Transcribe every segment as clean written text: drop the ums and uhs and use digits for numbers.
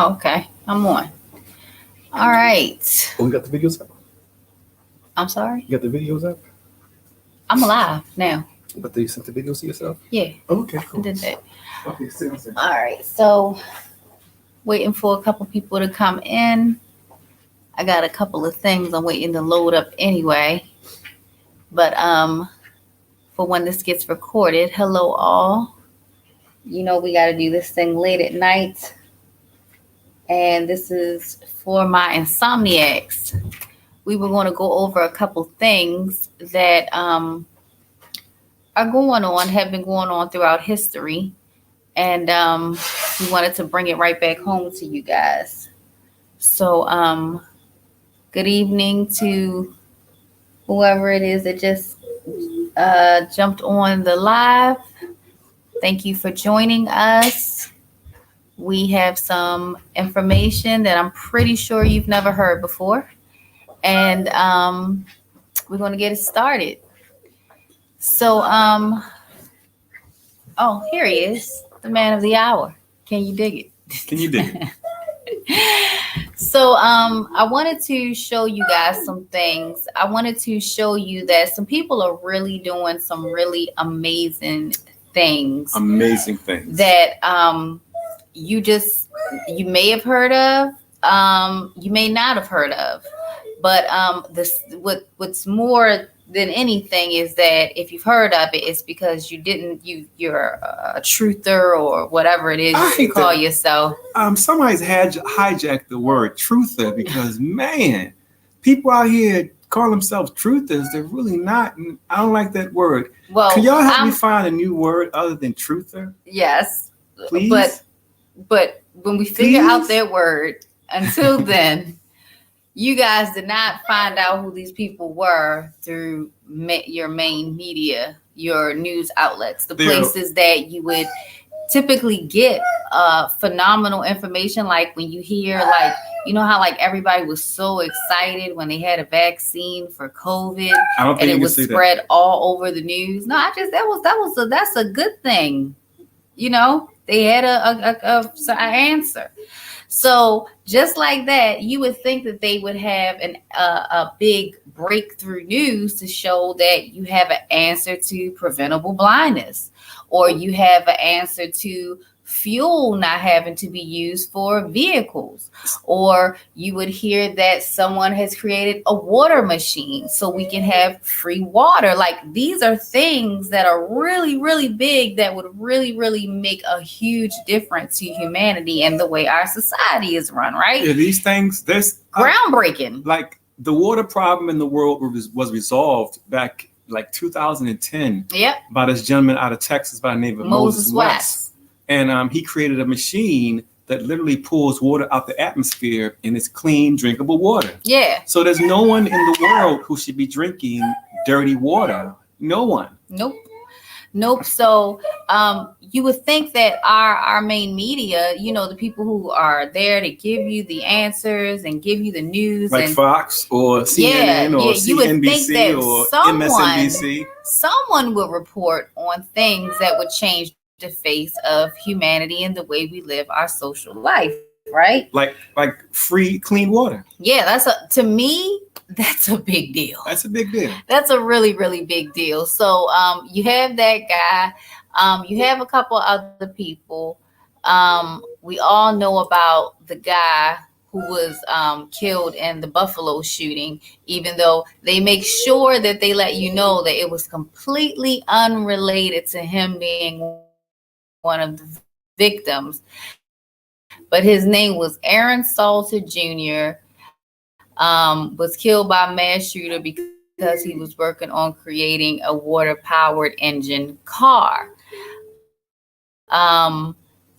Okay, I'm on. All right. Oh, we got the videos up. I'm sorry. You got the videos up. I'm alive now. But you sent the videos to yourself. Yeah, Oh, okay, I cool. did that. Okay, sit. All right. So waiting for a couple people to come in. I got a couple of things I'm waiting to load up anyway. But for when this gets recorded, hello all. You know we got to do this thing late at night. And this is for my insomniacs. We were going to go over a couple things that are going on, have been going on throughout history. And we wanted to bring it right back home to you guys. So good evening to whoever it is that just jumped on the live. Thank you for joining us. We have some information that I'm pretty sure you've never heard before. And we're going to get it started. So, oh, here he is, the man of the hour. Can you dig it? Can you dig it? So I wanted to show you guys some things. I wanted to show you that some people are really doing some really amazing things. Amazing things. That you may have heard of, you may not have heard of. But what's more than anything is that if you've heard of it, it's because you're a truther or whatever it is you call yourself. Somebody's hijacked the word truther because man, people out here call themselves truthers. They're really not. I don't like that word. Well, can y'all help me find a new word other than truther? Yes, please. But when we figure out that word, until then. You guys did not find out who these people were through your main media, your news outlets, the places that you would typically get phenomenal information. Like when you hear, like, you know how like everybody was so excited when they had a vaccine for COVID and it was spread all over the news. No, that's a good thing. You know, they had an answer. So just like that, you would think that they would have a big breakthrough news to show that you have an answer to preventable blindness, or you have an answer to fuel not having to be used for vehicles, or you would hear that someone has created a water machine so we can have free water. Like these are things that are really, really big that would really, really make a huge difference to humanity and the way our society is run, right? Yeah, these things, there's groundbreaking. Like the water problem in the world was resolved back like 2010 by this gentleman out of Texas by the name of Moses West. And he created a machine that literally pulls water out the atmosphere and it's clean, drinkable water. Yeah. So there's no one in the world who should be drinking dirty water. No one. Nope. So you would think that our main media, you know, the people who are there to give you the answers and give you the news, like Fox or CNN or CNBC you would think that or MSNBC, someone would report on things that would change the face of humanity and the way we live our social life, right? Like free, clean water. Yeah, to me, that's a big deal. That's a big deal. That's a really, really big deal. So you have that guy. You have a couple other people. We all know about the guy who was killed in the Buffalo shooting, even though they make sure that they let you know that it was completely unrelated to him being one of the victims. But his name was Aaron Salter Jr., was killed by a mass shooter because he was working on creating a water-powered engine car.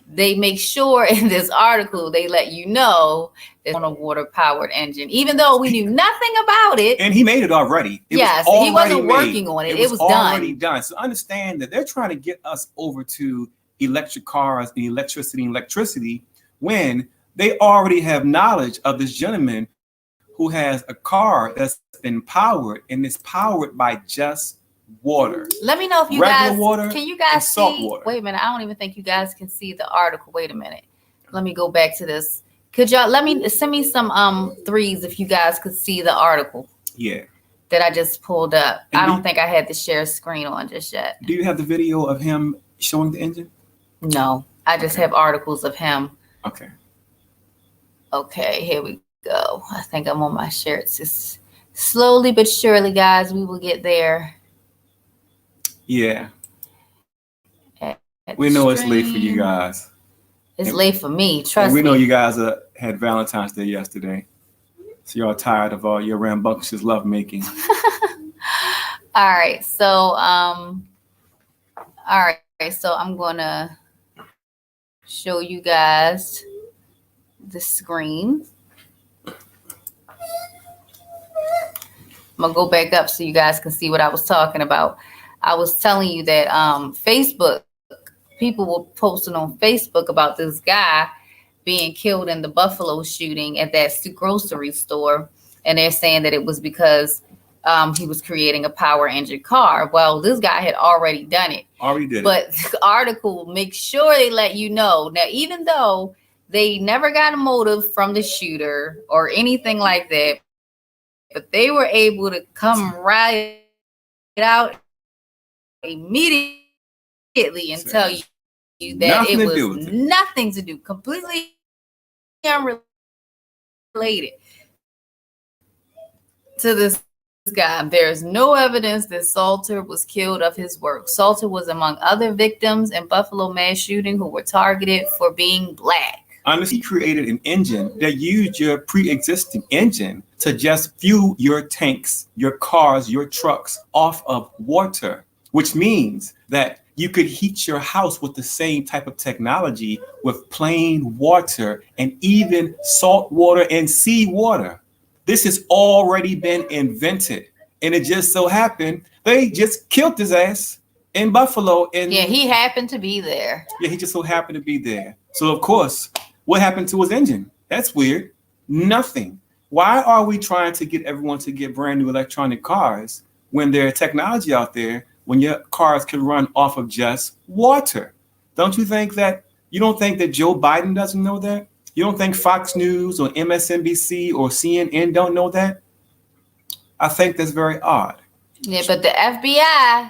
They make sure in this article, they let you know it's on a water-powered engine, even though we knew nothing about it. And he made it already. He wasn't working on it. It was already done. So understand that they're trying to get us over to electric cars and electricity when they already have knowledge of this gentleman who has a car that's been powered and is powered by just water. Let me know if you regular guys water, can you guys salt see water. Wait a minute, I don't even think you guys can see the article. Wait a minute. Let me go back to this. Could y'all send me some threes if you guys could see the article? Yeah. That I just pulled up. And I don't think I had the share screen on just yet. Do you have the video of him showing the engine? No, I just have articles of him. Okay. Okay, here we go. I think I'm on my share. It's just slowly but surely, guys, we will get there. Yeah. We know it's late for you guys. It's late for me, trust me. We know you guys had Valentine's Day yesterday. So y'all tired of all your rambunctious lovemaking. All right, so I'm gonna show you guys the screen. I'm gonna go back up so you guys can see what I was talking about. I was telling you that Facebook, people were posting on Facebook about this guy being killed in the Buffalo shooting at that grocery store. And they're saying that it was because he was creating a power engine car. Well, this guy had already done it. Already did but it. But the article makes sure they let you know. Now, even though they never got a motive from the shooter or anything like that, but they were able to come right out immediately and tell you that it was nothing to do, completely unrelated to this guy. There's no evidence that Salter was killed of his work. Salter was among other victims in Buffalo mass shooting who were targeted for being black. Honestly, he created an engine that used your pre-existing engine to just fuel your tanks, your cars, your trucks off of water, which means that you could heat your house with the same type of technology with plain water and even salt water and seawater. This has already been invented. And it just so happened they just killed his ass in Buffalo. And yeah, he happened to be there. Yeah, he just so happened to be there. So, of course, what happened to his engine? That's weird. Nothing. Why are we trying to get everyone to get brand new electronic cars when there's technology out there, when your cars can run off of just water? Don't you think that, you don't think that Joe Biden doesn't know that? You don't think Fox News or MSNBC or CNN don't know that? I think that's very odd. Yeah, but the FBI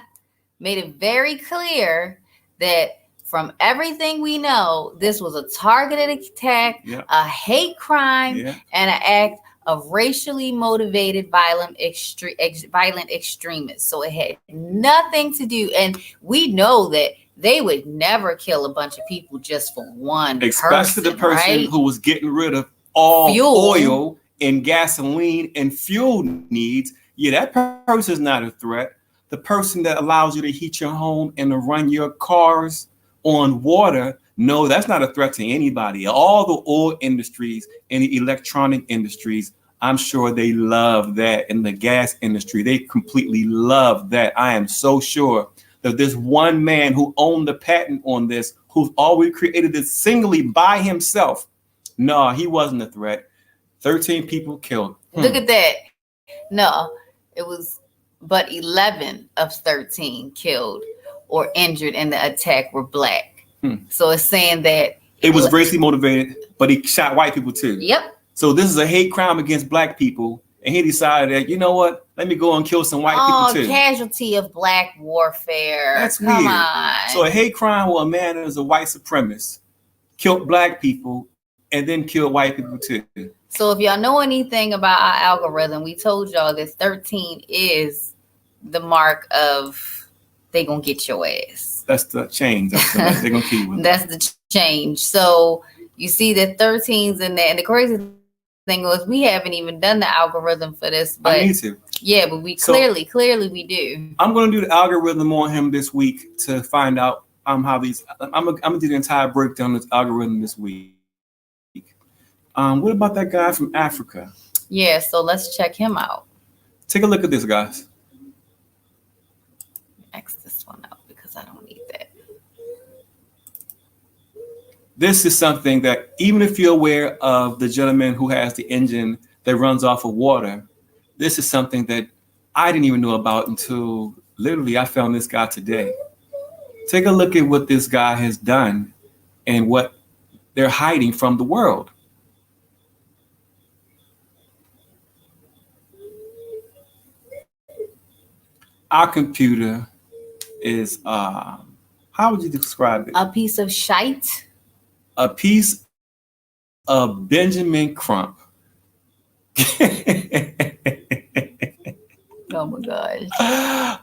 made it very clear that from everything we know, this was a targeted attack, a hate crime, and an act of racially motivated violent extremists. So it had nothing to do, and we know that they would never kill a bunch of people just for one especially the person who was getting rid of all oil and gasoline and fuel needs. Yeah, that person's not a threat. The person that allows you to heat your home and to run your cars on water, no, that's not a threat to anybody. All the oil industries and the electronic industries, I'm sure they love that. In the gas industry, they completely love that. I am so sure that this one man who owned the patent on this, who's always created this singly by himself, no, he wasn't a threat. 13 people killed. Look at that. No, it was but 11 of 13 killed or injured in the attack were black. So it's saying that it was racially motivated, but he shot white people too. Yep. So this is a hate crime against black people. And he decided that, you know what? Let me go and kill some white people too. Casualty of black warfare. That's weird. Come on. So a hate crime where a man is a white supremacist killed black people and then killed white people too. So if y'all know anything about our algorithm, we told y'all that 13 is the mark of they gonna get your ass. That's the change. They're gonna keep with. That's the change. So you see that 13's in there, and the crazy thing was we haven't even done the algorithm for this, but I need to. Yeah, but we clearly we do. I'm gonna do the algorithm on him this week to find out how these. I'm gonna do the entire breakdown of this algorithm this week. What about that guy from Africa? Yeah, so let's check him out. Take a look at this, guys. X this one out because I don't need that. This is something that even if you're aware of the gentleman who has the engine that runs off of water, this is something that I didn't even know about until literally I found this guy today. Take a look at what this guy has done and what they're hiding from the world. our computer is how would you describe it? A piece of shite. A piece of Benjamin Crump. Oh my gosh.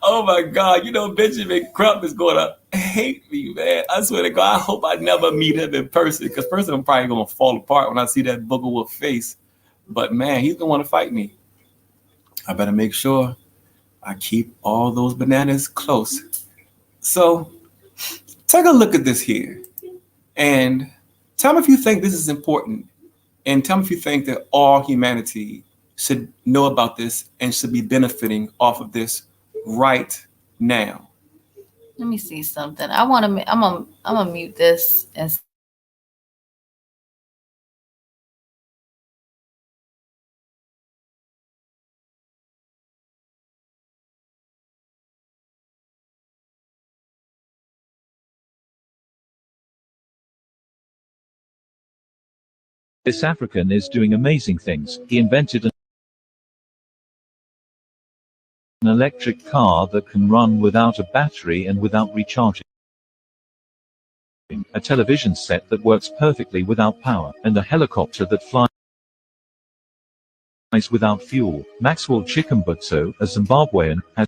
Oh my God. You know, Benjamin Crump is going to hate me, man. I swear to God, I hope I never meet him in person, because person I'm probably going to fall apart when I see that booger wolf face. But man, he's going to want to fight me. I better make sure I keep all those bananas close. So take a look at this here and tell me if you think this is important, and tell me if you think that all humanity should know about this and should be benefiting off of this right now. Let me see something. I'm gonna mute this and This African is doing amazing things. He invented an electric car that can run without a battery and without recharging, a television set that works perfectly without power, and a helicopter that flies without fuel. Maxwell Chikumbutso, a Zimbabwean, has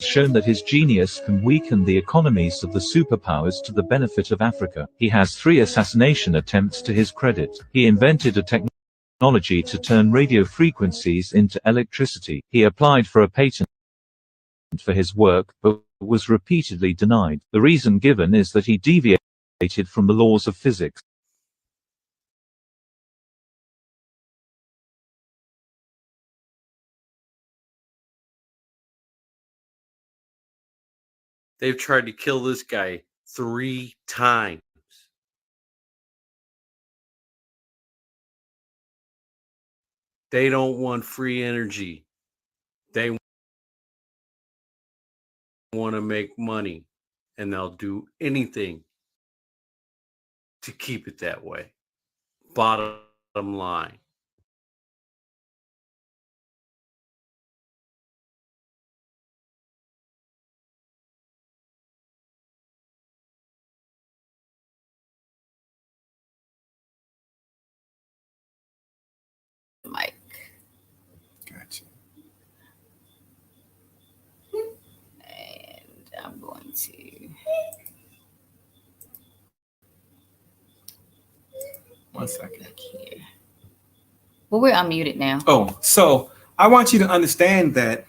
shown that his genius can weaken the economies of the superpowers to the benefit of Africa. He has 3 assassination attempts to his credit. He invented a technology to turn radio frequencies into electricity. He applied for a patent for his work, but was repeatedly denied. The reason given is that he deviated from the laws of physics. They've tried to kill this guy 3 times. They don't want free energy. They want to make money, and they'll do anything to keep it that way. Bottom line. Mike. Gotcha. And I'm going to 1 second. look here. Well, we're unmuted now. Oh, so I want you to understand that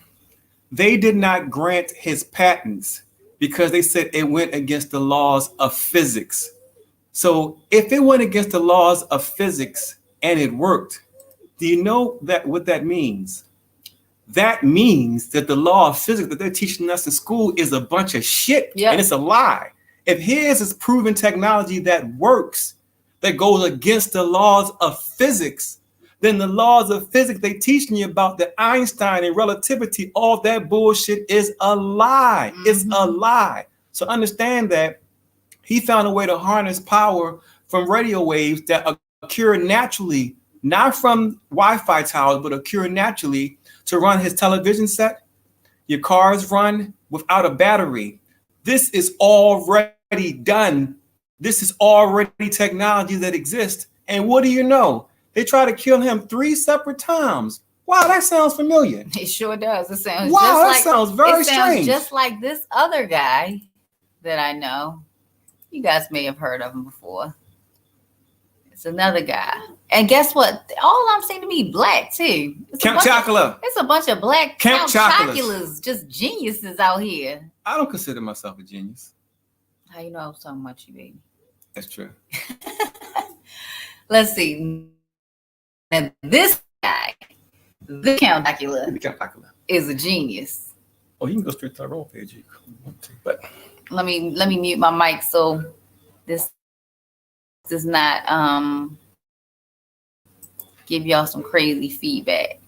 they did not grant his patents because they said it went against the laws of physics. So if it went against the laws of physics and it worked, do you know that what that means? That means that the law of physics that they're teaching us in school is a bunch of shit, and it's a lie. If his is proven technology that works, that goes against the laws of physics, then the laws of physics they teaching you about, the Einstein and relativity, all that bullshit is a lie. It's a lie. So understand that he found a way to harness power from radio waves that occur naturally, not from Wi-Fi towers, but occur naturally to run his television set. Your cars run without a battery. This is already done. This is already technology that exists. And what do you know? They try to kill him 3 separate times. Wow, that sounds familiar. It sure does. It sounds sounds very strange. Just like this other guy that I know. You guys may have heard of him before. It's another guy. And guess what? All I'm seeing to be black too. Count Chocula. It's a bunch of black Count Choculas, just geniuses out here. I don't consider myself a genius. How you know I was talking about you, baby? That's true. Let's see. And this guy, the Count Chocula, is a genius. Oh, you can go straight to our roll page. But let me mute my mic so this does not give y'all some crazy feedback.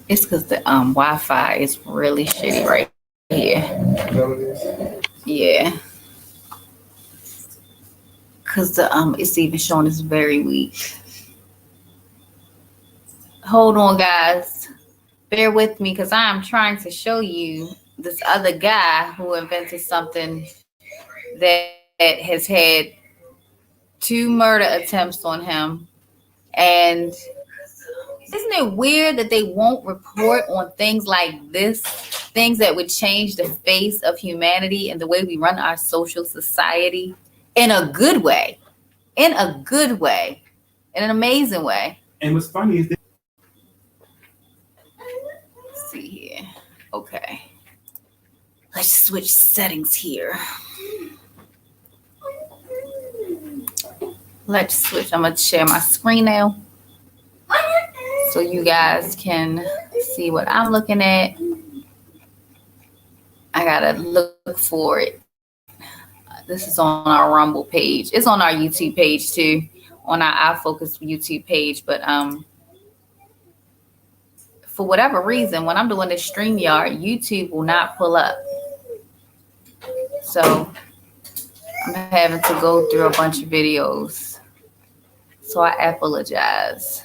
It's because the Wi-Fi is really shitty right here. Yeah. Because the it's even showing it's very weak. Hold on, guys. Bear with me because I'm trying to show you this other guy who invented something that has had 2 murder attempts on him. And isn't it weird that they won't report on things like this? Things that would change the face of humanity and the way we run our social society in a good way. In a good way. In an amazing way. And what's funny is that Let's see here. Okay. Let's switch settings here. Let's switch. I'm going to share my screen now so you guys can see what I'm looking at. I got to look for it. This is on our Rumble page. It's on our YouTube page too, on our iFocus YouTube page. But for whatever reason, when I'm doing this StreamYard, YouTube will not pull up. So I'm having to go through a bunch of videos. So I apologize.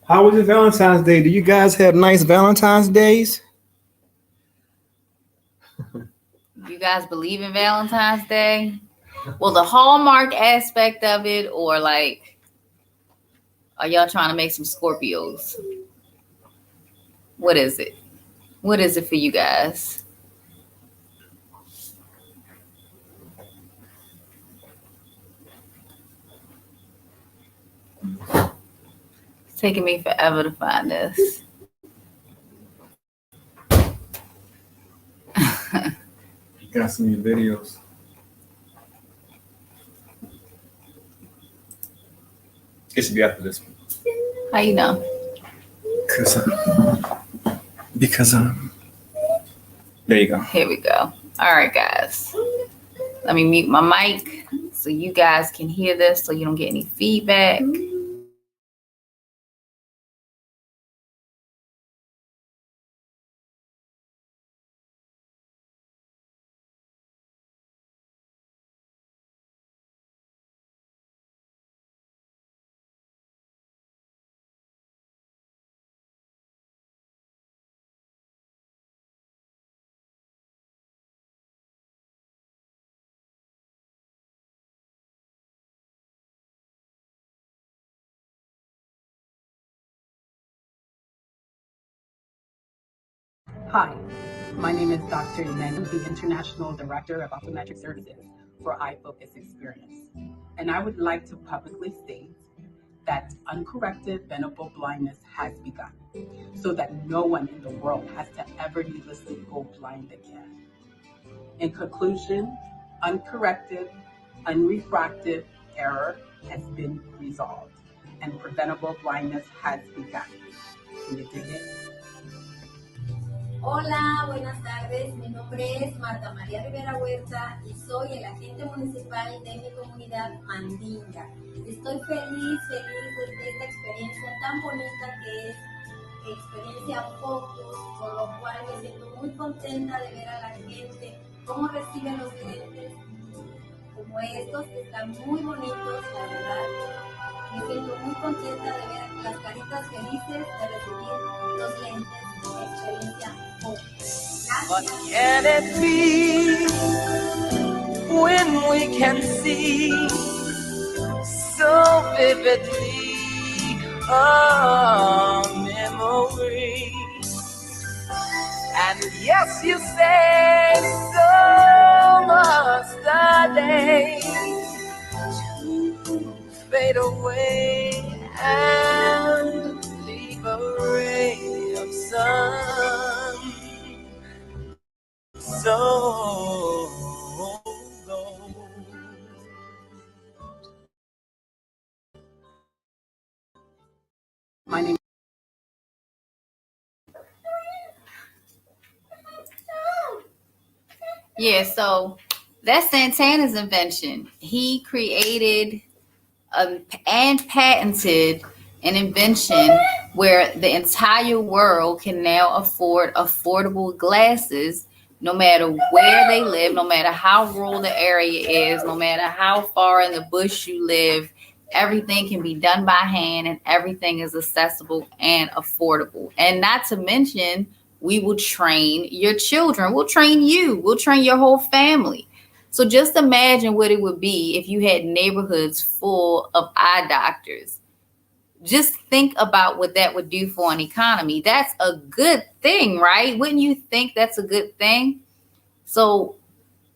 how was your Valentine's Day? Do you guys have nice Valentine's days? You guys believe in Valentine's Day? Well, the Hallmark aspect of it, or like, are y'all trying to make some Scorpios? What is it? What is it for you guys? It's taking me forever to find this. Got some new videos. It should be after this one. How you know? Because there you go. Here we go. All right, guys. Let me mute my mic so you guys can hear this so you don't get any feedback. Hi, my name is Dr. Emmanuel, the International Director of Optometric Services for iFocus Experience. And I would like to publicly state that uncorrected venable blindness has begun, so that no one in the world has to ever needlessly go blind again. In conclusion, uncorrected, unrefracted error has been resolved, and preventable blindness has begun. Can you dig it? Hola, buenas tardes. Mi nombre es Marta María Rivera Huerta y soy el agente municipal de mi comunidad Mandinga. Estoy feliz de esta experiencia tan bonita que es Experiencia Focus, por lo cual me siento muy contenta de ver a la gente cómo reciben los lentes como estos, que están muy bonitos, la verdad. Me siento muy contenta de ver las caritas felices de recibir los lentes de Experiencia Focus. What can it be when we can see so vividly a memory? And yes, you say so must the day to fade away and leave a ray of sun. So gold. My name Yeah, so that's Santana's invention. He created and patented an invention where the entire world can now afford affordable glasses no matter where they live, no matter how rural the area is, no matter how far in the bush you live. Everything can be done by hand and everything is accessible and affordable. And not to mention, we will train your children, we'll train you, we'll train your whole family. So just imagine what it would be if you had neighborhoods full of eye doctors. Just think about what that would do for an economy. That's a good thing, right? Wouldn't you think that's a good thing? So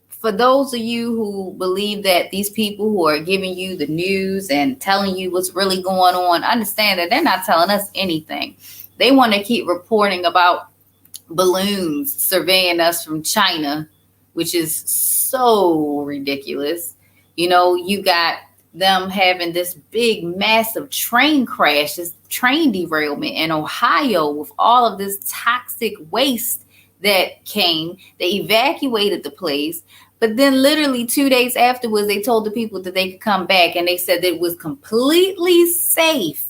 for those of you who believe that these people who are giving you the news and telling you what's really going on, understand that they're not telling us anything. They want to keep reporting about balloons surveying us from China, which is so ridiculous. You know, you got them having this big, massive train crash, this train derailment in Ohio with all of this toxic waste that came. They evacuated the place. But then literally 2 days afterwards, they told the people that they could come back, and they said that it was completely safe.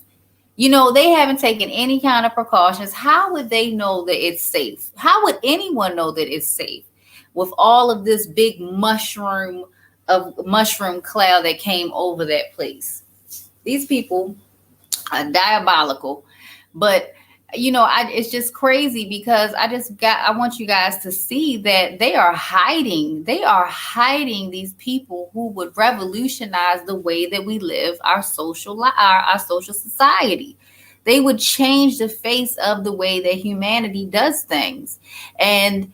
You know, they haven't taken any kind of precautions. How would they know that it's safe? How would anyone know that it's safe with all of this big mushroom cloud that came over that place? These people are diabolical. But you know, it's just crazy because I want you guys to see that they are hiding these people who would revolutionize the way that we live our social society. They would change the face of the way that humanity does things. And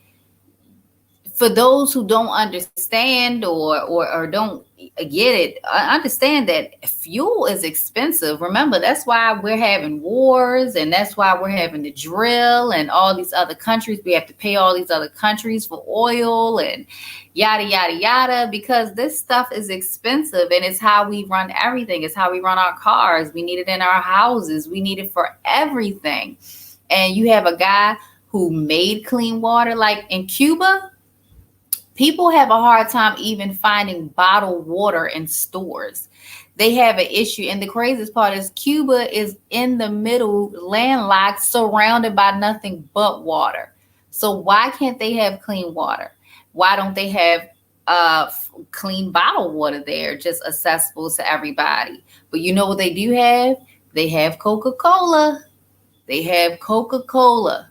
for those who don't understand or don't get it, I understand that fuel is expensive. Remember, that's why we're having wars, and that's why we're having to drill and all these other countries. We have to pay all these other countries for oil and yada, yada, yada, because this stuff is expensive, and it's how we run everything. It's how we run our cars. We need it in our houses. We need it for everything. And you have a guy who made clean water, like in Cuba. People have a hard time even finding bottled water in stores. They have an issue. And the craziest part is Cuba is in the middle, landlocked, surrounded by nothing but water. So why can't they have clean water? Why don't they have clean bottled water there, just accessible to everybody? But you know what they do have? They have Coca-Cola. They have Coca-Cola.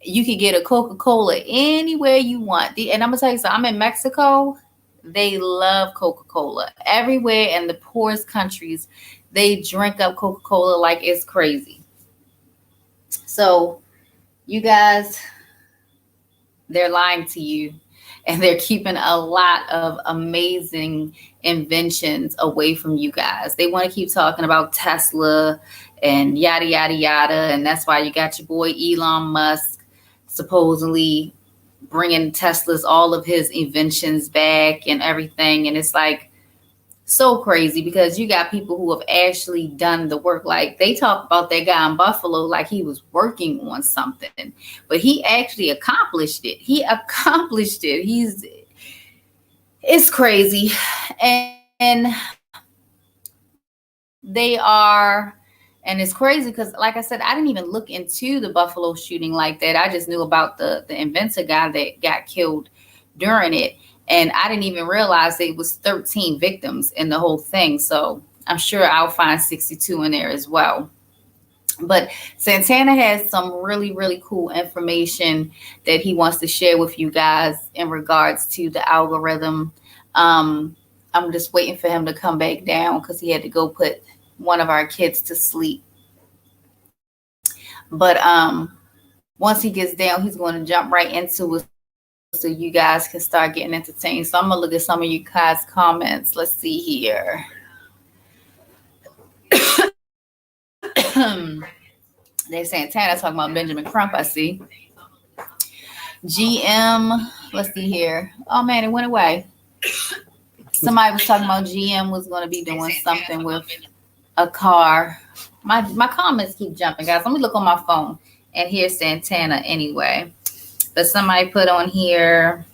You can get a Coca-Cola anywhere you want. And I'm going to tell you something. I'm in Mexico. They love Coca-Cola. Everywhere in the poorest countries, they drink up Coca-Cola like it's crazy. So you guys, they're lying to you. And they're keeping a lot of amazing inventions away from you guys. They want to keep talking about Tesla and yada, yada, yada. And that's why you got your boy Elon Musk supposedly bringing Tesla's all of his inventions back and everything. And it's like so crazy because you got people who have actually done the work. Like they talk about that guy in Buffalo like he was working on something, but he actually accomplished it. It's crazy. And they are. And it's crazy because, like I said, I didn't even look into the Buffalo shooting like that. I just knew about the inventor guy that got killed during it. And I didn't even realize it was 13 victims in the whole thing. So I'm sure I'll find 62 in there as well. But Santana has some really, really cool information that he wants to share with you guys in regards to the algorithm. I'm just waiting for him to come back down because he had to go put one of our kids to sleep. But once he gets down, he's going to jump right into it so you guys can start getting entertained. So I'm going to look at some of you guys' comments. Let's see here. They're saying Tana talking about Benjamin Crump, I see. GM, let's see here. Oh, man, it went away. Somebody was talking about GM was going to be doing something with a car. My comments keep jumping, guys. Let me look on my phone. And here's Santana anyway. But somebody put on here,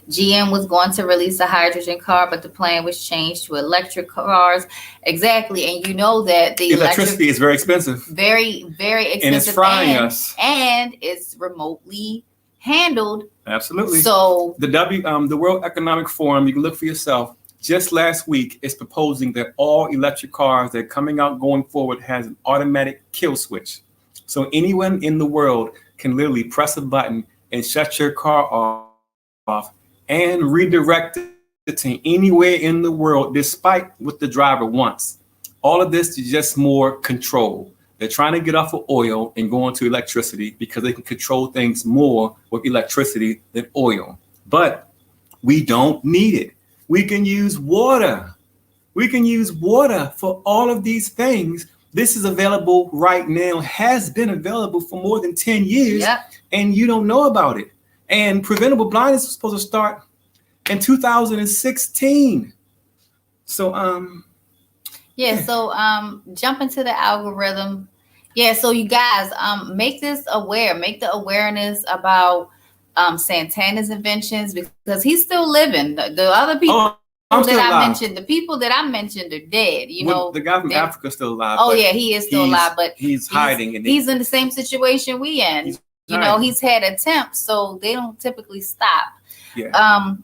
GM was going to release a hydrogen car, but the plan was changed to electric cars. Exactly. And you know that the electricity is very expensive. Very, very expensive. And it's frying us. And it's remotely handled. Absolutely. So the World Economic Forum, you can look for yourself, just last week is proposing that all electric cars that are coming out going forward has an automatic kill switch. So anyone in the world can literally press a button and shut your car off and redirect it to anywhere in the world, despite what the driver wants. All of this is just more control. They're trying to get off of oil and go into electricity because they can control things more with electricity than oil. But we don't need it. We can use water. We can use water for all of these things. This is available right now, has been available for more than 10 years, and you don't know about it. And preventable blindness was supposed to start in 2016. So, so jump into the algorithm. Yeah, so you guys, make this aware, make the awareness about Santana's inventions, because he's still living. The other people the people that I mentioned are dead. You know, the guy from Africa is still alive. Oh yeah, he is still alive, but he's hiding. He's in the same situation we in. You know, he's had attempts, so they don't typically stop. Yeah.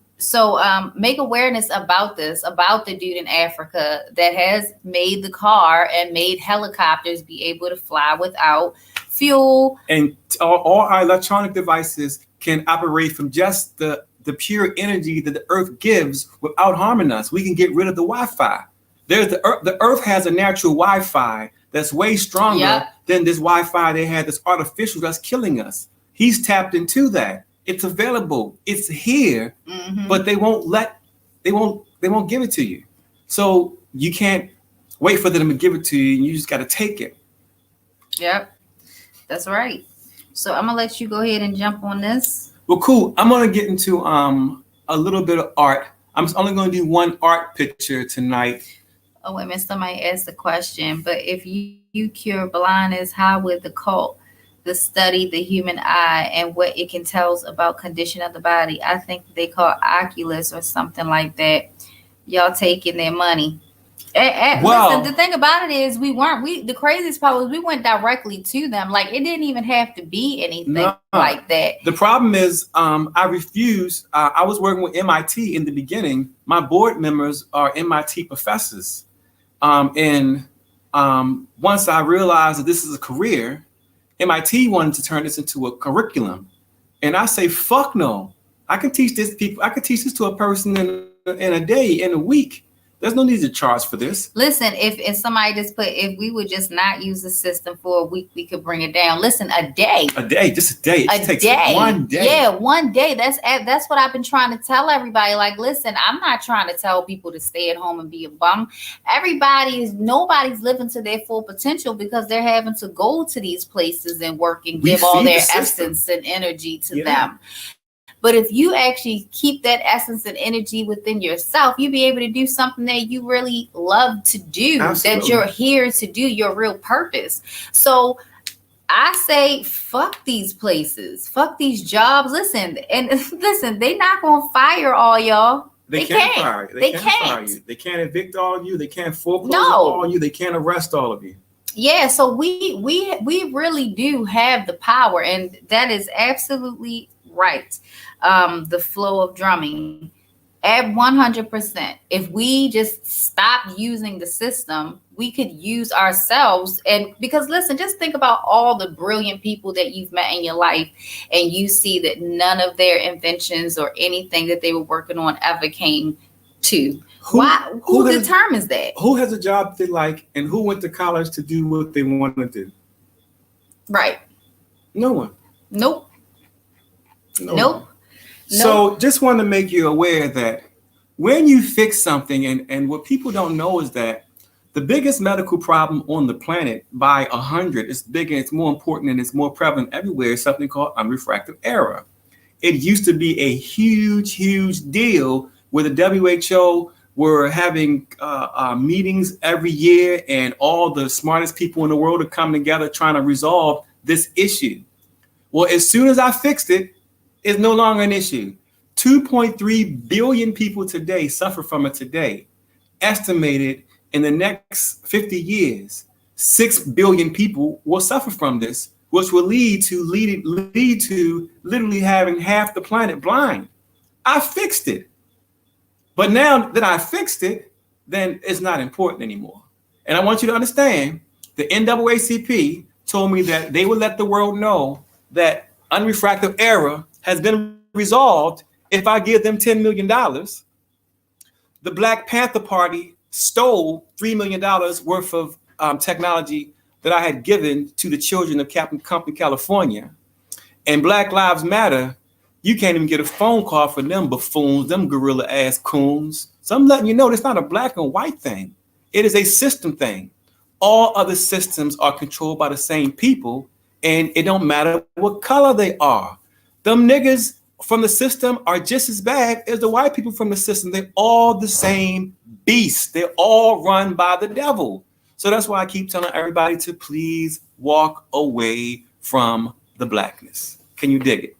Make awareness about this, about the dude in Africa that has made the car and made helicopters be able to fly without fuel. And all our electronic devices can operate from just the pure energy that the earth gives without harming us. We can get rid of the Wi-Fi. The earth has a natural Wi-Fi that's way stronger than this Wi-Fi they had that's artificial that's killing us. He's tapped into that. It's available. It's here, but they won't give it to you. So you can't wait for them to give it to you, and you just got to take it. Yep, that's right. So I'm gonna let you go ahead and jump on this. Well, cool. I'm gonna get into a little bit of art. I'm only gonna do one art picture tonight. Oh, wait a minute. Somebody asked the question, but if you cure blindness, how would the study the human eye and what it can tell us about condition of the body? I think they call Oculus or something like that. Y'all taking their money. Listen, the thing about it is the craziest part was we went directly to them. Like, it didn't even have to be anything like that. The problem is I refuse. I was working with MIT in the beginning. My board members are MIT professors. And once I realized that this is a career, MIT wanted to turn this into a curriculum. And I say, fuck no. I can teach this to a person in a day, in a week. There's no need to charge for this. Listen, if somebody just if we would just not use the system for a week, we could bring it down. Listen, a day. Just a day. It takes 1 day. Yeah, 1 day. That's what I've been trying to tell everybody. Like, listen, I'm not trying to tell people to stay at home and be a bum. Nobody's living to their full potential because they're having to go to these places and work and give all their essence and energy to them. But if you actually keep that essence and energy within yourself, you'll be able to do something that you really love to do, that you're here to do, your real purpose. So I say, fuck these places, fuck these jobs. Listen, they're not going to fire all y'all. They can't fire you. They can't fire you. They can't evict all of you. They can't foreclose all of you. They can't arrest all of you. Yeah, so we really do have the power, and that is absolutely right. The flow of drumming at 100%. If we just stop using the system, we could use ourselves. And because listen, just think about all the brilliant people that you've met in your life, and you see that none of their inventions or anything that they were working on ever came to. Who determines that? Who has a job they like, and who went to college to do what they want to do? Right. No one. Nope. So just want to make you aware that when you fix something, and what people don't know is that the biggest medical problem on the planet by 100 is bigger, it's more important, and it's more prevalent everywhere, is something called unrefractive error. It used to be a huge deal where the WHO were having meetings every year, and all the smartest people in the world are coming together trying to resolve this issue. Well, as soon as I fixed it, it's no longer an issue. 2.3 billion people today suffer from it today. Estimated in the next 50 years, 6 billion people will suffer from this, which will lead to literally having half the planet blind. I fixed it. But now that I fixed it, then it's not important anymore. And I want you to understand, the NAACP told me that they would let the world know that unrefractive error has been resolved if I give them $10 million. The Black Panther Party stole $3 million worth of technology that I had given to the children of Captain Compton, California. And Black Lives Matter, you can't even get a phone call from them buffoons, them gorilla ass coons. So I'm letting you know, it's not a black and white thing. It is a system thing. All other systems are controlled by the same people, and it don't matter what color they are. Them niggas from the system are just as bad as the white people from the system. They're all the same beast. They're all run by the devil. So that's why I keep telling everybody to please walk away from the blackness. Can you dig it?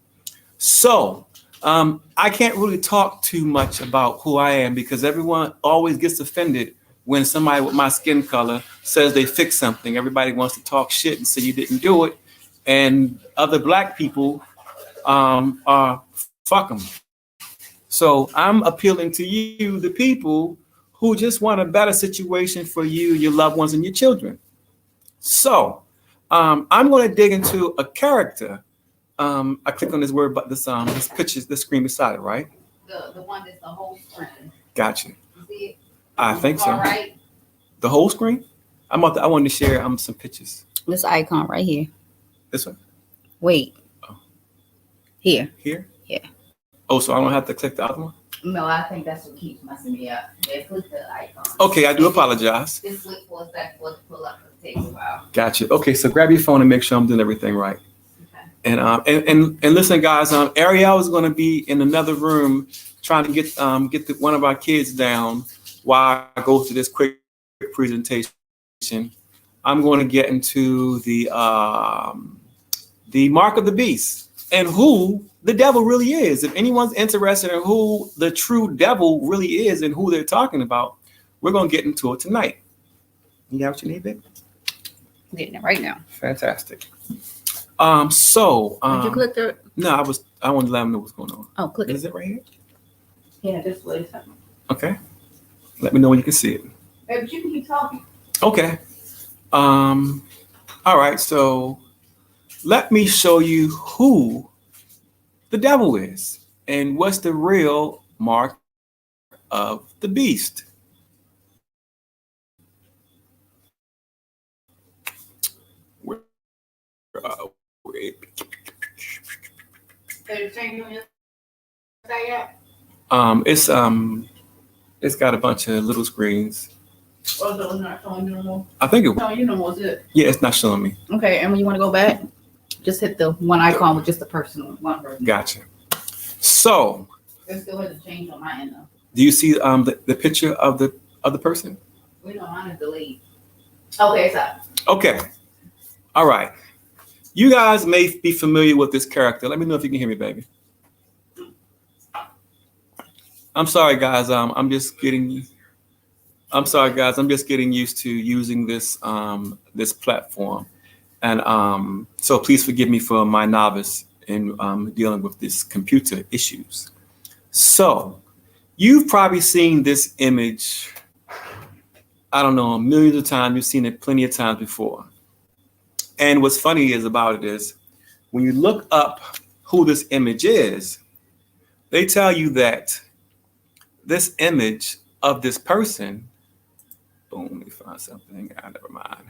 So I can't really talk too much about who I am because everyone always gets offended when somebody with my skin color says they fixed something. Everybody wants to talk shit and say you didn't do it. And other black people are fuck them. So I'm appealing to you, the people who just want a better situation for you, your loved ones, and your children. So I'm going to dig into a character. I click on this word, but this picture, the screen beside it, right? The one that's the whole screen. Gotcha. You see it? I think so. All right. The whole screen? I wanted to share some pictures. This icon right here. This one? Wait. Oh. Here. Here? Yeah. Oh, so I don't have to click the other one? No, I think that's what keeps messing me up. Yeah, click the icon. Okay, I do apologize. Just look for a second for it to pull up. It takes a while. Gotcha. Okay, so grab your phone and make sure I'm doing everything right. Okay. And listen, guys. Ariel is going to be in another room trying to get one of our kids down while I go through this quick presentation. I'm going to get into the mark of the beast and who the devil really is. If anyone's interested in who the true devil really is and who they're talking about, we're going to get into it tonight. You got what you need, babe? I'm getting it right now. Fantastic. Did you click the? No, I wanted to let them know what's going on. Oh, click it. Is it right here? Yeah, this way. Okay. Let me know when you can see it. Hey, but you can keep talking. Okay. All right. So let me show you who the devil is and what's the real mark of the beast. Where are we? It's got a bunch of little screens. Oh, so it's not showing you no more? I think it No, you know what's it? Yeah, it's not showing me. Okay, and when you want to go back, just hit the one icon with just the personal one person. Gotcha. So It still hasn't changed on my end though. do you see the picture of the person? We know mine is delayed. Okay, it's up. Okay. All right. You guys may be familiar with this character. Let me know if you can hear me, baby. I'm sorry, guys. I'm just getting used to using this this platform, and so please forgive me for my novice in dealing with this computer issues. So you've probably seen this image, I don't know, millions of times. You've seen it plenty of times before. And what's funny about it is when you look up who this image is, they tell you that this image of this person, boom, let me find something. Never mind.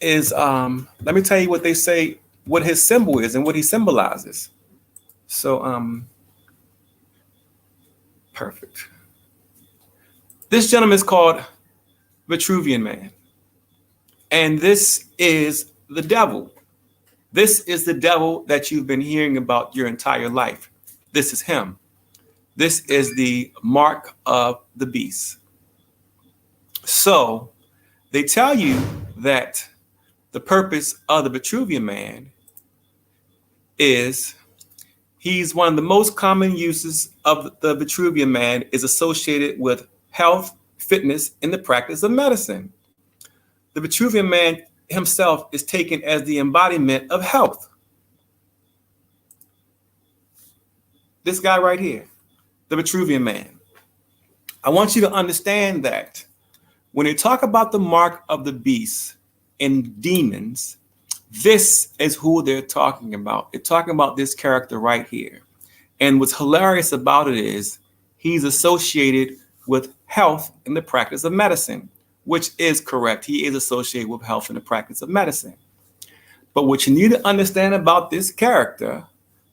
Is let me tell you what they say, what his symbol is and what he symbolizes. So perfect. This gentleman is called Vitruvian Man. And this is the devil. This is the devil that you've been hearing about your entire life. This is him. This is the mark of the beast. So they tell you that the purpose of the Vitruvian Man is he's one of the most common uses of the Vitruvian Man is associated with health, fitness, and the practice of medicine. The Vitruvian Man himself is taken as the embodiment of health. This guy right here, the Vitruvian Man. I want you to understand that when they talk about the mark of the beast and demons, this is who they're talking about. They're talking about this character right here. And what's hilarious about it is he's associated with health in the practice of medicine, which is correct. He is associated with health in the practice of medicine. But what you need to understand about this character,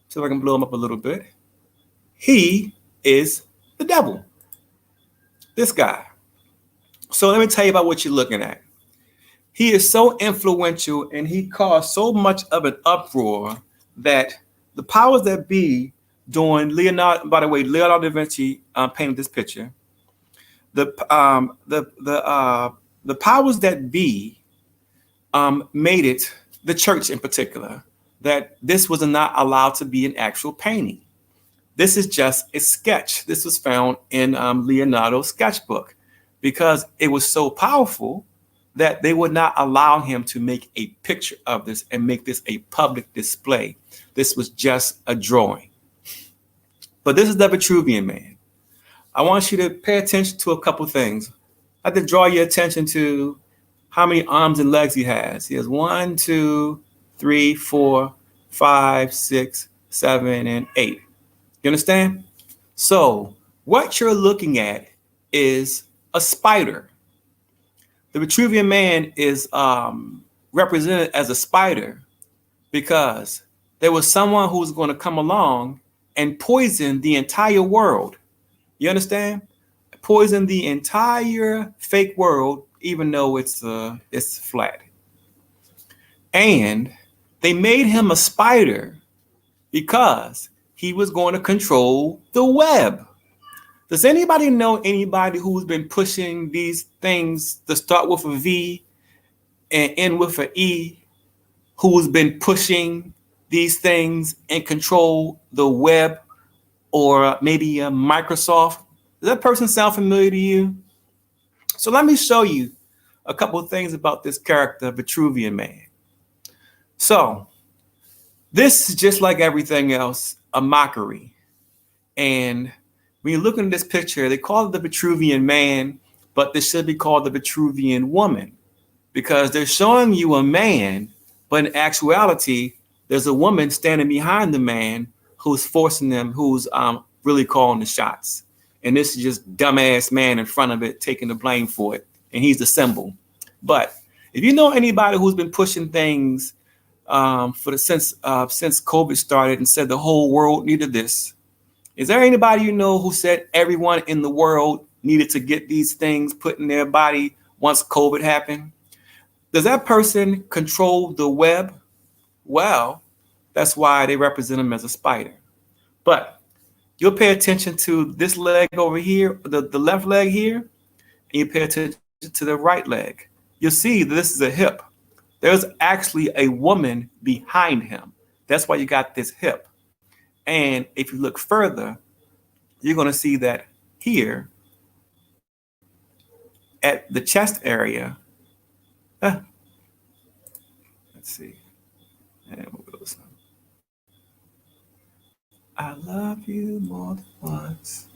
so I can blow him up a little bit, he is the devil. This guy. So let me tell you about what you're looking at. He is so influential and he caused so much of an uproar that the powers that be during Leonardo, by the way, Leonardo da Vinci painted this picture. The powers that be made it, the church in particular, that this was not allowed to be an actual painting. This is just a sketch. This was found in Leonardo's sketchbook because it was so powerful that they would not allow him to make a picture of this and make this a public display. This was just a drawing. But this is the Vitruvian Man. I want you to pay attention to a couple things. I have to draw your attention to how many arms and legs he has. He has 1, 2, 3, 4, 5, 6, 7, and 8. You understand? So what you're looking at is a spider. The Vitruvian Man is represented as a spider because there was someone who was going to come along and poison the entire world. You understand? Poison the entire fake world, even though it's flat. And they made him a spider because he was going to control the web. Does anybody know anybody who's been pushing these things to start with a V and end with an E, who's been pushing these things and control the web, or maybe Microsoft? Does that person sound familiar to you? So let me show you a couple of things about this character, Vitruvian Man. So this is just like everything else, a mockery. And when you look at this picture, they call it the Vitruvian Man, but this should be called the Vitruvian Woman because they're showing you a man, but in actuality, there's a woman standing behind the man who's forcing them, who's really calling the shots. And this is just dumbass man in front of it, taking the blame for it. And he's the symbol. But if you know anybody who's been pushing things since COVID started and said the whole world needed this, is there anybody you know who said everyone in the world needed to get these things put in their body once COVID happened? Does that person control the web? Well, that's why they represent him as a spider. But you'll pay attention to this leg over here, the left leg here, and you pay attention to the right leg. You'll see that this is a hip. There's actually a woman behind him. That's why you got this hip. And if you look further, you're going to see that here at the chest area, let's see. And we'll go some. I love you more than once.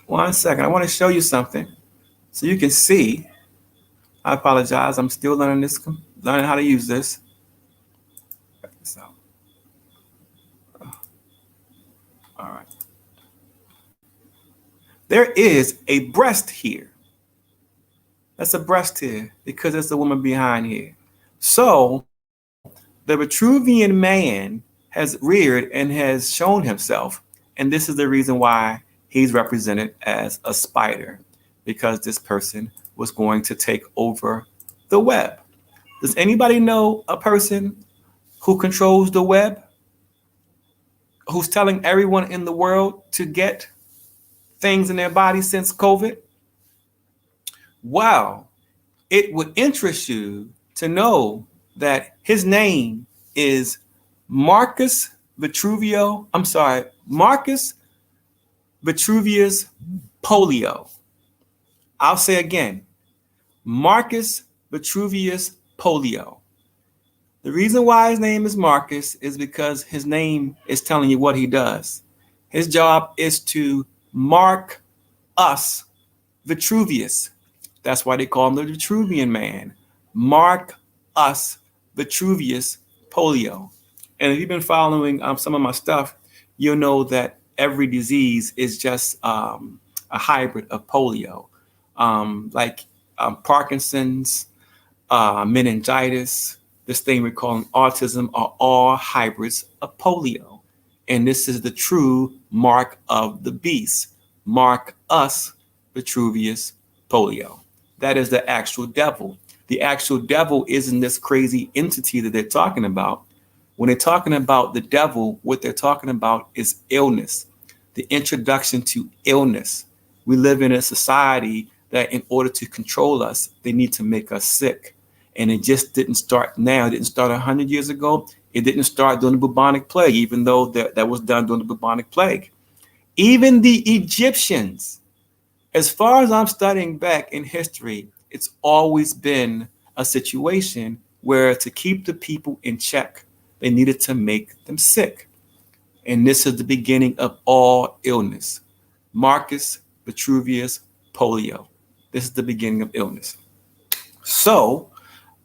One second. I want to show you something so you can see. I apologize. I'm still learning how to use this. Check this out. All right. There is a breast here. That's a breast here because there's a woman behind here. So the Vitruvian Man has reared and has shown himself. And this is the reason why he's represented as a spider, because this person was going to take over the web. Does anybody know a person who controls the web? Who's telling everyone in the world to get things in their body since COVID? Wow, it would interest you to know that his name is Marcus Vitruvius Polio. I'll say again, Marcus Vitruvius Polio. The reason why his name is Marcus is because his name is telling you what he does. His job is to mark us, Vitruvius. That's why they call him the Vitruvian man. Mark us, Vitruvius Polio. And if you've been following some of my stuff, you'll know that every disease is just a hybrid of polio. Like Parkinson's, meningitis, this thing we're calling autism are all hybrids of polio. And this is the true mark of the beast. Mark us, Vitruvius Polio. That is the actual devil. The actual devil isn't this crazy entity that they're talking about. When they're talking about the devil, what they're talking about is illness, the introduction to illness. We live in a society that in order to control us, they need to make us sick. And it just didn't start now. It didn't start 100 years ago. It didn't start during the bubonic plague, even though that was done during the bubonic plague. Even the Egyptians, as far as I'm studying back in history, it's always been a situation where to keep the people in check, they needed to make them sick. And this is the beginning of all illness. Marcus Vitruvius Polio. This is the beginning of illness. So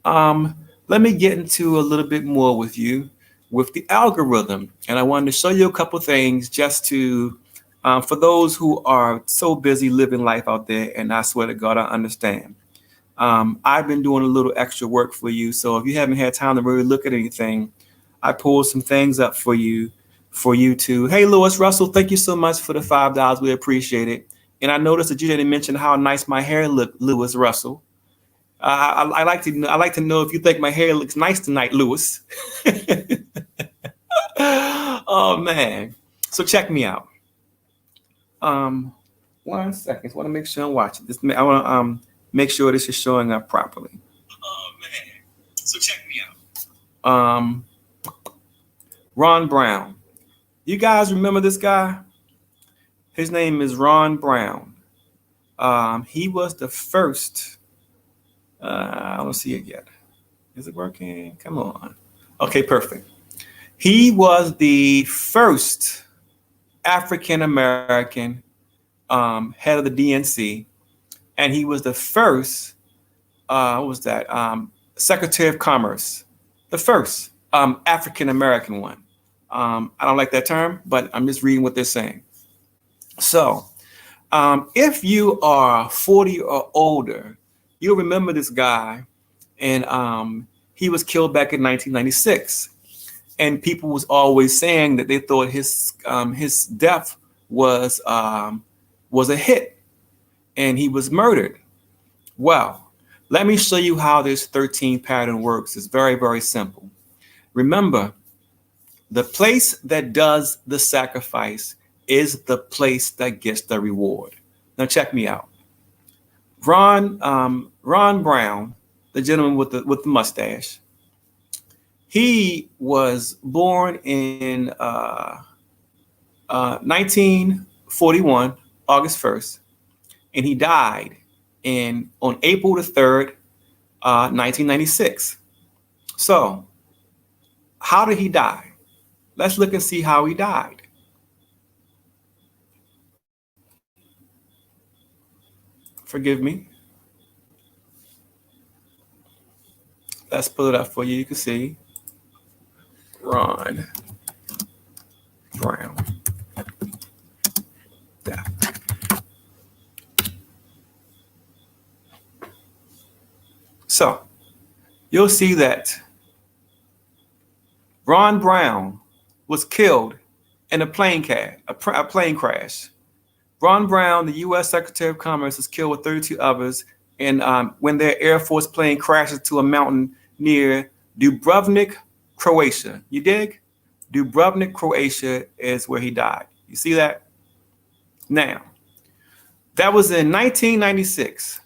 let me get into a little bit more with you with the algorithm. And I wanted to show you a couple things just to, for those who are so busy living life out there, and I swear to God, I understand. I've been doing a little extra work for you. So if you haven't had time to really look at anything, I pulled some things up for you to, hey, Lewis Russell, thank you so much for the $5. We appreciate it. And I noticed that you didn't mention how nice my hair looked, Lewis Russell. I like to know if you think my hair looks nice tonight, Lewis. Oh man! So check me out. 1 second. I want to make sure I'm watching this. I want to make sure this is showing up properly. Oh man! So check me out. Ron Brown. You guys remember this guy? His name is Ron Brown. He was the first. I don't see it yet. Is it working? Come on. Okay, perfect. He was the first African American head of the DNC, and he was the first. What was that? Secretary of Commerce, the first African American one. I don't like that term, but I'm just reading what they're saying. So, if you are 40 or older, you'll remember this guy, and he was killed back in 1996. And people was always saying that they thought his death was a hit, and he was murdered. Well, let me show you how this 13 pattern works. It's very, very simple. Remember, the place that does the sacrifice is the place that gets the reward. Now check me out. Ron Brown, the gentleman with the mustache, he was born in 1941, August 1st, and he died on April the 3rd, 1996. So, how did he die? Let's look and see how he died. Forgive me. Let's pull it up for you. You can see Ron Brown. Yeah. So you'll see that Ron Brown was killed in a plane crash. Ron Brown, the U.S. Secretary of Commerce, was killed with 32 others and when their Air Force plane crashes to a mountain near Dubrovnik, Croatia. You dig? Dubrovnik, Croatia is where he died. You see that? Now, that was in 1996.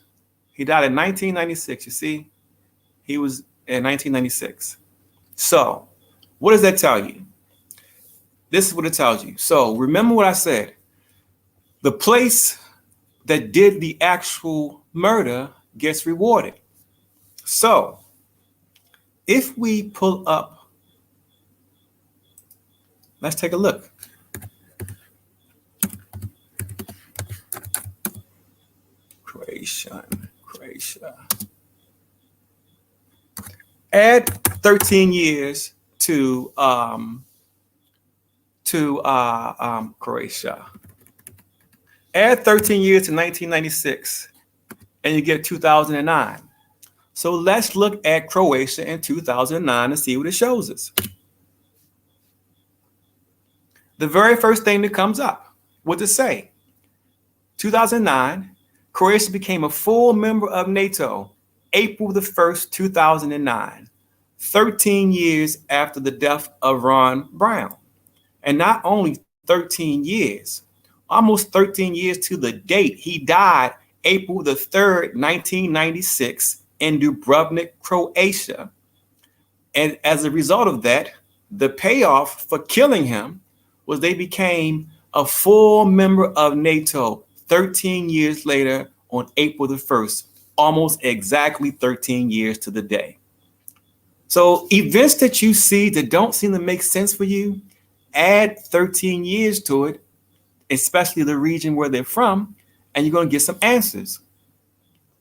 He died in 1996. You see? He was in 1996. So What does that tell you? This is what it tells you. So remember what I said. The place that did the actual murder gets rewarded. So if we pull up, let's take a look. Croatia. Add 13 years to Croatia. Add 13 years to 1996, and you get 2009. So let's look at Croatia in 2009 and see what it shows us. The very first thing that comes up, what does it say? 2009, Croatia became a full member of NATO, April the 1st, 2009, 13 years after the death of Ron Brown. And not only 13 years, almost 13 years to the date. He died April the 3rd, 1996 in Dubrovnik, Croatia. And as a result of that, the payoff for killing him was they became a full member of NATO 13 years later on April the 1st, almost exactly 13 years to the day. So events that you see that don't seem to make sense for you, add 13 years to it, especially the region where they're from, and you're going to get some answers.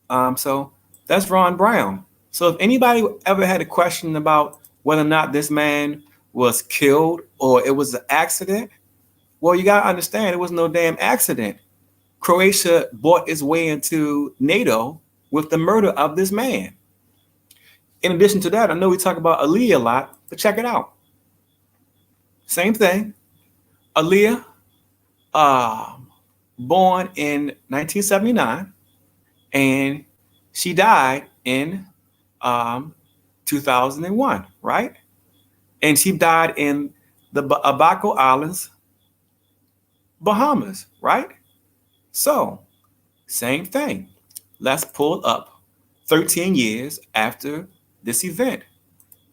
So that's Ron Brown. So if anybody ever had a question about whether or not this man was killed or it was an accident, well, you got to understand it was no damn accident. Croatia bought its way into NATO with the murder of this man. In addition to that, I know we talk about Aaliyah a lot, but check it out. Same thing. Aaliyah, born in 1979, and she died in 2001, right? And she died in the Abaco Islands, Bahamas, right? So, same thing. Let's pull up 13 years after this event,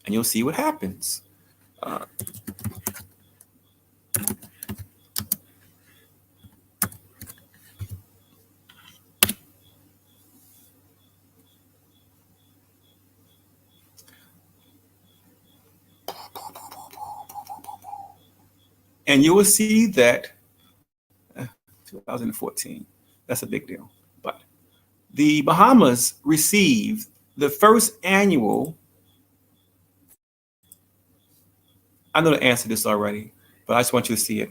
and you'll see what happens. And you will see that 2014, that's a big deal. But the Bahamas received the first annual, I know the answer to this already, but I just want you to see it.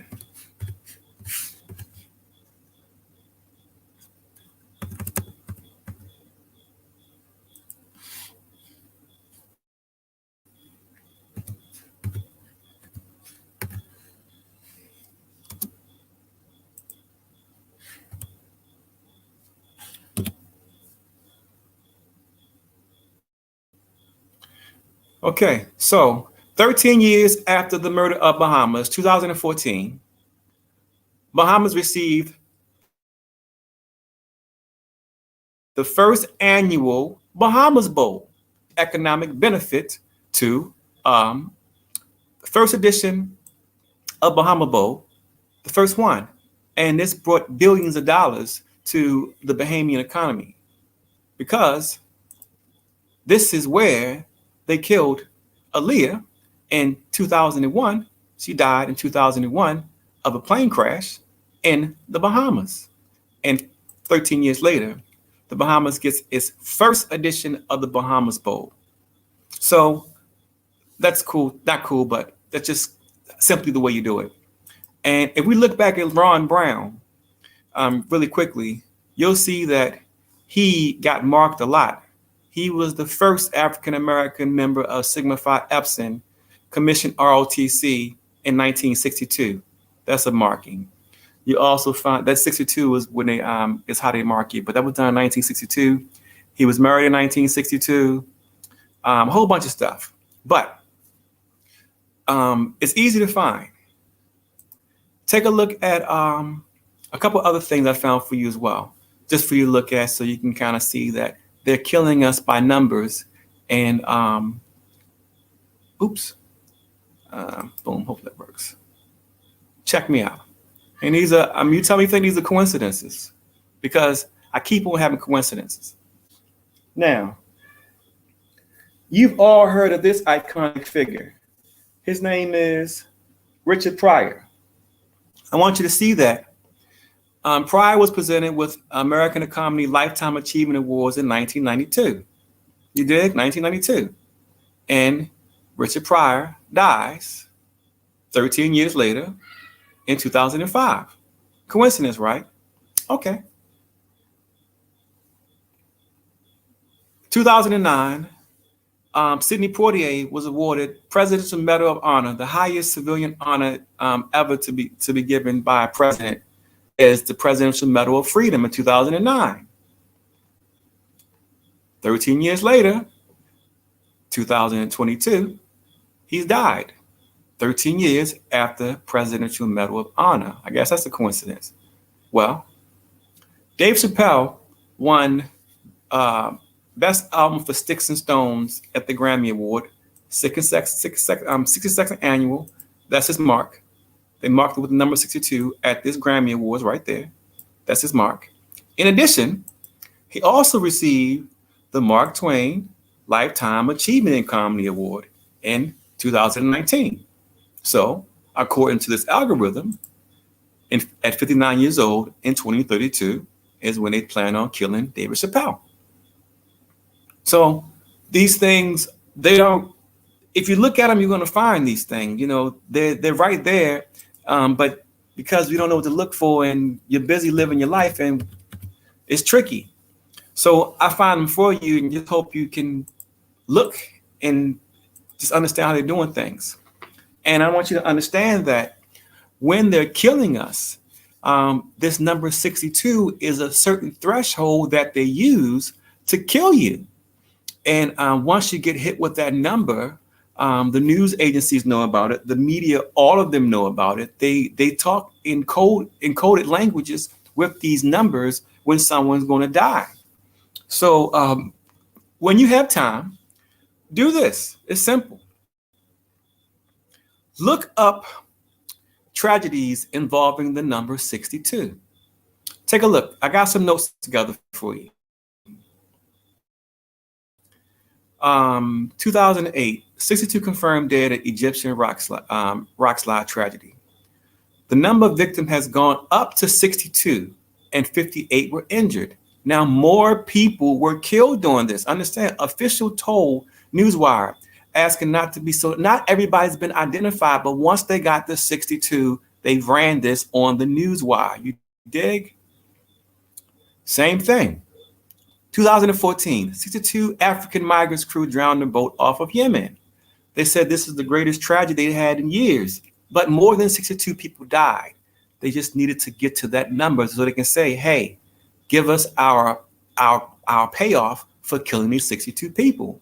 Okay, so 13 years after the murder of Bahamas, 2014, Bahamas received the first annual Bahamas Bowl, economic benefit to the first edition of Bahama Bowl, the first one. And this brought billions of dollars to the Bahamian economy because this is where they killed Aaliyah in 2001. She died in 2001 of a plane crash in the Bahamas. And 13 years later, the Bahamas gets its first edition of the Bahamas Bowl. So that's cool, not cool, but that's just simply the way you do it. And if we look back at Ron Brown really quickly, you'll see that he got marked a lot. He was the first African-American member of Sigma Phi Epsilon, commissioned ROTC in 1962. That's a marking. You also find that 62 was when they is how they mark you, but that was done in 1962. He was married in 1962. A whole bunch of stuff, but it's easy to find. Take a look at a couple other things I found for you as well, just for you to look at so you can kind of see that they're killing us by numbers. And oops, Boom. Hopefully that works. Check me out. And these are, you tell me if you think these are coincidences, because I keep on having coincidences. Now, you've all heard of this iconic figure. His name is Richard Pryor. I want you to see that. Pryor was presented with American Economy Lifetime Achievement Awards in 1992. You did? 1992. And Richard Pryor dies 13 years later in 2005. Coincidence, right? Okay. 2009, Sidney Poitier was awarded Presidential Medal of Honor, the highest civilian honor ever to be given by a president, as the Presidential Medal of Freedom in 2009. 13 years later, 2022, he's died 13 years after Presidential Medal of Honor. I guess that's a coincidence. Well, Dave Chappelle won Best Album for Sticks and Stones at the Grammy Award, 62nd annual. That's his mark. They marked it with the number 62 at this Grammy Awards right there. That's his mark. In addition, he also received the Mark Twain Lifetime Achievement in Comedy Award in 2019. So, according to this algorithm, at 59 years old in 2032 is when they plan on killing David Chappelle. So these things, they don't, if you look at them, you're going to find these things, you know, they're right there. But because we don't know what to look for and you're busy living your life and it's tricky. So I find them for you and just hope you can look and just understand how they're doing things. And I want you to understand that when they're killing us, this number 62 is a certain threshold that they use to kill you. And once you get hit with that number, the news agencies know about it. The media, all of them know about it. They talk in encoded languages with these numbers when someone's going to die. So when you have time, do this. It's simple. Look up tragedies involving the number 62. Take a look. I got some notes together for you. 2008, 62 confirmed dead at Egyptian rock slide tragedy. The number of victims has gone up to 62 and 58 were injured. Now more people were killed during this. Understand, official told Newswire, asking not to be so, not everybody's been identified, but once they got the 62, they ran this on the Newswire. You dig? Same thing. 2014, 62 African migrants crew drowned in a boat off of Yemen. They said this is the greatest tragedy they had in years, but more than 62 people died. They just needed to get to that number so they can say, hey, give us our payoff for killing these 62 people.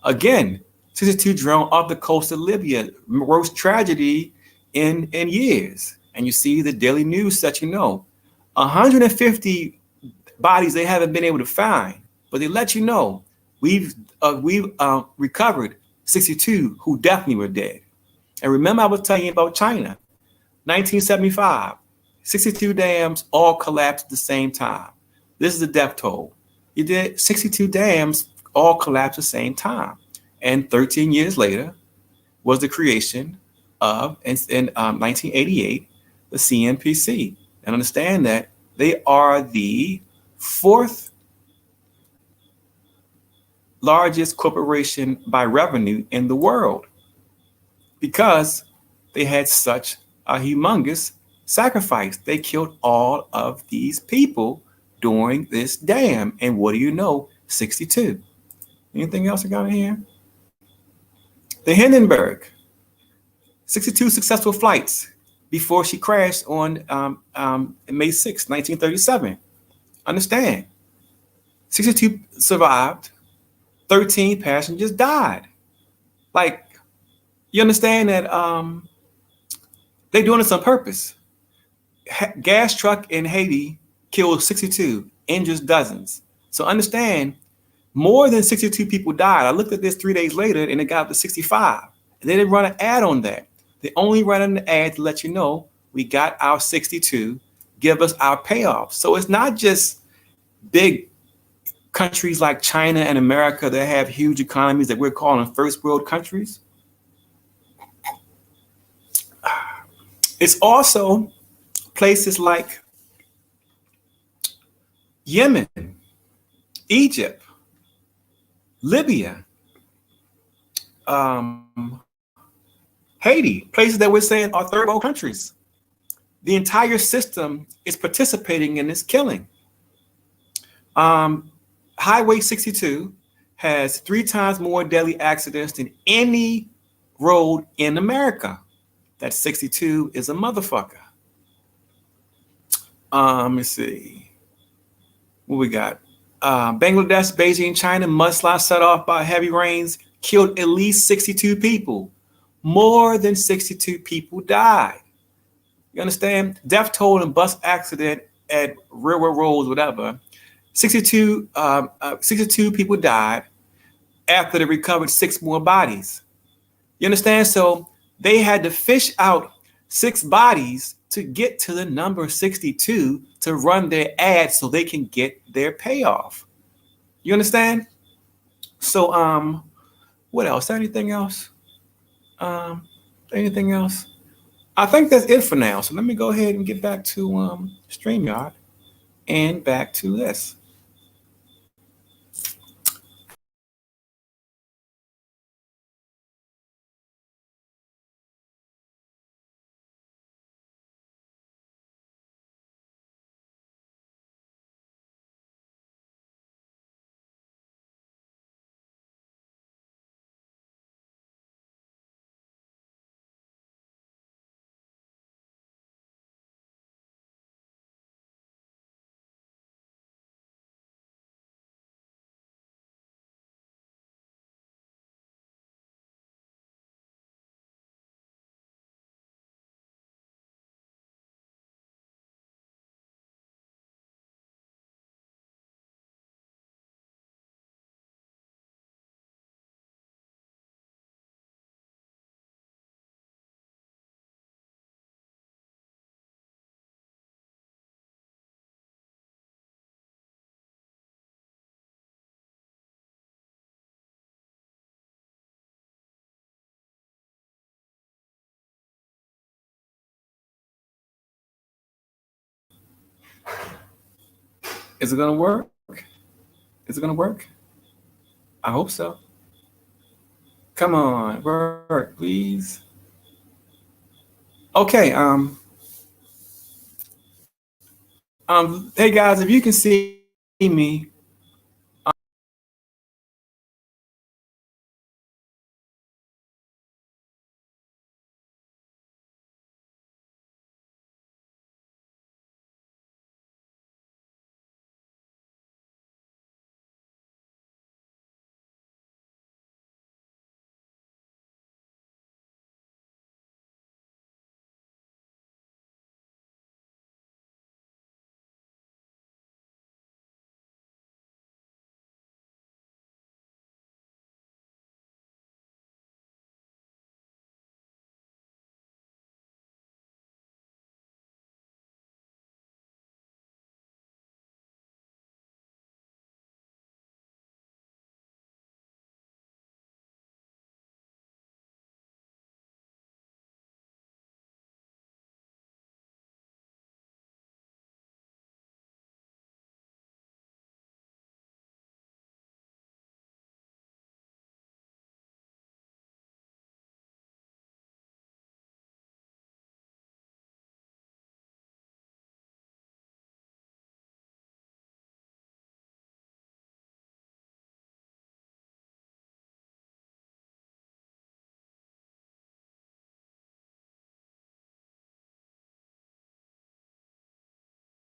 Again, 62 drowned off the coast of Libya, worst tragedy in years. And you see the Daily News that you know, 150 bodies they haven't been able to find, but they let you know we've recovered 62 who definitely were dead. And remember I was telling you about China, 1975, 62 dams all collapsed at the same time. This is the death toll. You did 62 dams all collapsed at the same time. And 13 years later was the creation of, in 1988, the CNPC. And understand that they are the fourth largest corporation by revenue in the world because they had such a humongous sacrifice. They killed all of these people during this dam. And what do you know? 62. Anything else I got in here? The Hindenburg, 62 successful flights before she crashed on May 6, 1937. Understand, 62 survived, 13 passengers died. Like, you understand that they're doing this on purpose. Gas truck in Haiti killed 62, injures dozens. So understand, more than 62 people died. I looked at this 3 days later and it got up to 65. They didn't run an ad on that. They only ran an ad to let you know we got our 62, give us our payoff. So it's not just big countries like China and America that have huge economies that we're calling first world countries. It's also places like Yemen, Egypt, Libya, Haiti, places that we're saying are third world countries. The entire system is participating in this killing. Highway 62 has 3 times more deadly accidents than any road in America. That 62 is a motherfucker. Let's see. What we got? Bangladesh, Beijing, China, mudslides set off by heavy rains killed at least 62 people. More than 62 people died. You understand? Death toll in bus accident at railroad roads, whatever. 62 people died after they recovered 6 more bodies. You understand? So they had to fish out 6 bodies to get to the number 62 to run their ad so they can get their payoff. You understand? So what else? Anything else? Anything else? I think that's it for now. So let me go ahead and get back to StreamYard and back to this. Is it gonna work? Is it gonna work? I hope so. Come on, work, please. Okay. Hey guys, if you can see me,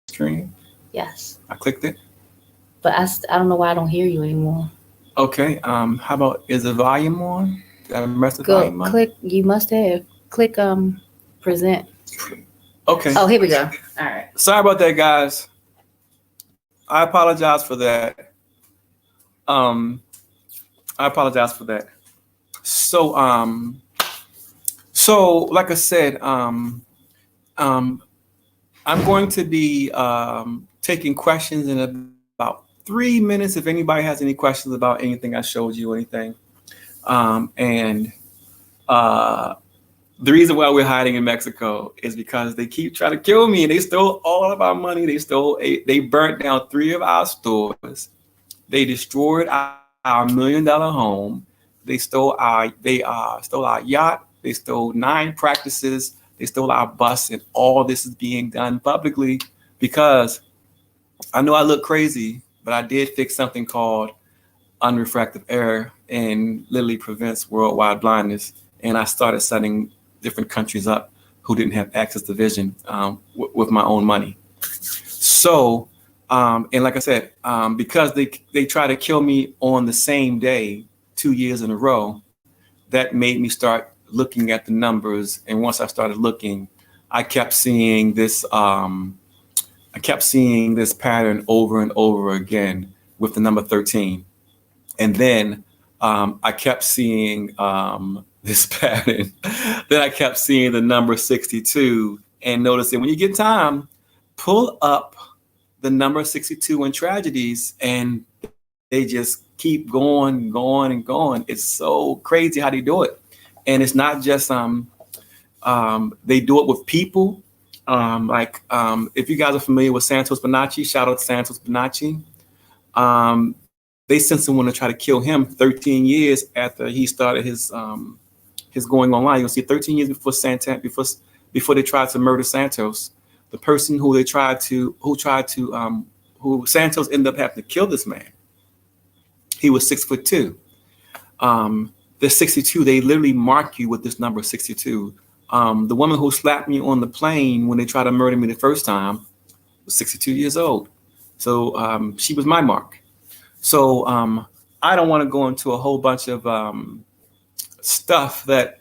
screen. Yes. I clicked it. But I don't know why I don't hear you anymore. Okay. How about is the volume on? Did I mess the Go volume up? click. You must have click present. Okay. Oh, here we go. All right. Sorry about that, guys. I apologize for that. I apologize for that. So So, like I said, I'm going to be taking questions in about 3 minutes. If anybody has any questions about anything I showed you or anything, and the reason why we're hiding in Mexico is because they keep trying to kill me, and they stole all of our money. They burnt down 3 of our stores. They destroyed our $1 million home. They stole our yacht. They stole 9 practices. They stole our bus, and all this is being done publicly because I know I look crazy, but I did fix something called unrefractive error and literally prevents worldwide blindness. And I started setting different countries up who didn't have access to vision with my own money. So, and like I said, because they try to kill me on the same day, 2 years in a row, that made me start looking at the numbers. And once I started looking, I kept seeing this pattern over and over again with the number 13. And then I kept seeing this pattern. Then I kept seeing the number 62 and noticing when you get time, pull up the number 62 in tragedies, and they just keep going. It's so crazy how they do it. And it's not just they do it with people. If you guys are familiar with Santos Bonacci, shout out to Santos Bonacci. They sent someone to try to kill him 13 years after he started his going online. You'll see 13 years before they tried to murder Santos. The person who Santos ended up having to kill this man. He was 6'2". The 62, they literally mark you with this number 62. The woman who slapped me on the plane when they tried to murder me the first time was 62 years old. So she was my mark. So I don't want to go into a whole bunch of stuff that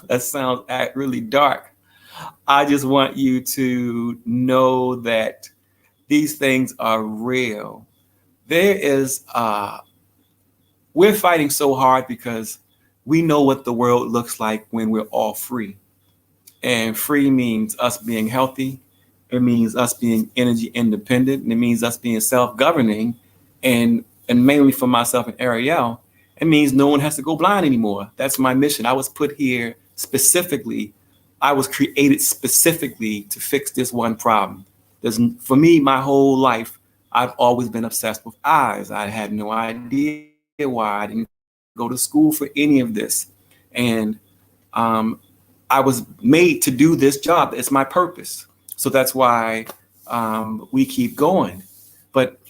that sounds really dark. I just want you to know that these things are real. We're fighting so hard because we know what the world looks like when we're all free. And free means us being healthy. It means us being energy independent. And it means us being self-governing. And mainly for myself and Ariel, it means no one has to go blind anymore. That's my mission. I was put here specifically. I was created specifically to fix this one problem. For me, my whole life, I've always been obsessed with eyes. I had no idea why. I didn't go to school for any of this. And I was made to do this job. It's my purpose. So that's why we keep going. But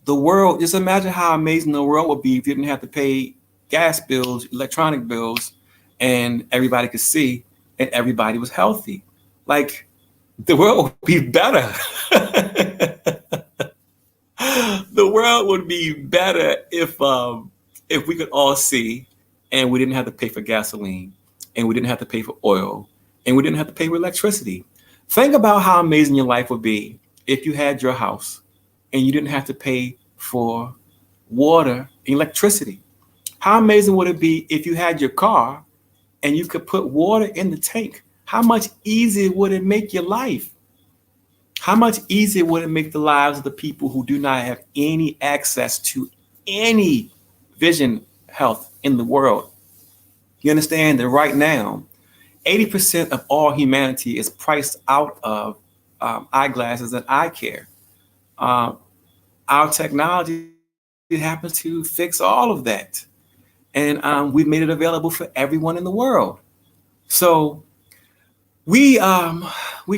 the world, just imagine how amazing the world would be if you didn't have to pay gas bills, electronic bills, and everybody could see and everybody was healthy. Like, the world would be better. The world would be better if we could all see and we didn't have to pay for gasoline and we didn't have to pay for oil and we didn't have to pay for electricity. Think about how amazing your life would be if you had your house and you didn't have to pay for water, electricity. How amazing would it be if you had your car and you could put water in the tank? How much easier would it make your life? How much easier would it make the lives of the people who do not have any access to any vision health in the world? You understand that right now, 80% of all humanity is priced out of eyeglasses and eye care. Our technology happens to fix all of that. And we've made it available for everyone in the world. So we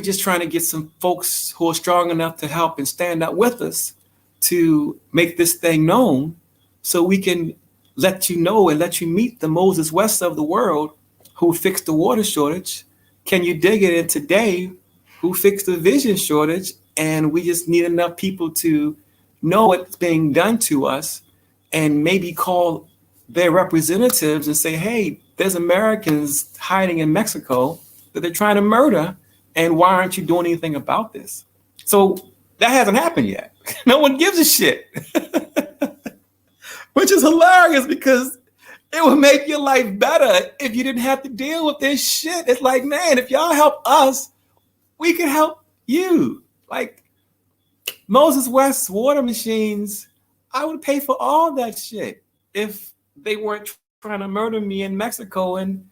just trying to get some folks who are strong enough to help and stand up with us to make this thing known so we can let you know and let you meet the Moses West of the world who fixed the water shortage. Can you dig it? And today, who fixed the vision shortage? And we just need enough people to know what's being done to us and maybe call their representatives and say, hey, there's Americans hiding in Mexico that they're trying to murder. And why aren't you doing anything about this? So that hasn't happened yet. No one gives a shit, which is hilarious because It would make your life better if you didn't have to deal with this shit. It's like, man, if y'all help us, we can help you. Like Moses West's water machines, I would pay for all that shit if they weren't trying to murder me in Mexico and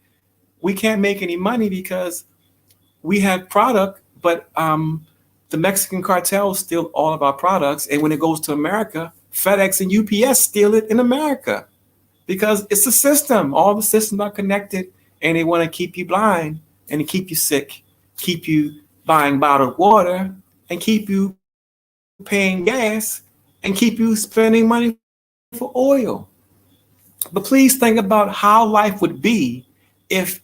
we can't make any money because we have product, but the Mexican cartels steal all of our products. And when it goes to America, FedEx and UPS steal it in America because it's a system. All the systems are connected and they want to keep you blind and to keep you sick, keep you buying bottled water and keep you paying gas and keep you spending money for oil. But please think about how life would be if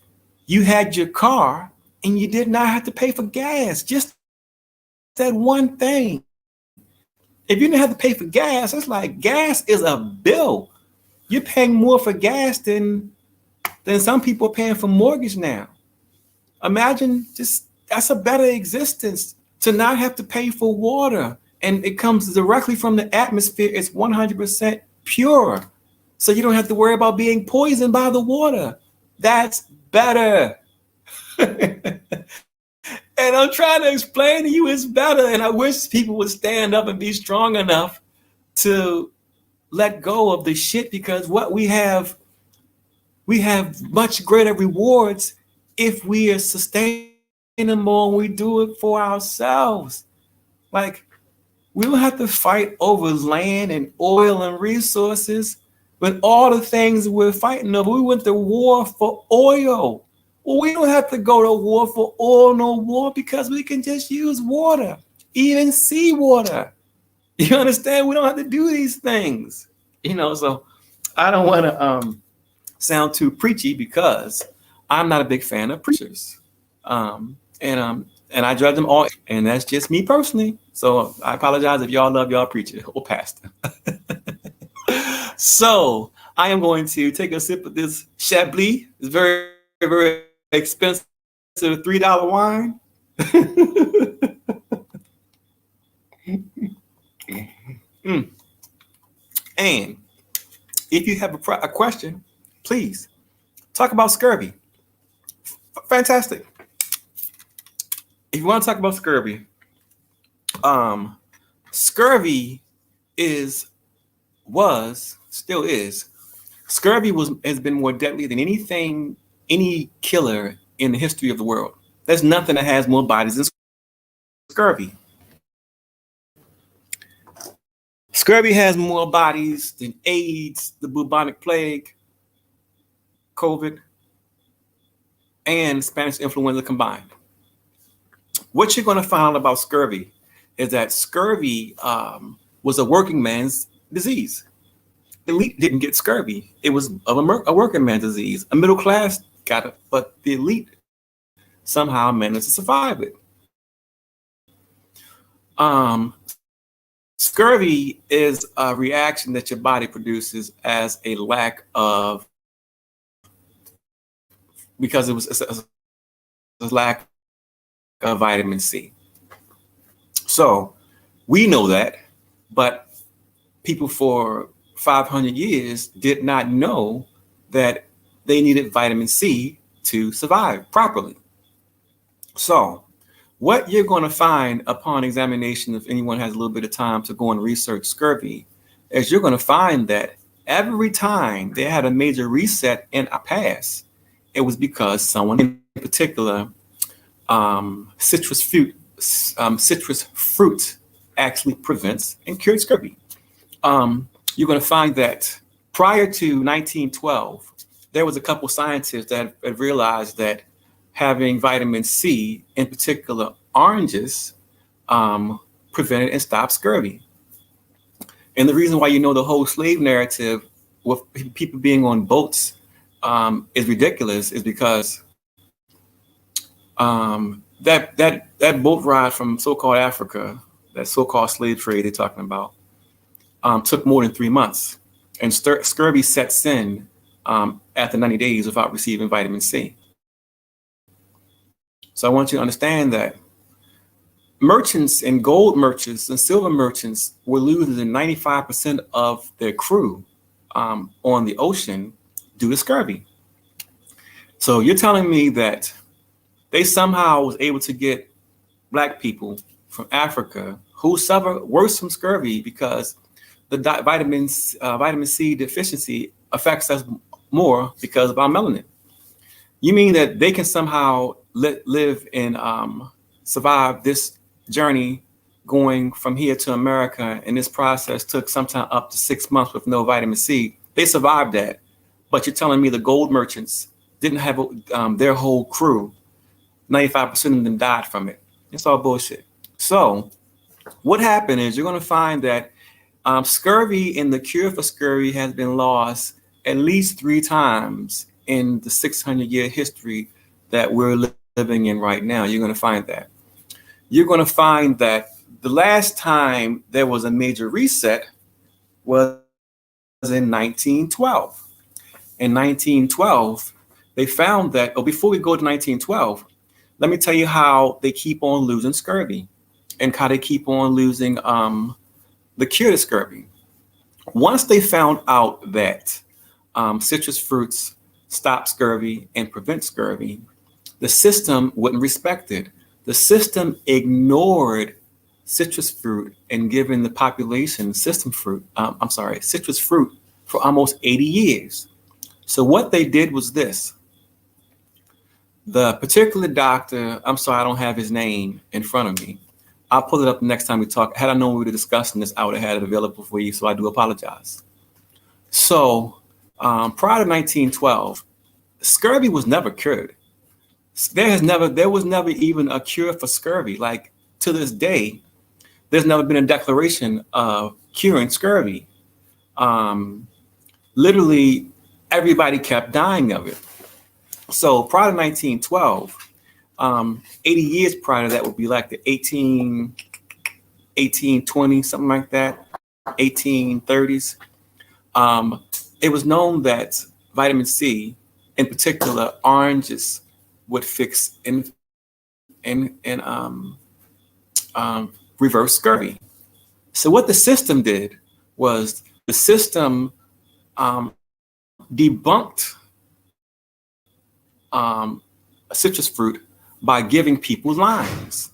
you had your car and you did not have to pay for gas. Just that one thing. If you didn't have to pay for gas, it's like gas is a bill. You're paying more for gas than some people are paying for mortgage now. Imagine that's a better existence to not have to pay for water. And it comes directly from the atmosphere. It's 100% pure. So you don't have to worry about being poisoned by the water. That's better. And I'm trying to explain to you it's better. And I wish people would stand up and be strong enough to let go of the shit, because what we have much greater rewards if we are sustainable and we do it for ourselves. Like, we don't have to fight over land and oil and resources, but all the things we're fighting over. We went to war for oil. Well, we don't have to go to war for oil no more because we can just use water, even seawater. You understand? We don't have to do these things. So I don't want to sound too preachy because I'm not a big fan of preachers. And I judge them all, and that's just me personally. So I apologize if y'all love y'all preacher or pastor. So I am going to take a sip of this Chablis. It's very, very expensive $3 wine. And if you have a question, please talk about scurvy. Fantastic. If you want to talk about scurvy, scurvy still is. Scurvy has been more deadly than any killer in the history of the world. There's nothing that has more bodies than scurvy. Scurvy has more bodies than AIDS, the bubonic plague, COVID, and Spanish influenza combined. What you're going to find out about scurvy is that scurvy was a working man's disease. The elite didn't get scurvy. It was a working man's disease. A middle class got it, but the elite somehow managed to survive it. Scurvy is a reaction that your body produces as a lack of, because it was a lack of vitamin C. So we know that, but people for 500 years did not know that they needed vitamin C to survive properly. So what you're going to find upon examination, if anyone has a little bit of time to go and research scurvy, is you're going to find that every time they had a major reset in a past, it was because someone in particular, citrus fruit actually prevents and cures scurvy. You're going to find that prior to 1912, there was a couple scientists that had realized that having vitamin C, in particular oranges, prevented and stopped scurvy. And the reason why the whole slave narrative with people being on boats is ridiculous is because that boat ride from so-called Africa, that so-called slave trade they're talking about, took more than 3 months. And scurvy sets in after 90 days without receiving vitamin C. So I want you to understand that merchants and gold merchants and silver merchants were losing 95% of their crew on the ocean due to scurvy. So you're telling me that they somehow was able to get Black people from Africa who suffer worse from scurvy because the vitamin C deficiency affects us more because of our melanin. You mean that they can somehow live and survive this journey going from here to America, and this process took sometime up to 6 months with no vitamin C? They survived that, but you're telling me the gold merchants didn't have their whole crew, 95% of them died from it. It's all bullshit. So what happened is you're going to find that scurvy and the cure for scurvy has been lost at least 3 times in the 600-year history that we're living in right now. You're going to find that. You're going to find that the last time there was a major reset was in 1912. In 1912, they found that, before we go to 1912, let me tell you how they keep on losing scurvy and how they keep on losing the cure to scurvy. Once they found out that citrus fruits stop scurvy and prevent scurvy, the system wouldn't respect it. The system ignored citrus fruit and given the population citrus fruit for almost 80 years. So what they did was this. The particular doctor, I'm sorry, I don't have his name in front of me. I'll pull it up next time we talk. Had I known we were discussing this, I would have had it available for you, so I do apologize. So prior to 1912, scurvy was never cured. There was never even a cure for scurvy. Like, to this day, there's never been a declaration of curing scurvy. Literally, everybody kept dying of it. So prior to 1912, 80 years prior to that would be like the 1820, something like that, 1830s. It was known that vitamin C, in particular oranges, would fix and reverse scurvy. So what the system did was the system debunked a citrus fruit by giving people limes.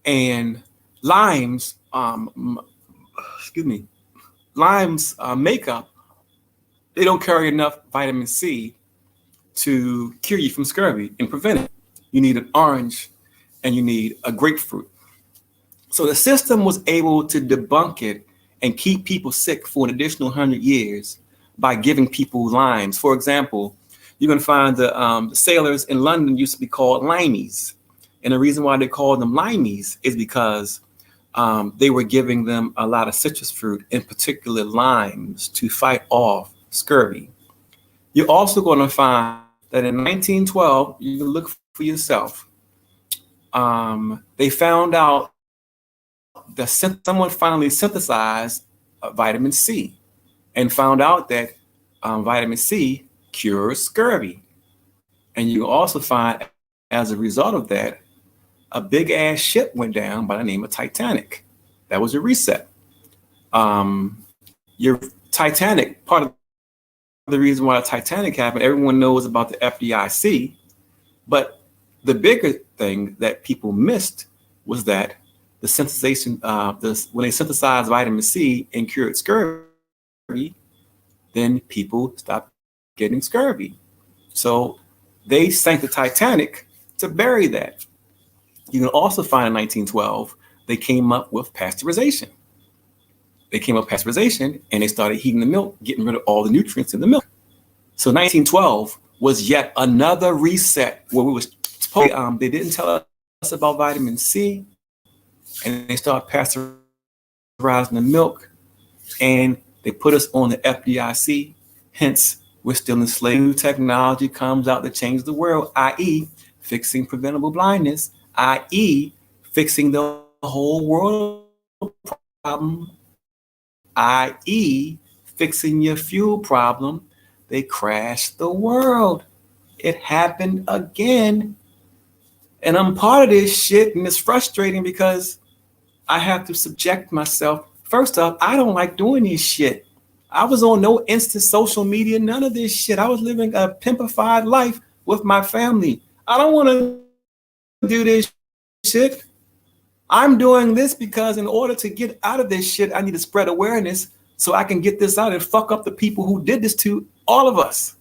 And limes, makeup, they don't carry enough vitamin C to cure you from scurvy and prevent it. You need an orange and you need a grapefruit. So the system was able to debunk it and keep people sick for an additional 100 years by giving people limes. For example, you're going to find the sailors in London used to be called limeys. And the reason why they called them limeys is because they were giving them a lot of citrus fruit, in particular limes, to fight off scurvy. You're also going to find that in 1912, you can look for yourself. They found out that someone finally synthesized vitamin C and found out that vitamin C cures scurvy. And you also find, as a result of that, a big ass ship went down by the name of Titanic. That was a reset. Your Titanic, part of the reason why the Titanic happened, everyone knows about the FDIC, but the bigger thing that people missed was that the synthesization, when they synthesized vitamin C and cured scurvy, then people stopped getting scurvy. So they sank the Titanic to bury that. You can also find in 1912, they came up with pasteurization. And they started heating the milk, getting rid of all the nutrients in the milk. So 1912 was yet another reset where we was supposed they didn't tell us about vitamin C, and they started pasteurizing the milk, and they put us on the FDIC. Hence, we're still enslaved. New technology comes out to change the world, i.e. fixing preventable blindness, i.e. fixing the whole world problem, i.e. fixing your fuel problem. They crashed the world. It happened again. And I'm part of this shit, and it's frustrating because I have to subject myself. First off, I don't like doing this shit. I was on no instant social media, none of this shit. I was living a pimpified life with my family. I don't want to do this shit. I'm doing this because in order to get out of this shit, I need to spread awareness so I can get this out and fuck up the people who did this to all of us.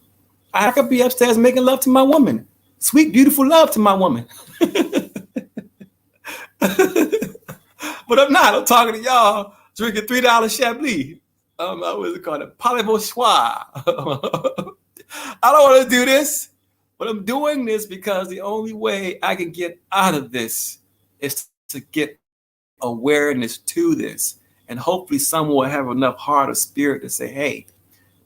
I could be upstairs making love to my woman. Sweet, beautiful love to my woman. But I'm not. I'm talking to y'all drinking $3 Chablis. What was it called? A Polyvochois. I don't want to do this, but I'm doing this because the only way I can get out of this is to get awareness to this. And hopefully someone will have enough heart or spirit to say, hey,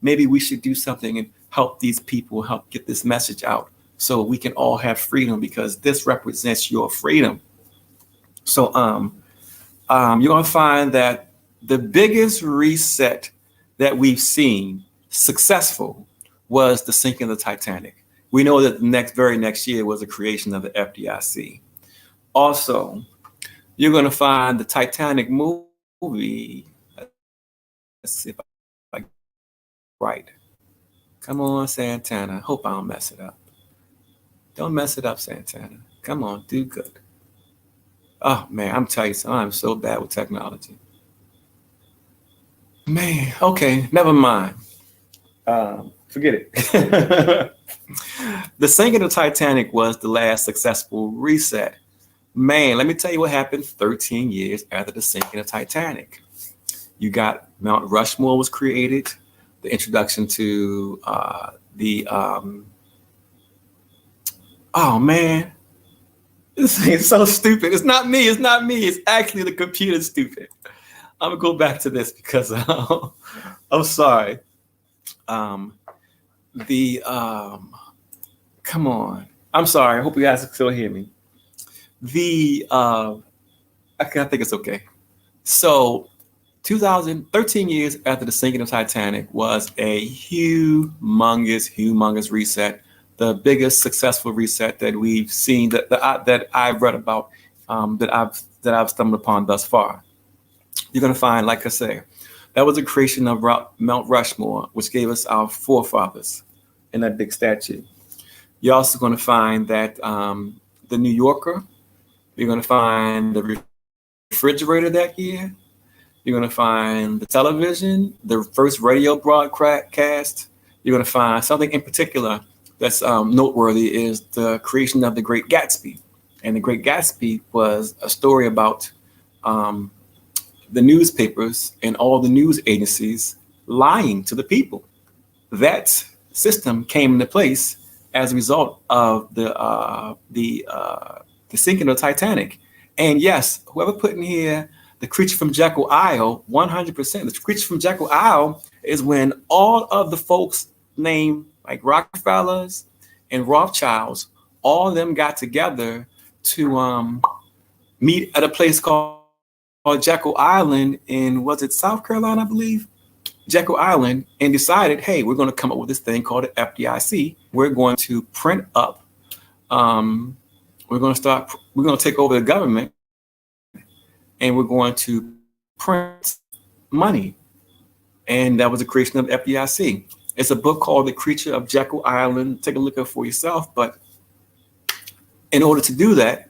maybe we should do something and help these people, help get this message out so we can all have freedom, because this represents your freedom. So you're going to find that the biggest reset that we've seen successful was the sinking of the Titanic. We know that the very next year was the creation of the FDIC. Also, you're going to find the Titanic movie. Let's see if I right. Come on, Santana. Hope I don't mess it up. Don't mess it up, Santana. Come on, do good. Oh, man, I'm telling you something. I'm so bad with technology. Man, okay, never mind. Forget it. The sinking of the Titanic was the last successful reset. Man, let me tell you what happened 13 years after the sinking of Titanic. You got Mount Rushmore was created, the introduction to oh man, this thing is so stupid. It's not me. It's actually the computer stupid. I'm gonna go back to this because I'm sorry. Come on. I'm sorry. I hope you guys can still hear me. I think it's okay. So 13 years after the sinking of Titanic was a humongous reset. The biggest successful reset that we've seen that I've read about, that I've stumbled upon thus far. You're going to find, like I say, that was the creation of Mount Rushmore, which gave us our forefathers in that big statue. You're also going to find that the New Yorker, you're going to find the refrigerator that year. You're going to find the television, the first radio broadcast. You're going to find something in particular that's noteworthy is the creation of The Great Gatsby. And The Great Gatsby was a story about the newspapers and all the news agencies lying to the people. That system came into place as a result of the sinking of the Titanic. And yes, whoever put in here the Creature from Jekyll Isle, 100%. The Creature from Jekyll Isle is when all of the folks named like Rockefellers and Rothschilds, all of them got together to meet at a place called Jekyll Island in, was it South Carolina, I believe? Jekyll Island, and decided, hey, we're going to come up with this thing called the FDIC. We're going to print up, we're going to take over the government, and we're going to print money. And that was the creation of the FDIC. It's a book called The Creature of Jekyll Island. Take a look at it for yourself. But in order to do that,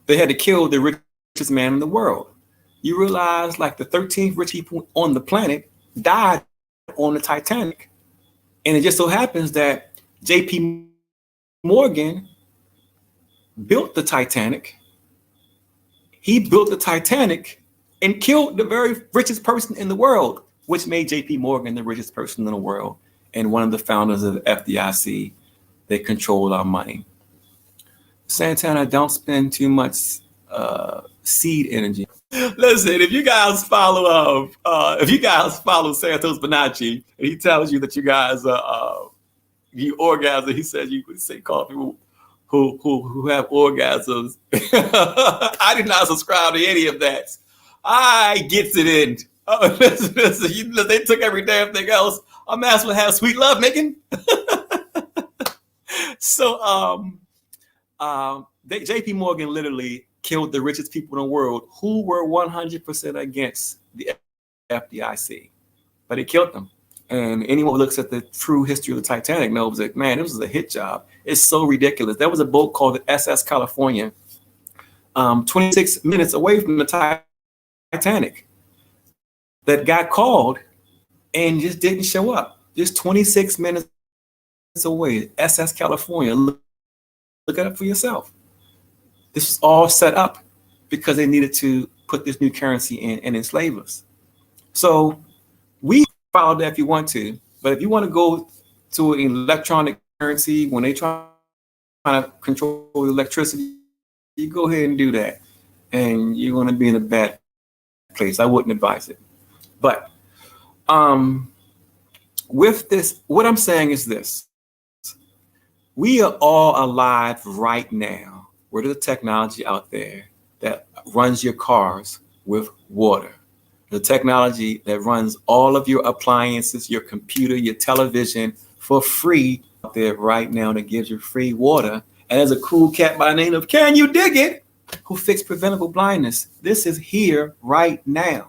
they had to kill the richest man in the world. You realize like the 13th rich people on the planet died on the Titanic. And it just so happens that J.P. Morgan built the Titanic. He built the Titanic and killed the very richest person in the world, which made J.P. Morgan the richest person in the world and one of the founders of the FDIC. They controlled our money. Santana, don't spend too much seed energy. Listen, if you guys follow Santos Bonacci and he tells you that you guys you orgasm, he says you would say call people who have orgasms. I did not subscribe to any of that. I gets it in. Listen, they took every damn thing else. I'm asking to have sweet love making. So J.P. Morgan literally killed the richest people in the world who were 100% against the FDIC, but he killed them. And anyone who looks at the true history of the Titanic knows that, man, it was a hit job. It's so ridiculous. There was a boat called the SS California, 26 minutes away from the Titanic, that got called and just didn't show up. Just 26 minutes away, SS California. Look it up for yourself. This was all set up because they needed to put this new currency in and enslave us. So we follow that if you want to, but if you want to go to an electronic currency when they try to control electricity, you go ahead and do that, and you're going to be in a bad place. I wouldn't advise it. But with this, what I'm saying is this: we are all alive right now. Where there's a technology out there that runs your cars with water. The technology that runs all of your appliances, your computer, your television for free out there right now that gives you free water. And there's a cool cat by the name of Can You Dig It, who fixed preventable blindness. This is here right now.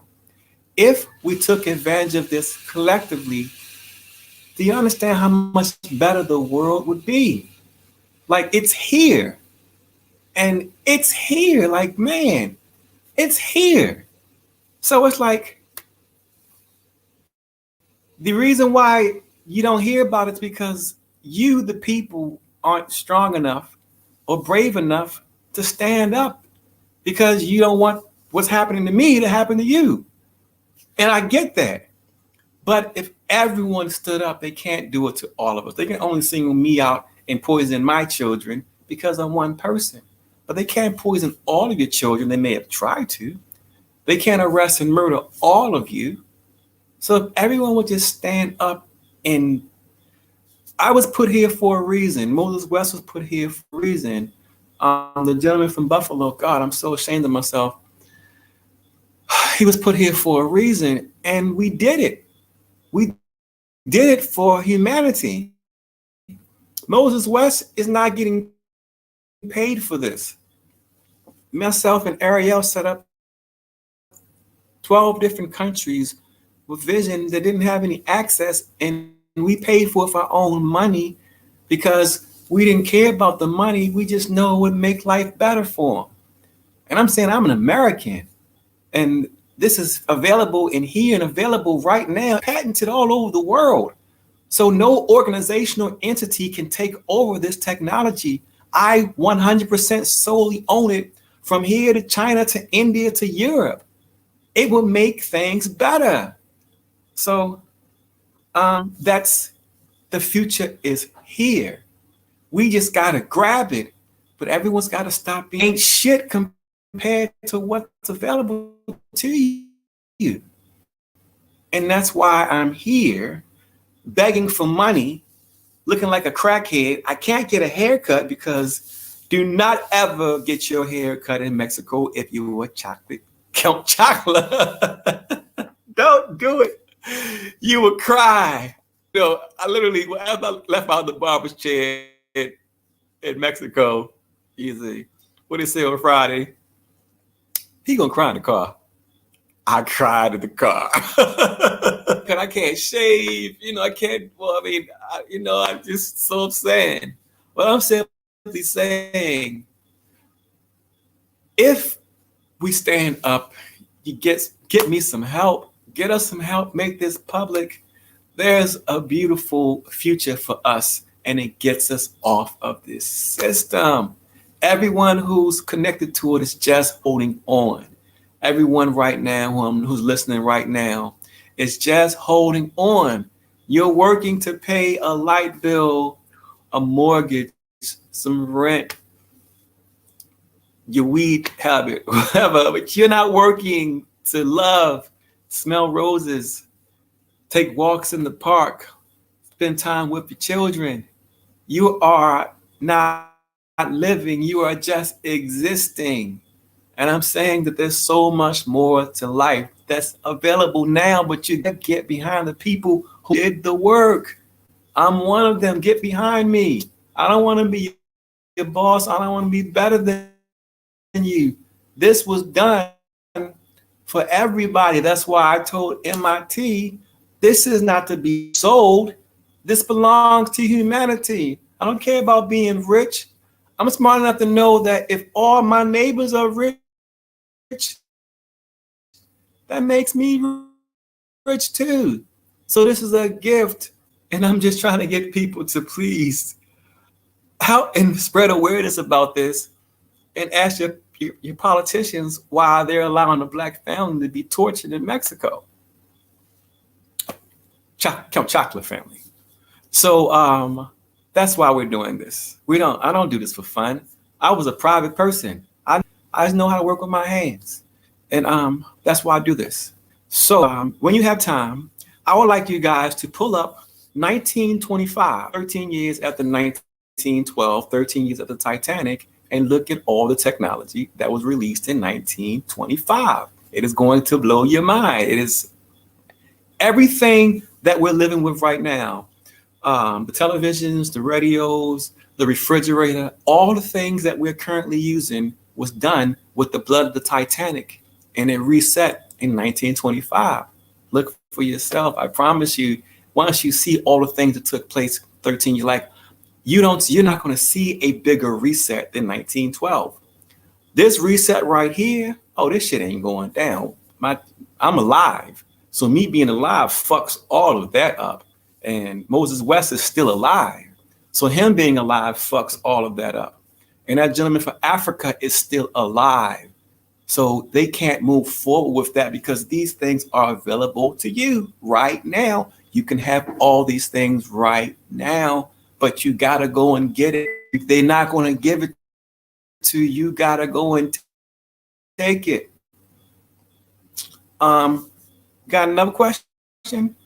If we took advantage of this collectively, do you understand how much better the world would be? Like, it's here. And it's here. Like, man, it's here. So it's like, the reason why you don't hear about it is because you, the people, aren't strong enough or brave enough to stand up, because you don't want what's happening to me to happen to you. And I get that. But if everyone stood up, they can't do it to all of us. They can only single me out and poison my children because I'm one person. But they can't poison all of your children. They may have tried to. They can't arrest and murder all of you. So if everyone would just stand up, and I was put here for a reason. Moses West was put here for a reason. The gentleman from Buffalo, God, I'm so ashamed of myself. He was put here for a reason, and we did it. We did it for humanity. Moses West is not getting paid for this. Myself and Ariel set up 12 different countries with visions that didn't have any access, and we paid for it with our own money because we didn't care about the money. We just know it would make life better for them. And I'm saying I'm an American, and this is available in here and available right now, patented all over the world. So no organizational entity can take over this technology. I 100% solely own it, from here to China to India to Europe. It will make things better. So that's, the future is here. We just got to grab it, but everyone's got to stop being ain't shit compared to what's available to you. And that's why I'm here begging for money, looking like a crackhead. I can't get a haircut because do not ever get your hair cut in Mexico if you were Count Chocolate. Don't do it. You will cry. You know, I literally, as I left out the barber's chair in Mexico, easy. What did he say on Friday? He gonna cry in the car. I cried in the car. And I can't shave, I can't, I'm just so upset. But I'm simply saying, if we stand up, you get me some help, get us some help, make this public, there's a beautiful future for us, and it gets us off of this system. Everyone who's connected to it is just holding on. Everyone right now who's listening right now is just holding on. You're working to pay a light bill, a mortgage, some rent, your weed habit, whatever, but you're not working to love, smell roses, take walks in the park, spend time with your children. You are not living, you are just existing. And I'm saying that there's so much more to life that's available now, but you gotta get behind the people who did the work. I'm one of them. Get behind me. I don't want to be your boss. I don't want to be better than you. This was done for everybody. That's why I told MIT, This is not to be sold. This belongs to humanity. I don't care about being rich. I'm smart enough to know that if all my neighbors are rich, that makes me rich too. So this is a gift, and I'm just trying to get people to please help and spread awareness about this, and ask your politicians why they're allowing a black family to be tortured in Mexico. Chocolate family. So that's why we're doing this. I don't do this for fun. I was a private person. I just know how to work with my hands. And that's why I do this. So when you have time, I would like you guys to pull up 1925, 13 years after 1912, 13 years after the Titanic, and look at all the technology that was released in 1925. It is going to blow your mind. It is everything that we're living with right now. The televisions, the radios, the refrigerator, all the things that we're currently using was done with the blood of the Titanic, and it reset in 1925. Look for yourself. I promise you, once you see all the things that took place 13 years, like you're not going to see a bigger reset than 1912. This reset right here, oh, this shit ain't going down. I'm alive. So me being alive fucks all of that up. And Moses West is still alive. So him being alive fucks all of that up. And that gentleman from Africa is still alive. So they can't move forward with that because these things are available to you right now. You can have all these things right now, but you got to go and get it. If they're not going to give it to you, got to go and take it. Got another question?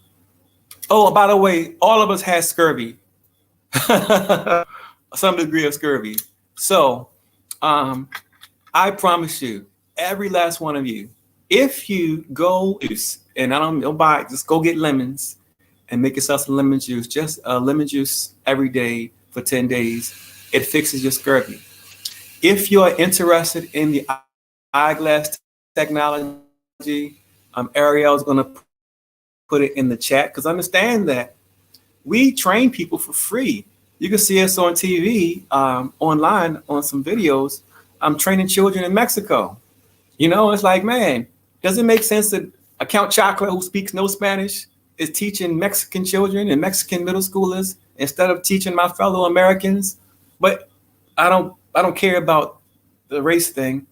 Oh, by the way, all of us has scurvy, some degree of scurvy. So I promise you, every last one of you, if you go and I don't buy it, just go get lemons and make yourself some lemon juice, just lemon juice every day for 10 days. It fixes your scurvy. If you're interested in the eyeglass technology, Ariel's going to put it in the chat, because understand that we train people for free. You can see us on TV, online on some videos. I'm training children in Mexico. You know, it's like, man, does it make sense that a Count Chocla who speaks no Spanish is teaching Mexican children and Mexican middle schoolers instead of teaching my fellow Americans? But I don't care about the race thing.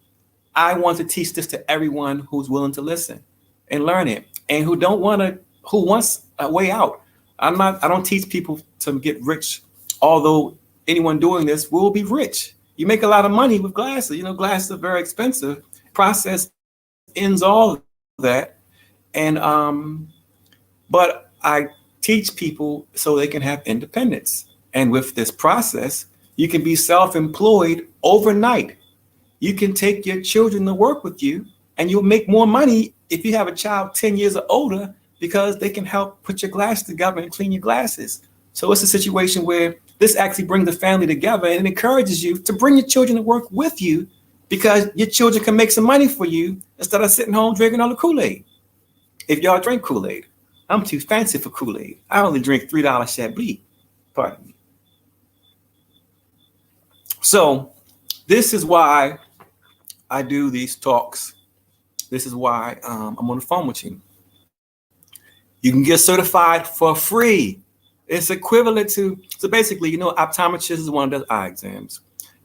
I want to teach this to everyone who's willing to listen and learn it, and who wants a way out. I don't teach people to get rich, although anyone doing this will be rich. You make a lot of money with glasses. You know, glasses are very expensive. Process ends all of that. And but I teach people so they can have independence. And with this process, you can be self-employed overnight. You can take your children to work with you, and you'll make more money if you have a child 10 years or older, because they can help put your glasses together and clean your glasses. So it's a situation where this actually brings the family together, and it encourages you to bring your children to work with you, because your children can make some money for you instead of sitting home drinking all the Kool-Aid. If y'all drink Kool-Aid, I'm too fancy for Kool-Aid. I only drink $3 Chablis. Pardon me. So this is why I do these talks. This is why I'm on the phone with you. You can get certified for free. It's equivalent to, so basically, you know, optometrist is the one that does eye exams.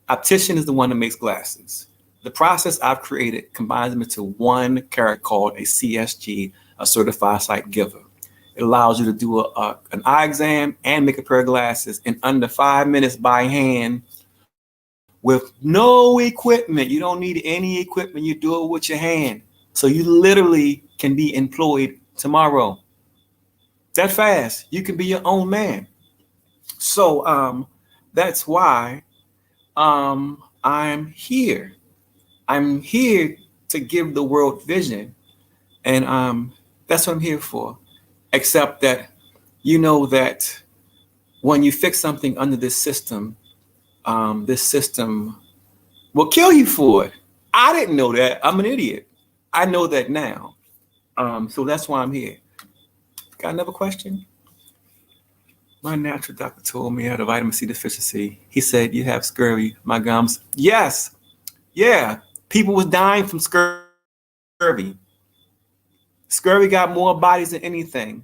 Optician is the one that makes glasses. The process I've created combines them into one character called a CSG, a certified sight giver. It allows you to do an eye exam and make a pair of glasses in under 5 minutes by hand with no equipment. You don't need any equipment. You do it with your hand. So you literally can be employed tomorrow. That fast. You can be your own man. So that's why I'm here. I'm here to give the world vision. And that's what I'm here for. Except that you know that when you fix something under this system will kill you for it. I didn't know that. I'm an idiot. I know that now. So that's why I'm here. Got another question? My natural doctor told me I had a vitamin C deficiency. He said, you have scurvy, my gums. Yes. Yeah. People was dying from scurvy. Scurvy got more bodies than anything.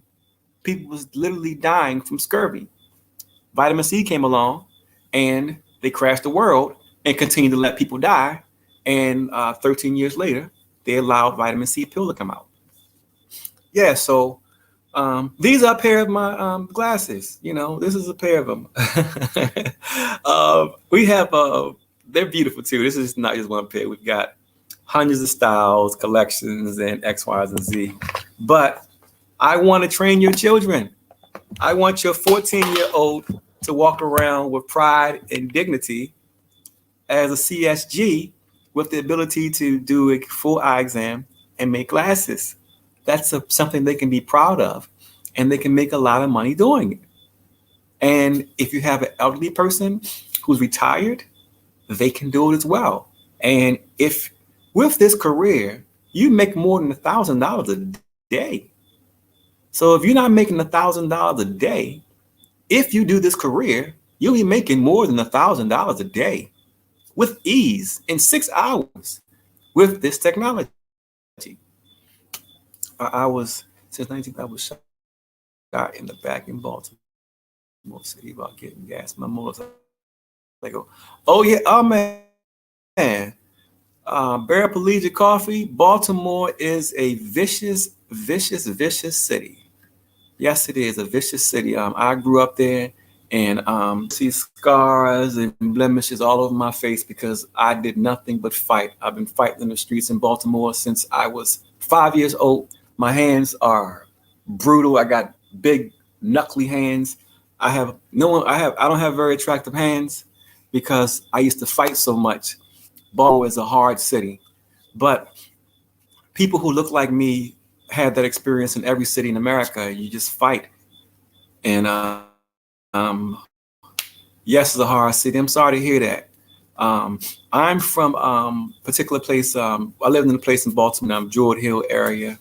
People was literally dying from scurvy. Vitamin C came along and they crashed the world and continued to let people die. And 13 years later, they allowed vitamin C pill to come out. Yeah, so these are a pair of my glasses. You know, this is a pair of them. We have, they're beautiful too. This is not just one pair. We've got hundreds of styles, collections, and X, Y's, and Z. But I want to train your children. I want your 14-year-old to walk around with pride and dignity as a CSG with the ability to do a full eye exam and make glasses. That's something they can be proud of, and they can make a lot of money doing it. And if you have an elderly person who's retired, they can do it as well. And if with this career, you make more than $1,000 a day. So if you're not making $1,000 a day, if you do this career, you'll be making more than $1,000 a day with ease in 6 hours with this technology. I was, since 19, I was shot in the back in Baltimore City about getting gas. My motorcycle. They go, oh yeah, oh man. Paraplegic coffee. Baltimore is a vicious city. Yes, it is a vicious city. I grew up there, and see scars and blemishes all over my face because I did nothing but fight. I've been fighting in the streets in Baltimore since I was 5 years old. My hands are brutal. I got big, knuckly hands. I don't have very attractive hands because I used to fight so much. Baltimore is a hard city, but people who look like me had that experience in every city in America. You just fight. And yes, it's a hard city. I'm sorry to hear that. I'm from a particular place. I lived in a place in Baltimore, Druid Hill area.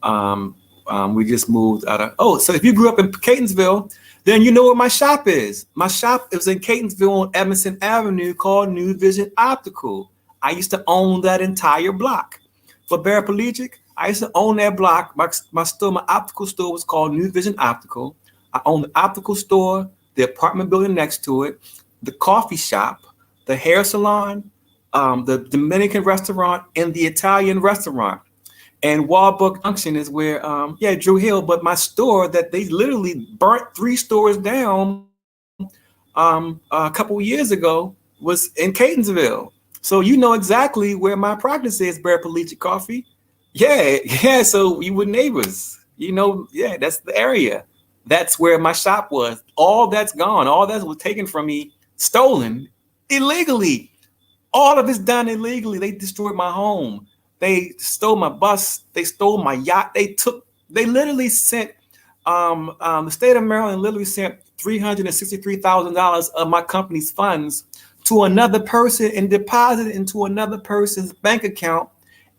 We just moved out of, so if you grew up in Catonsville, then you know where my shop is. My shop is in Catonsville on Emerson Avenue called New Vision Optical. I used to own that entire block. For paraplegic, I used to own that block. My store, my optical store was called New Vision Optical. I owned the optical store, the apartment building next to it, the coffee shop, the hair salon, the Dominican restaurant, and the Italian restaurant. And Walbrook Junction is where, Drew Hill, but my store that they literally burnt 3 stores down a couple of years ago was in Catonsville. So you know exactly where my practice is, Paraplegic Coffee. Yeah, so we were neighbors. You know, yeah, that's the area. That's where my shop was. All that's gone. All that was taken from me, stolen illegally. All of it's done illegally. They destroyed my home. They stole my bus. They stole my yacht. They literally sent, the state of Maryland literally sent $363,000 of my company's funds to another person and deposited into another person's bank account.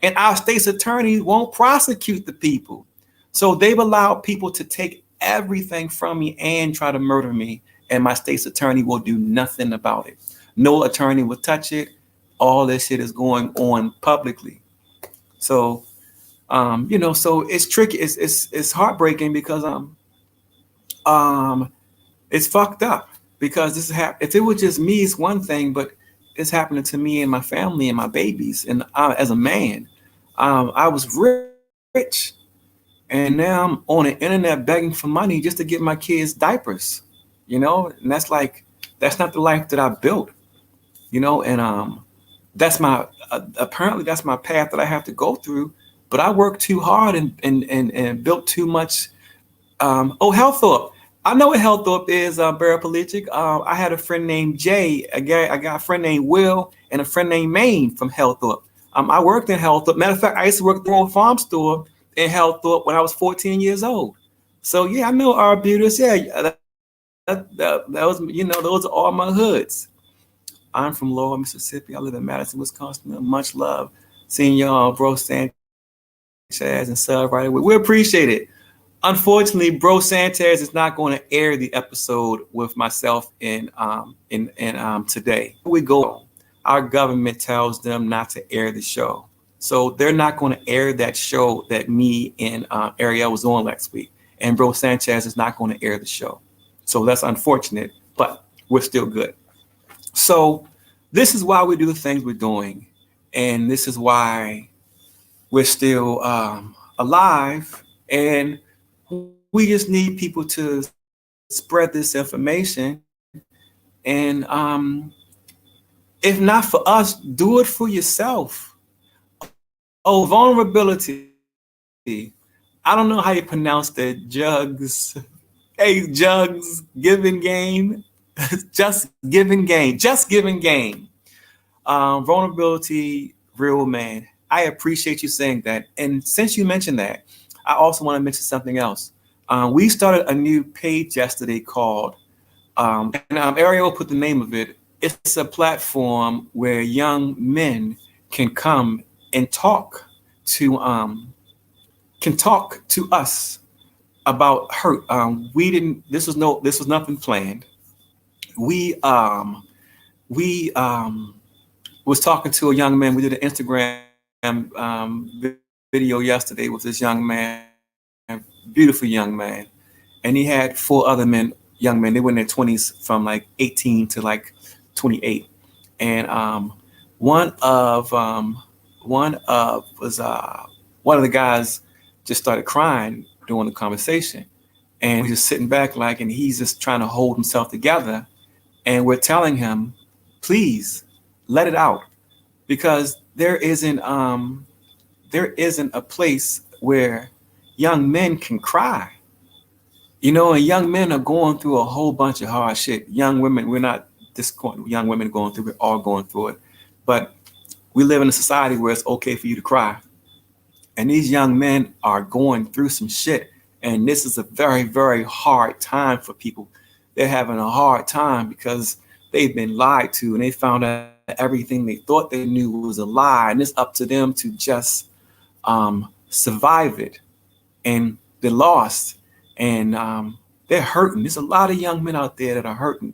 And our state's attorney won't prosecute the people. So they've allowed people to take everything from me and try to murder me. And my state's attorney will do nothing about it. No attorney will touch it. All this shit is going on publicly. So, so it's tricky. It's heartbreaking because it's fucked up because this is if it was just me, it's one thing, but it's happening to me and my family and my babies. And as a man, I was rich, and now I'm on the internet begging for money just to get my kids diapers. And that's not the life that I built. And that's apparently that's my path that I have to go through, but I worked too hard and built too much. Healththorpe. I know what Healththorpe is, paraplegic. I had a friend named Jay. I got a friend named Will and a friend named Maine from Healththorpe. I worked in Healththorpe. Matter of fact, I used to work at the old farm store in Healththorpe when I was 14 years old. So yeah, I know Arbutus. Yeah, that was, those are all my hoods. I'm from Laurel, Mississippi. I live in Madison, Wisconsin. Much love seeing y'all, bro, Sanchez and Sub right away. We appreciate it. unfortunately, Bro Sanchez is not going to air the episode with myself in today. We go. Our government tells them not to air the show, so they're not going to air that show that me and Ariel was on last week, and Bro Sanchez is not going to air the show. So that's unfortunate, but we're still good. So this is why we do the things we're doing, and this is why we're still alive, and we just need people to spread this information. And if not for us, do it for yourself. Oh, vulnerability. I don't know how you pronounce that. Jugs. Hey, Jugs, giving game. Just giving game. Just giving game. Vulnerability, real man. I appreciate you saying that. And since you mentioned that, I also want to mention something else. We started a new page yesterday called, and Ariel put the name of it. It's a platform where young men can come and talk to us about hurt. This was nothing planned. We was talking to a young man. We did an Instagram video yesterday with this young man, beautiful young man, and he had 4 other young men. They were in their 20s, from like 18 to like 28, and one of the guys just started crying during the conversation, and he's just sitting back like, and he's just trying to hold himself together, and we're telling him, please let it out, because there isn't a place where young men can cry. And young men are going through a whole bunch of hard shit. Young women, we're not disappointed. Young women going through it, all going through it. But we live in a society where it's okay for you to cry. And these young men are going through some shit. And this is a very, very hard time for people. They're having a hard time because they've been lied to, and they found out everything they thought they knew was a lie. And it's up to them to just survive it. And they're lost. And they're hurting. There's a lot of young men out there that are hurting.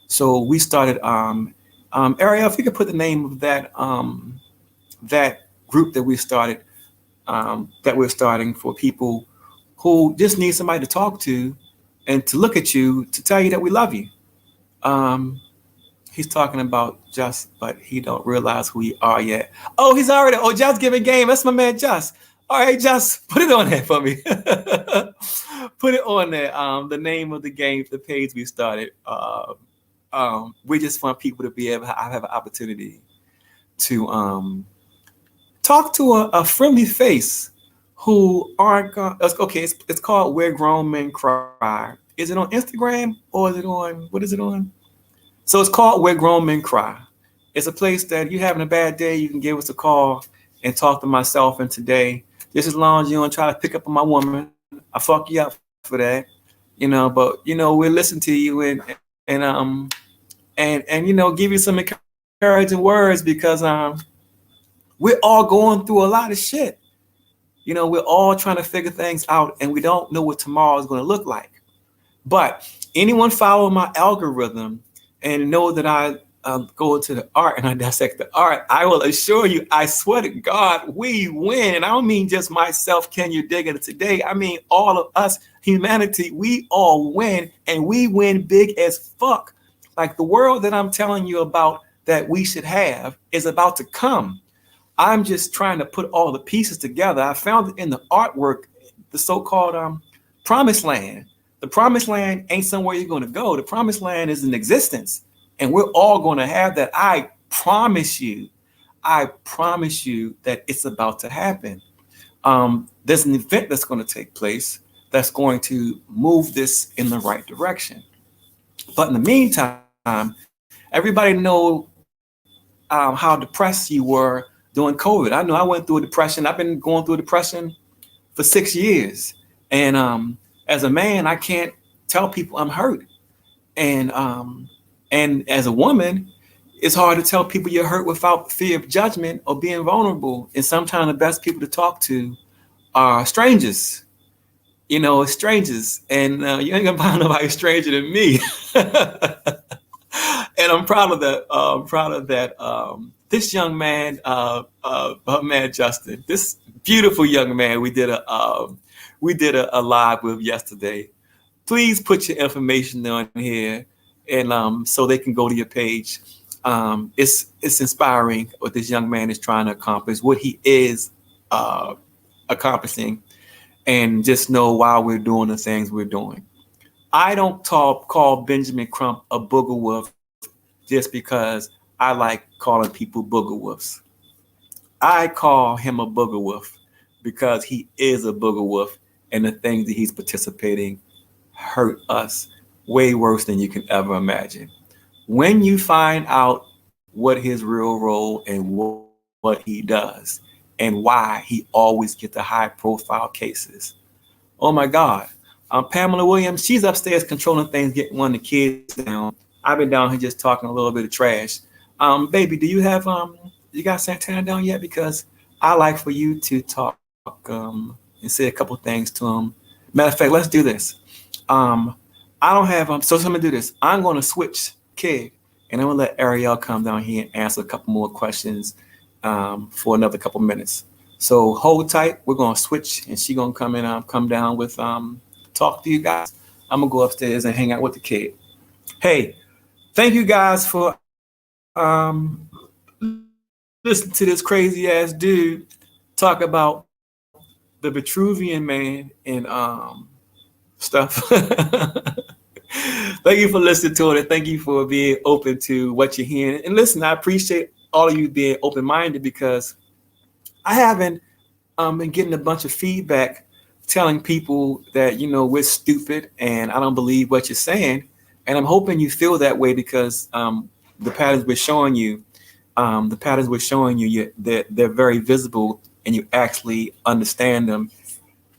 So we started, Ariel, if you could put the name of that group that we started, that we're starting for people who just need somebody to talk to and to look at you, to tell you that we love you. He's talking about Just, but he don't realize who we are yet. Oh, he's already, Just giving game. That's my man, Just. All right, Just, put it on there for me. Put it on there. The name of the game, the page we started. We just want people to be able to have an opportunity to talk to a friendly face who aren't okay. It's called Where Grown Men Cry. Is it on Instagram or is it on, what is it on? So it's called Where Grown Men Cry. It's a place that you're having a bad day, you can give us a call and talk to myself and today. Just as long as you don't try to pick up on my woman, I fuck you up for that, But we'll listen to you and give you some encouraging words, because we're all going through a lot of shit. We're all trying to figure things out, and we don't know what tomorrow is going to look like. But anyone follow my algorithm and know that I go to the art and I dissect the art, I will assure you, I swear to God, we win. And I don't mean just myself, can you dig it today? I mean all of us, humanity, we all win, and we win big as fuck. Like the world that I'm telling you about that we should have is about to come. I'm just trying to put all the pieces together. I found it in the artwork, the so-called promised land. The promised land ain't somewhere you're going to go. The promised land is in existence, and we're all going to have that. I promise you that it's about to happen. There's an event that's going to take place that's going to move this in the right direction. But in the meantime, everybody know how depressed you were during COVID. I know I went through a depression. I've been going through a depression for 6 years. And as a man, I can't tell people I'm hurt. And as a woman, it's hard to tell people you're hurt without fear of judgment or being vulnerable. And sometimes the best people to talk to are strangers. strangers, and you ain't gonna find nobody stranger than me. And I'm proud of that. This young man, man Justin, this beautiful young man, we did a live with yesterday. Please put your information on here, and so they can go to your page. It's inspiring what this young man is trying to accomplish, what he is accomplishing, and just know why we're doing the things we're doing. I don't call Benjamin Crump a booger wolf just because I like calling people booger wolves. I call him a booger wolf because he is a booger wolf, and the things that he's participating hurt us way worse than you can ever imagine. When you find out what his real role and what he does and why he always gets the high profile cases, oh my God. Pamela Williams, she's upstairs controlling things, getting one of the kids down. I've been down here just talking a little bit of trash. Baby, do you have you got Santana down yet? Because I like for you to talk and say a couple things to him. Matter of fact, let's do this. I don't have so I'm gonna do this. I'm gonna switch kid, and I'm gonna let Ariel come down here and answer a couple more questions for another couple minutes. So hold tight. We're gonna switch, and she's gonna come in, come down with talk to you guys. I'm gonna go upstairs and hang out with the kid. Hey, thank you guys for listening to this crazy ass dude talk about the Vitruvian man and stuff. Thank you for listening to it, and thank you for being open to what you're hearing. And listen, I appreciate all of you being open-minded, because I haven't been getting a bunch of feedback telling people that, we're stupid and I don't believe what you're saying. And I'm hoping you feel that way, because the patterns we're showing you, they're very visible, and you actually understand them.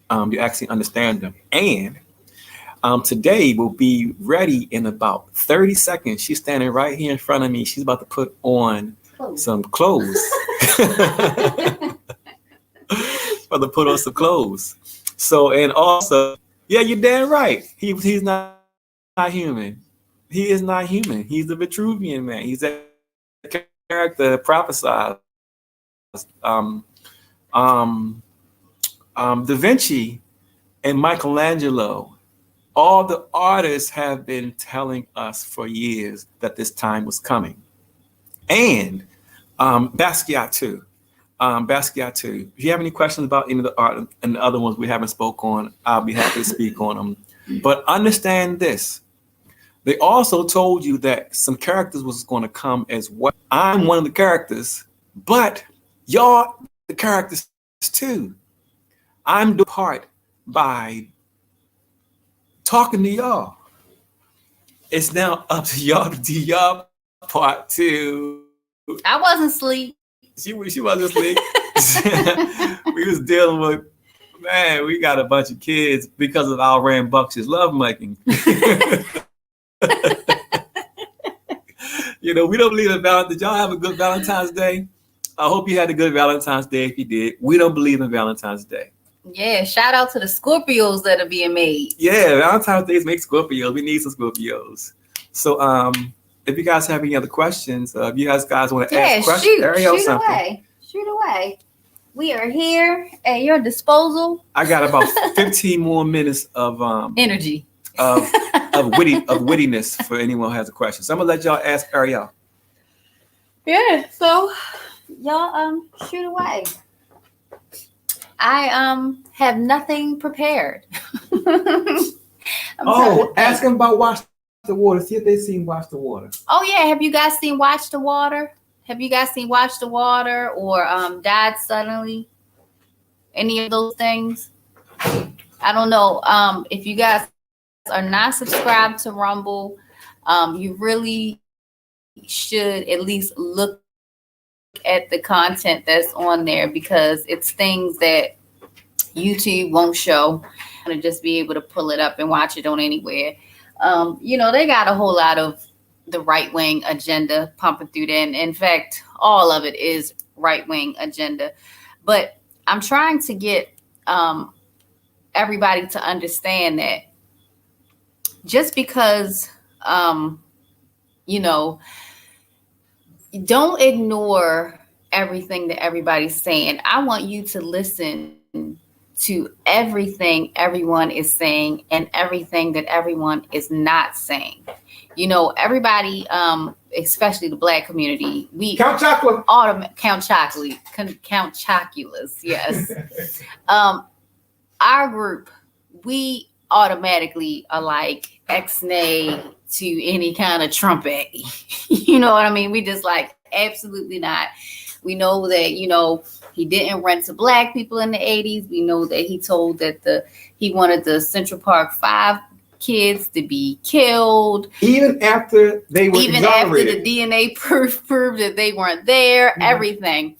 And today will be ready in about 30 seconds. She's standing right here in front of me. She's about to put on some clothes. About to put on some clothes. So, and also, yeah, you're damn right. He's not human. He is not human. He's the Vitruvian man. He's that character prophesied. Da Vinci and Michelangelo, all the artists have been telling us for years that this time was coming. And Basquiat too. If you have any questions about any of the art and the other ones we haven't spoke on, I'll be happy to speak on them. But understand this. They also told you that some characters was going to come as well. I'm one of the characters, but y'all the characters too. I'm the part by talking to y'all. It's now up to y'all to do y'all part too. I wasn't asleep. She wasn't asleep. We was dealing with, man, we got a bunch of kids because of our rambunctious lovemaking. We don't believe in Valentine's. Did y'all have a good Valentine's Day? I hope you had a good Valentine's Day. If you did, we don't believe in Valentine's Day. Yeah, shout out to the Scorpios that are being made. Yeah, Valentine's Day make Scorpios. We need some Scorpios. So, if you guys have any other questions, if you guys want to ask questions, shoot away. We are here at your disposal. I got about 15 more minutes of energy, of wittiness for anyone who has a question. So I'm gonna let y'all ask Ariel. Yeah. So y'all shoot away. I have nothing prepared. Ask them about Watch the Water. See if they've seen Watch the Water. Oh yeah, have you guys seen Watch the Water? Have you guys seen Watch the Water or Died Suddenly? Any of those things? I don't know. If you guys are not subscribed to Rumble, you really should at least look at the content that's on there, because it's things that YouTube won't show. To just be able to pull it up and watch it on anywhere. They got a whole lot of the right-wing agenda pumping through there. And in fact, all of it is right-wing agenda. But I'm trying to get everybody to understand that just because, you know, don't ignore everything that everybody's saying. I want you to listen to everything everyone is saying and everything that everyone is not saying. You know, everybody, especially the Black community, we Count Chocula. Count Choculas, yes. Our group, we automatically are like ex-nay to any kind of trumpet. You know what I mean? We just like, absolutely not. We know that, you know, he didn't rent to Black people in the 80s. We know that he told that he wanted the Central Park 5 kids to be killed. Even after they were Even after the DNA proof proved that they weren't there, everything.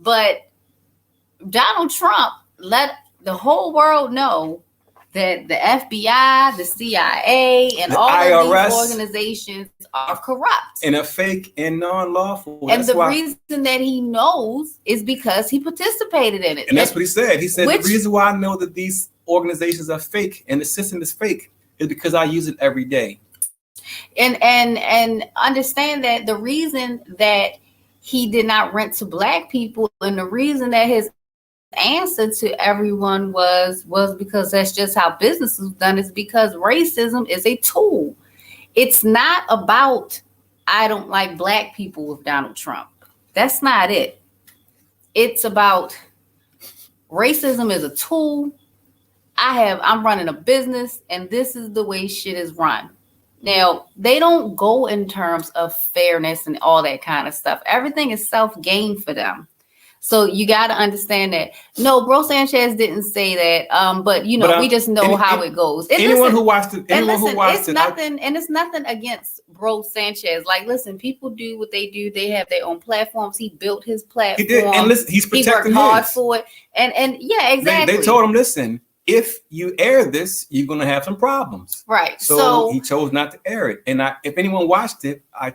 But Donald Trump let the whole world know that the FBI, the CIA, and all IRS, of these organizations are corrupt. And are fake and non-lawful. And the reason that he knows is because he participated in it. And that's what he said. He said, the reason why I know that these organizations are fake and the system is fake is because I use it every day. And understand that the reason that he did not rent to Black people and the reason that his answer to everyone was because that's just how business is done, is because racism is a tool. It's not about I don't like Black people with Donald Trump. That's not it. It's about racism is a tool. I'm running a business and this is the way shit is run. Now, they don't go in terms of fairness and all that kind of stuff. Everything is self-gain for them. So you got to understand that. No, Bro Sanchez didn't say that. But you know, we just know how it goes. And anyone who watched it, it's nothing against Bro Sanchez. Like, listen, people do what they do. They have their own platforms. He built his platform. He did, and listen, he's protecting he worked hard for it. And yeah, exactly. They told him, listen, if you air this, you're going to have some problems. Right. So he chose not to air it. And if anyone watched it, I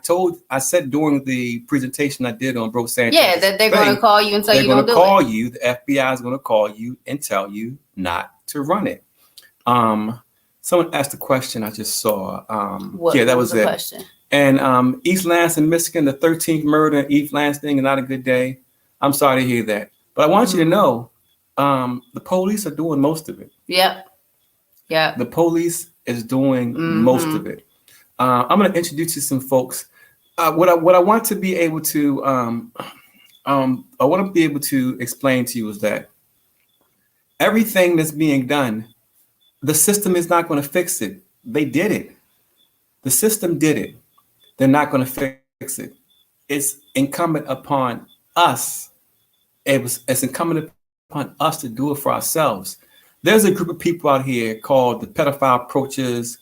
said during the presentation I did on Bro Sanchez. Yeah, that they're going to call you and tell you don't do it. They're going to call you. The FBI is going to call you and tell you not to run it. Someone asked a question I just saw. That was it. Question? And East Lansing, Michigan, the 13th murder in East Lansing is not a good day. I'm sorry to hear that. But I want you to know, the police are doing most of it. Yep. The police is doing most of it. I'm going to introduce you to some folks. What I want to be able to explain to you is that everything that's being done, the system is not going to fix it. They did it. The system did it. They're not going to fix it. It's incumbent upon us. It's incumbent upon us to do it for ourselves. There's a group of people out here called the pedophile approaches,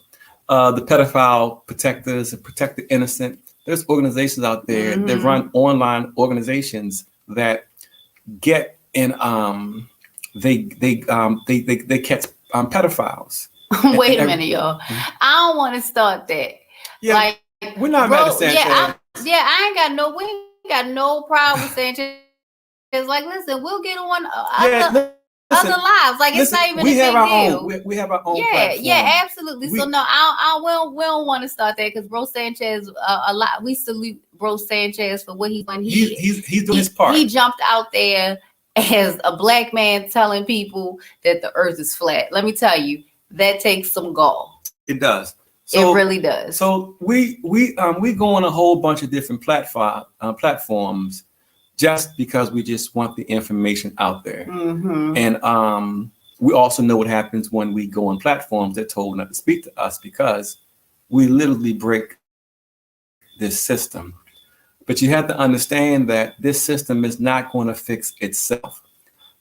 the pedophile protectors, and protect the innocent. There's organizations out there that run online organizations that get in. They catch pedophiles. Wait a minute, y'all. I don't want to start that. Yeah, like, we're not mad at Sanchez. We ain't got no problem with Sanchez. It's like, listen, we'll get on other lives. Like, it's not even a big deal. We have our own platform. Yeah, absolutely. So no, we don't want to start that because Bro Sanchez, we salute Bro Sanchez for what he's doing his part. He jumped out there as a Black man telling people that the earth is flat. Let me tell you, that takes some gall. It does. It really does. So we go on a whole bunch of different platforms just because we just want the information out there. And we also know what happens when we go on platforms that told not to speak to us because we literally break this system. But you have to understand that this system is not going to fix itself.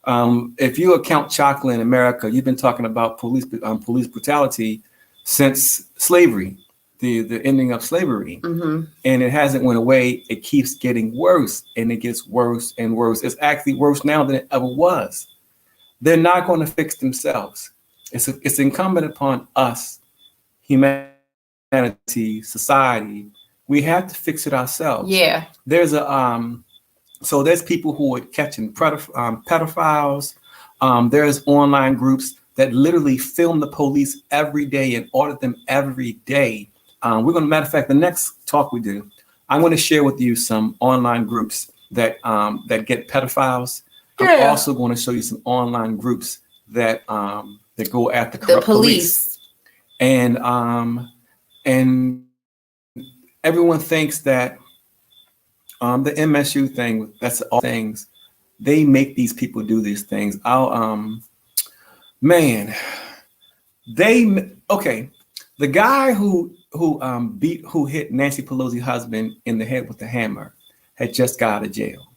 If you account Chocula in America, you've been talking about police brutality since slavery, the ending of slavery, and it hasn't went away. It keeps getting worse, and it gets worse and worse. It's actually worse now than it ever was. They're not going to fix themselves. It's incumbent upon us, humanity, society. We have to fix it ourselves. Yeah. There's there's people who are catching pedophiles. There's online groups that literally film the police every day and audit them every day. We're going to, matter of fact, the next talk we do, I'm going to share with you some online groups that get pedophiles. I'm also going to show you some online groups that go after corrupt police. And everyone thinks that the MSU thing, that's all things. They make these people do these things. The guy who hit Nancy Pelosi's husband in the head with the hammer had just got out of jail.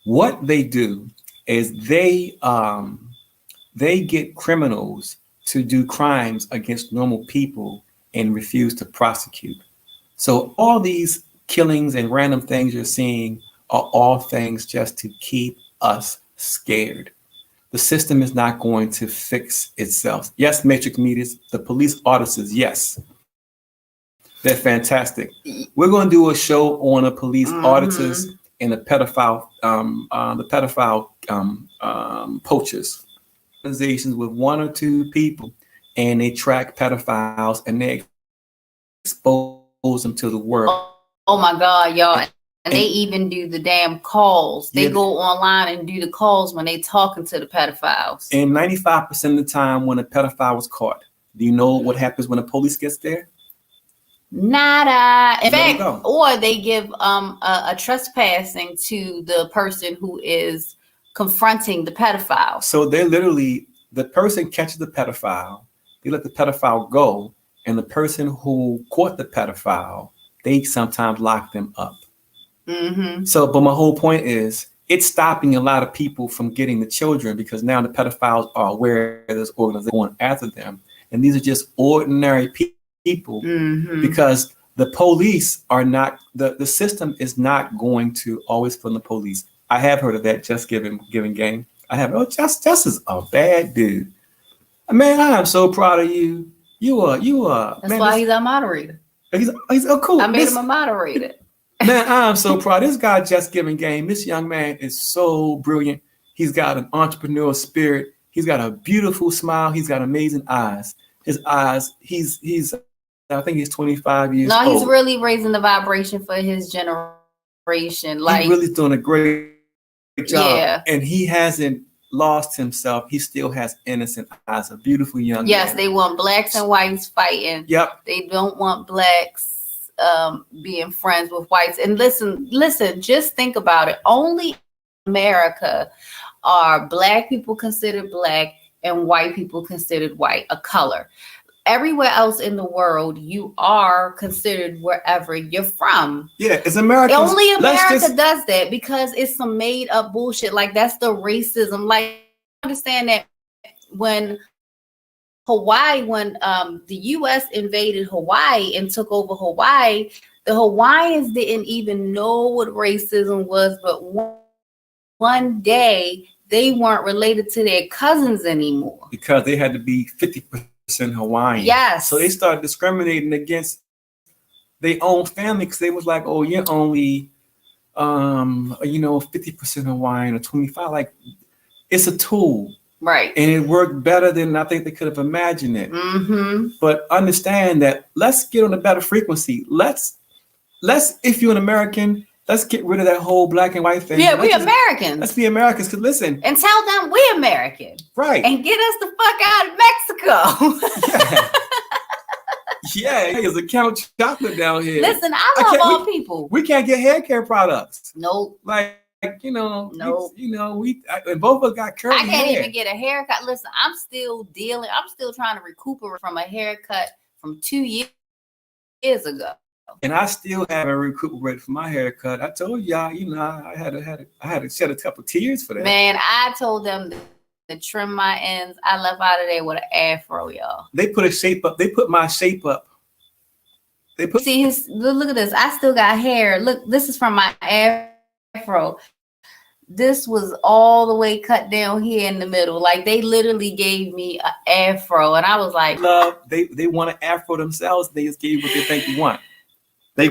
What they do is they get criminals to do crimes against normal people and refuse to prosecute. So all these killings and random things you're seeing are all things just to keep us scared. The system is not going to fix itself. Yes, Matrix Medias, the police auditors, yes. They're fantastic. We're going to do a show on the police auditors and the pedophile poachers. Organizations with 1 or 2 people, and they track pedophiles and they expose them to the world. Oh my God, y'all. And they even do the damn calls. They go online and do the calls when they talking to the pedophiles. And 95% of the time when a pedophile is caught, do you know what happens when the police gets there? Nada. In fact, or they give a trespassing to the person who is confronting the pedophile. So they literally, the person catches the pedophile, they let the pedophile go, and the person who caught the pedophile, they sometimes lock them up. So, but my whole point is, it's stopping a lot of people from getting the children because now the pedophiles are aware of this organization going after them. And these are just ordinary people because the police are not, the system is not going to always fund the police. I have heard of that, Just Giving game. I have, Just is a bad dude. Man, I am so proud of you. You are. That's man, why he's a moderator. He's cool. I made him a moderator. Man, I am so proud. This guy, Just Giving game. This young man is so brilliant. He's got an entrepreneurial spirit. He's got a beautiful smile. He's got amazing eyes. His eyes. He's. I think he's 25 years old. No, he's really raising the vibration for his generation. Like he really doing a great job. Yeah. And he hasn't lost himself. He still has innocent eyes. A beautiful young man. Yes, they want blacks and whites fighting. Yep. They don't want blacks being friends with whites. And listen, just think about it. Only in America are black people considered black and white people considered white, a color. Everywhere else in the world, you are considered wherever you're from. Yeah, it's America. Only America does that because it's some made up bullshit. Like that's the racism. Like understand that when Hawaii, when the U.S. invaded Hawaii and took over Hawaii, the Hawaiians didn't even know what racism was. But one day they weren't related to their cousins anymore because they had to be 50% Hawaiian. Yes. So they started discriminating against their own family because they was like, oh, you're only 50% Hawaiian or 25. Like it's a tool. Right. And it worked better than I think they could have imagined it. But understand that let's get on a better frequency. Let's if you're an American, let's get rid of that whole black and white thing. Yeah, we're Americans. Let's be Americans. Because listen. And tell them we're American. Right. And get us the fuck out of Mexico. Yeah, there's a Count Chocolate down here. Listen, I love all people. We can't get hair care products. Nope. Like, nope. And both of us got curly hair. I can't even get a haircut. Listen, I'm still trying to recuperate from a haircut from 2 years ago. And I still haven't recuperated from my haircut. I told y'all, I had to shed a couple tears for that. Man, I told them to trim my ends. I left out of there with an afro, y'all. They put a shape up. They put my shape up. See look at this. I still got hair. Look, this is from my afro. This was all the way cut down here in the middle. Like they literally gave me an afro, and I was like, they want an afro themselves. They just gave you what they think you want.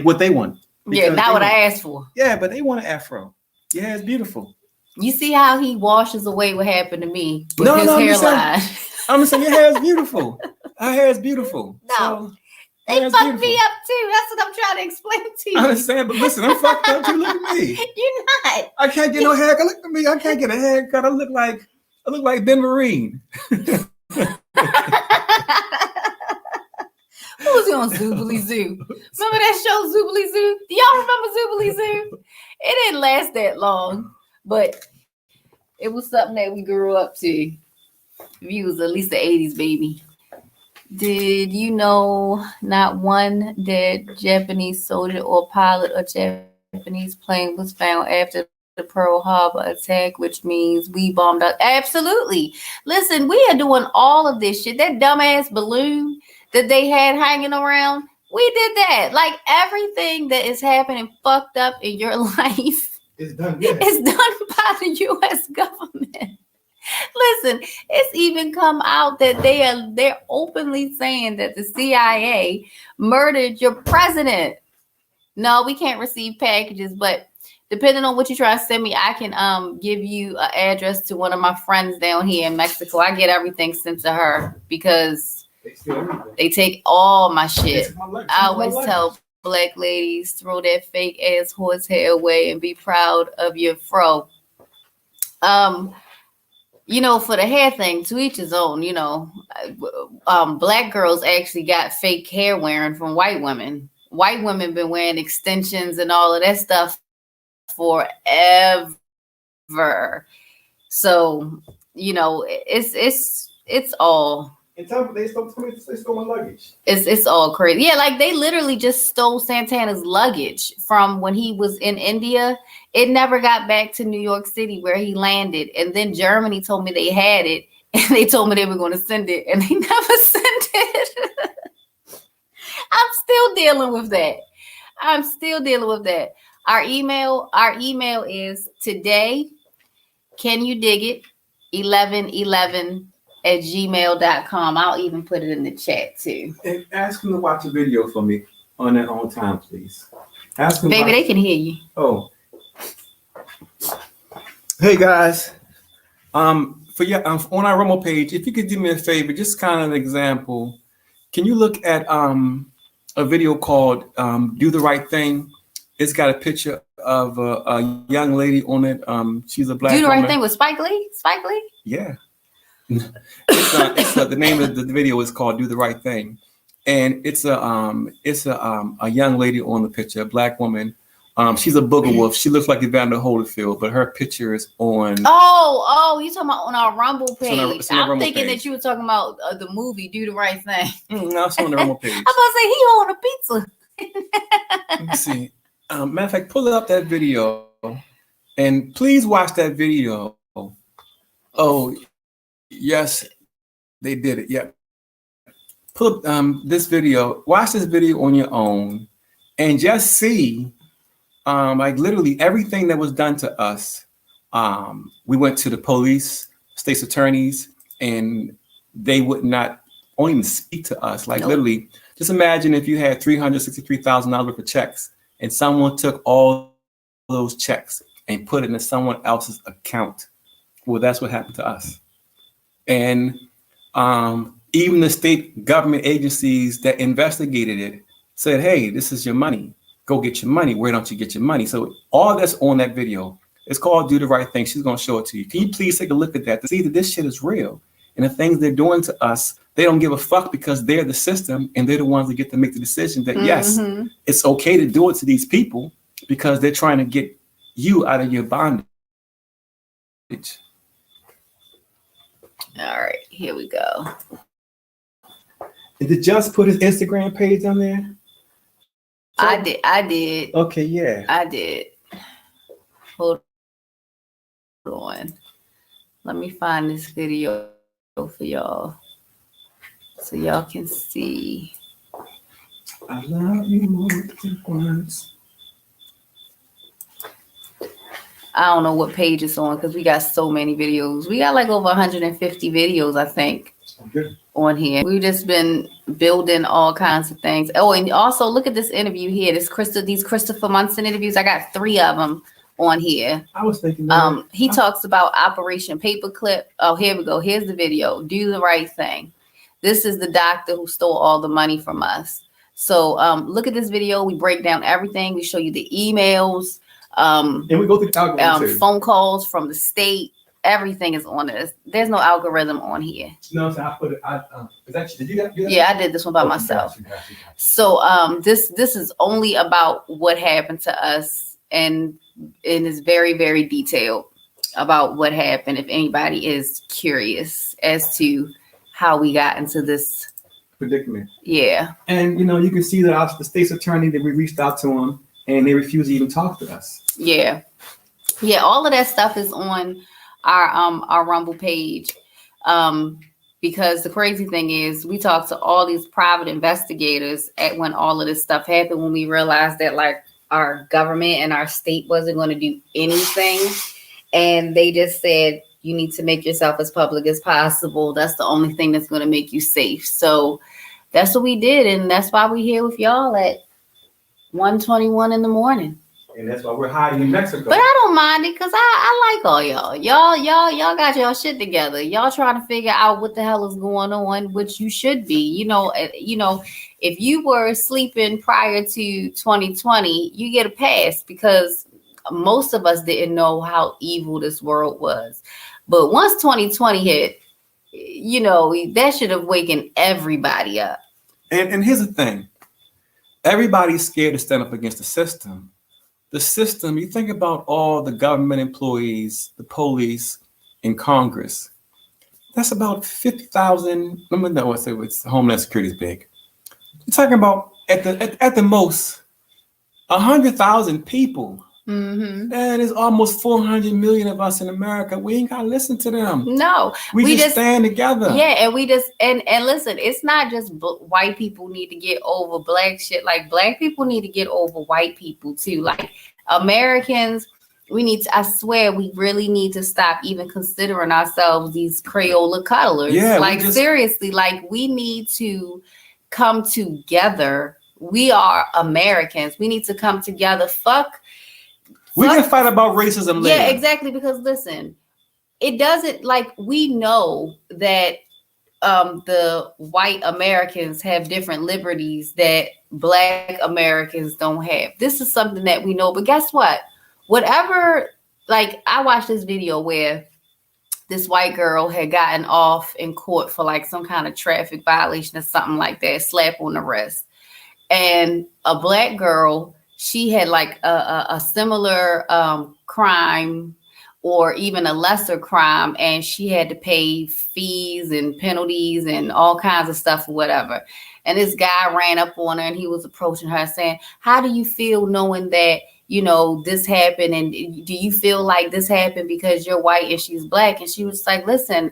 What they want. Yeah, not what I asked for. Yeah, but they want an afro. Yeah, it's beautiful. You see how he washes away what happened to me with his hairline. I'm just saying your hair is beautiful. Her hair is beautiful. No. So, They hair is fucked me beautiful. up too. That's what I'm trying to explain to you. I understand, but listen, I'm fucked up too. Look at me. You're not. I can't get no haircut. Look at me. I can't get a haircut. I look like Ben Marine. Who was on Zoobly Zoo? Remember that show Zoobly Zoo? Do y'all remember Zoobly Zoo? It didn't last that long, but it was something that we grew up to. We was at least the 80s, baby. Did you know not one dead Japanese soldier or pilot or Japanese plane was found after the Pearl Harbor attack, which means we bombed out? Absolutely. Listen, we are doing all of this shit. That dumbass balloon that they had hanging around, we did that. Like everything that is happening fucked up in your life It's done. is done by the U.S. government. Listen, it's even come out that they're openly saying that the CIA murdered your president. No, we can't receive packages, but depending on what you try to send me, I can give you an address to one of my friends down here in Mexico. I get everything sent to her because they take all my shit. I always tell black ladies, throw that fake ass horse hair away and be proud of your fro. You know, for the hair thing, to each his own. You know, black girls actually got fake hair wearing from white women. White women been wearing extensions and all of that stuff forever. So, you know, it's all. And tell them they stole my luggage. It's all crazy. Yeah, like they literally just stole Santana's luggage from when he was in India. It never got back to New York City where he landed. And then Germany told me they had it. And they told me they were going to send it. And they never sent it. I'm still dealing with that. Our email is today, can you dig it, 1111@gmail.com. I'll even put it in the chat too. And ask them to watch a video for me on their own time, please. Ask them. Baby, they can hear you. Oh. Hey guys. For your on our Rumble page, if you could do me a favor, just kind of an example. Can you look at a video called Do the Right Thing? It's got a picture of a young lady on it. She's a black Do the woman. Right Thing with Spike Lee? Spike Lee? Yeah. The name of the video is called Do the Right Thing. And it's a young lady on the picture, a black woman. She's a booger wolf. She looks like Evander Holyfield, but her picture is on. Oh, you talking about on our Rumble page? It's on our I'm Rumble thinking page. that you were talking about the movie Do the Right Thing. No, it's on the Rumble page. I'm about to say he on a pizza. Let me see. Matter of fact, pull up that video, and please watch that video. Oh, yes, they did it. Yep. Pull up this video. Watch this video on your own, and just see. Like literally everything that was done to us. We went to the police, state's attorneys, and they would not even speak to us. Like literally, just imagine if you had $363,000 worth of checks and someone took all those checks and put it into someone else's account. Well, that's what happened to us. And even the state government agencies that investigated it said, hey, this is your money. Go get your money. Where don't you get your money? So all that's on that video. It's called Do the Right Thing. She's going to show it to you. Can you please take a look at that to see that this shit is real? And the things they're doing to us, they don't give a fuck because they're the system and they're the ones that get to make the decision that, yes, it's okay to do it to these people because they're trying to get you out of your bondage. All right, here we go. Did it just put his Instagram page on there? I did. Okay, yeah. I did. Hold on. Let me find this video for y'all so y'all can see. I love you more than once. I don't know what page it's on because we got so many videos. We got like over 150 videos, I think, on here. We've just been building all kinds of things. Oh, and also look at this interview here. These Christopher Munson interviews. I got 3 of them on here. I was thinking that. He talks about Operation Paperclip. Oh, here we go. Here's the video. Do the right thing. This is the doctor who stole all the money from us. So look at this video. We break down everything. We show you the emails, and we go through the algorithm phone calls from the state. Everything is on this. There's no algorithm on here. No, so I put it. Did you do that? Yeah, I did this one by myself. Got you. So this is only about what happened to us, and it's very, very detailed about what happened. If anybody is curious as to how we got into this predicament. Yeah. And you can see that the state's attorney, that we reached out to him and they refused to even talk to us. Yeah. Yeah, all of that stuff is on our Rumble page. Because the crazy thing is we talked to all these private investigators when all of this stuff happened, when we realized that like our government and our state wasn't going to do anything. And they just said, you need to make yourself as public as possible. That's the only thing that's going to make you safe. So that's what we did. And that's why we're here with y'all at 1:21 in the morning. And that's why we're hiding in Mexico. But I don't mind it because I like all y'all. Y'all got y'all shit together. Y'all trying to figure out what the hell is going on, which you should be. If you were sleeping prior to 2020, you get a pass because most of us didn't know how evil this world was. But once 2020 hit, that should have wakened everybody up. And here's the thing. Everybody's scared to stand up against the system. The system, you think about all the government employees, the police, and Congress. That's about 50,000. It's Homeland Security is big. You're talking about at the most 100,000 people. Mm-hmm. That is almost 400 million of us in America. We ain't gotta listen to them. No, we just stand together. Yeah, and we just and listen. It's not just white people need to get over black shit. Like black people need to get over white people too. Like Americans, we need to. I swear, we really need to stop even considering ourselves these Crayola cuddlers. Yeah, like seriously, like we need to come together. We are Americans. We need to come together. We can fight about racism later. Yeah, exactly. Because listen, it doesn't we know that the white Americans have different liberties that black Americans don't have. This is something that we know. But guess what? Whatever, I watched this video where this white girl had gotten off in court for some kind of traffic violation or something like that, slap on the wrist. And a black girl, she had a similar crime or even a lesser crime, and she had to pay fees and penalties and all kinds of stuff or whatever. And this guy ran up on her and he was approaching her saying, how do you feel knowing that, this happened? And do you feel like this happened because you're white and she's black? And she was like, listen,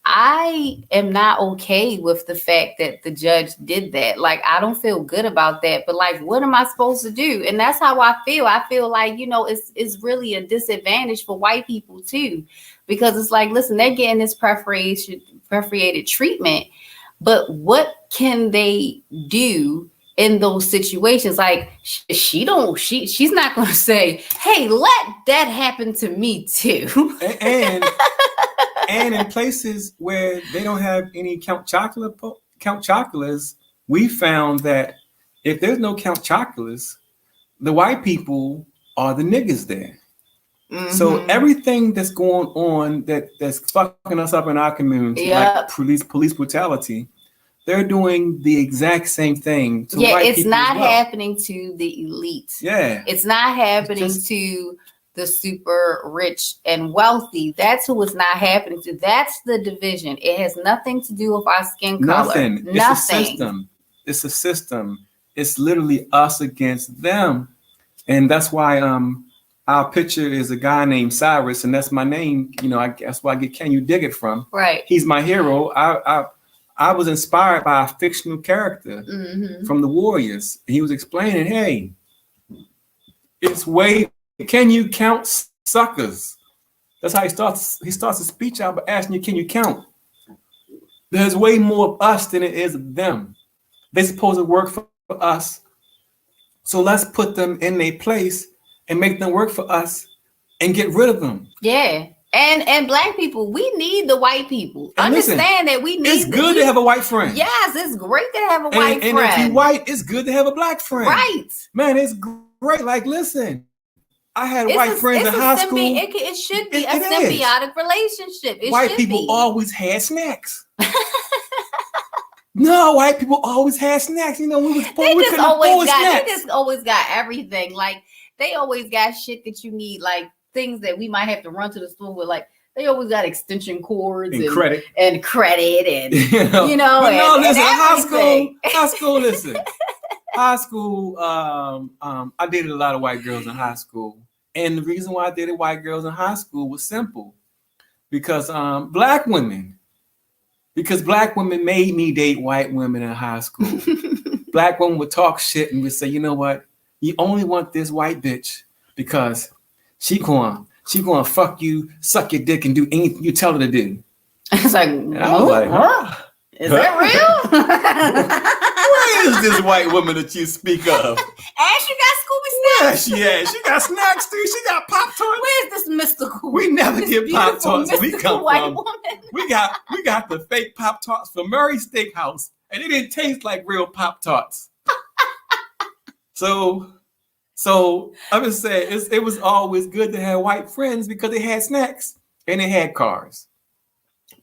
I am not okay with the fact that the judge did that. I don't feel good about that, but what am I supposed to do? And that's how I feel. I feel like, it's really a disadvantage for white people too, because it's listen, they're getting this perforated treatment, but what can they do in those situations? She's not going to say, hey, let that happen to me too. And in places where they don't have any Count Choculas, we found that if there's no Count Choculas, the white people are the niggas there. Mm-hmm. So everything that's going on that's fucking us up in our community, like police brutality, they're doing the exact same thing to white people. It's not happening to the elite. Yeah. It's not happening to the super rich and wealthy. That's who it's not happening to. That's the division. It has nothing to do with our skin color. Nothing. It's a system. It's a system. It's literally us against them. And that's why our picture is a guy named Cyrus, and that's my name. That's where I get Can You Dig It from. Right. He's my hero. I was inspired by a fictional character from the Warriors. He was explaining, hey, it's way. Can you count suckers? That's how he starts his speech out by asking you, can you count? There's way more of us than it is of them. They're supposed to work for us. So let's put them in their place and make them work for us and get rid of them. Yeah. And black people, we need the white people. And Understand listen, that we need. It's good to have a white friend. Yes, it's great to have a white and friend. if you're white, it's good to have a black friend. Right. Man, it's great. Like, listen, I had white friends in high school. It should be a symbiotic relationship. White people always had snacks. No, white people always had snacks. You know, we just always got everything. Like, they always got shit that you need, like things that we might have to run to the store with. Like, they always got extension cords and credit and you know. But no, listen, high school. I dated a lot of white girls in high school, and the reason why I dated white girls in high school was simple, because black women made me date white women in high school. Black women would talk shit and would say, you know what, you only want this white bitch because she gonna fuck you, suck your dick, and do anything you tell her to do. It's like, I was like, huh? Is that real? Where is this white woman that you speak of? And she got Scooby snacks. Yeah, she got snacks too. She got Pop-Tarts. Where's this mystical? We never get Pop-Tarts. We come white from. Woman. We got the fake Pop-Tarts from Murray's Steakhouse, and it didn't taste like real Pop-Tarts. So I'm just saying, it was always good to have white friends because they had snacks and they had cars.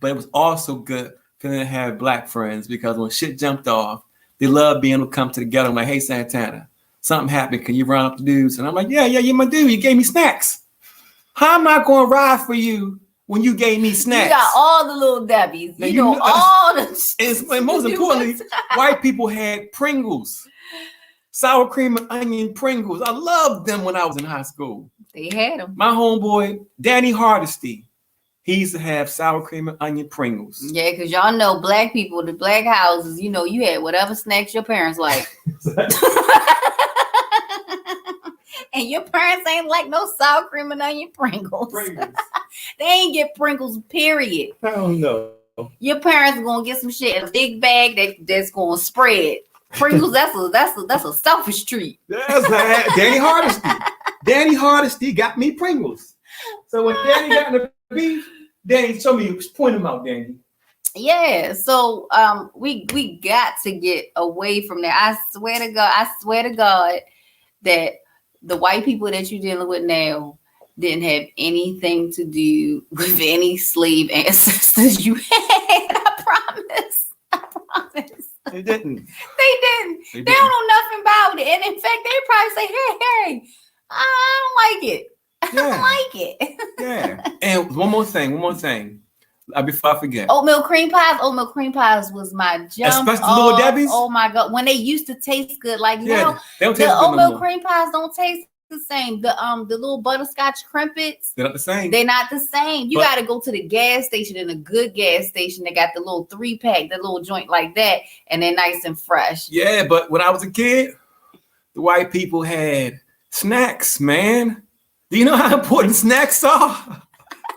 But it was also good to have black friends because when shit jumped off, they loved being able to come together. I'm like, hey, Santana, something happened. Can you run up the dudes? And I'm like, yeah, you're my dude. You gave me snacks. How am I going to ride for you when you gave me snacks? You got all the little Debbies. Now, you know all the. And most importantly, white people had Pringles. Sour cream and onion Pringles. I loved them when I was in high school. They had them. My homeboy, Danny Hardesty, he used to have sour cream and onion Pringles. Yeah, because y'all know black people, the black houses, you know, you had whatever snacks your parents like. And your parents ain't like no sour cream and onion Pringles. They ain't get Pringles, period. I don't know. Your parents are gonna get some shit in a big bag that's gonna spread. Pringles, that's a selfish treat. That's Danny Hardesty. Danny Hardesty got me Pringles. So when Danny got in the beef, Danny told me, point him out, Danny. Yeah, so we got to get away from that. I swear to God that the white people that you're dealing with now didn't have anything to do with any slave ancestors you had. I promise. They didn't. They don't know nothing about it. And in fact, they probably say, hey, I don't like it. I don't like it. Yeah. And one more thing. Before I forget. Oatmeal cream pies was my jump. Especially the Little Debbie's? Oh my God. When they used to taste good. Like, now, they don't taste the good oatmeal no cream pies don't taste the same. The little butterscotch crimpets. They're not the same. They're not the same. You got to go to the gas station, in a good gas station. They got the little 3-pack, the little joint like that, and they're nice and fresh. Yeah, but when I was a kid, the white people had snacks, man. Do you know how important snacks are?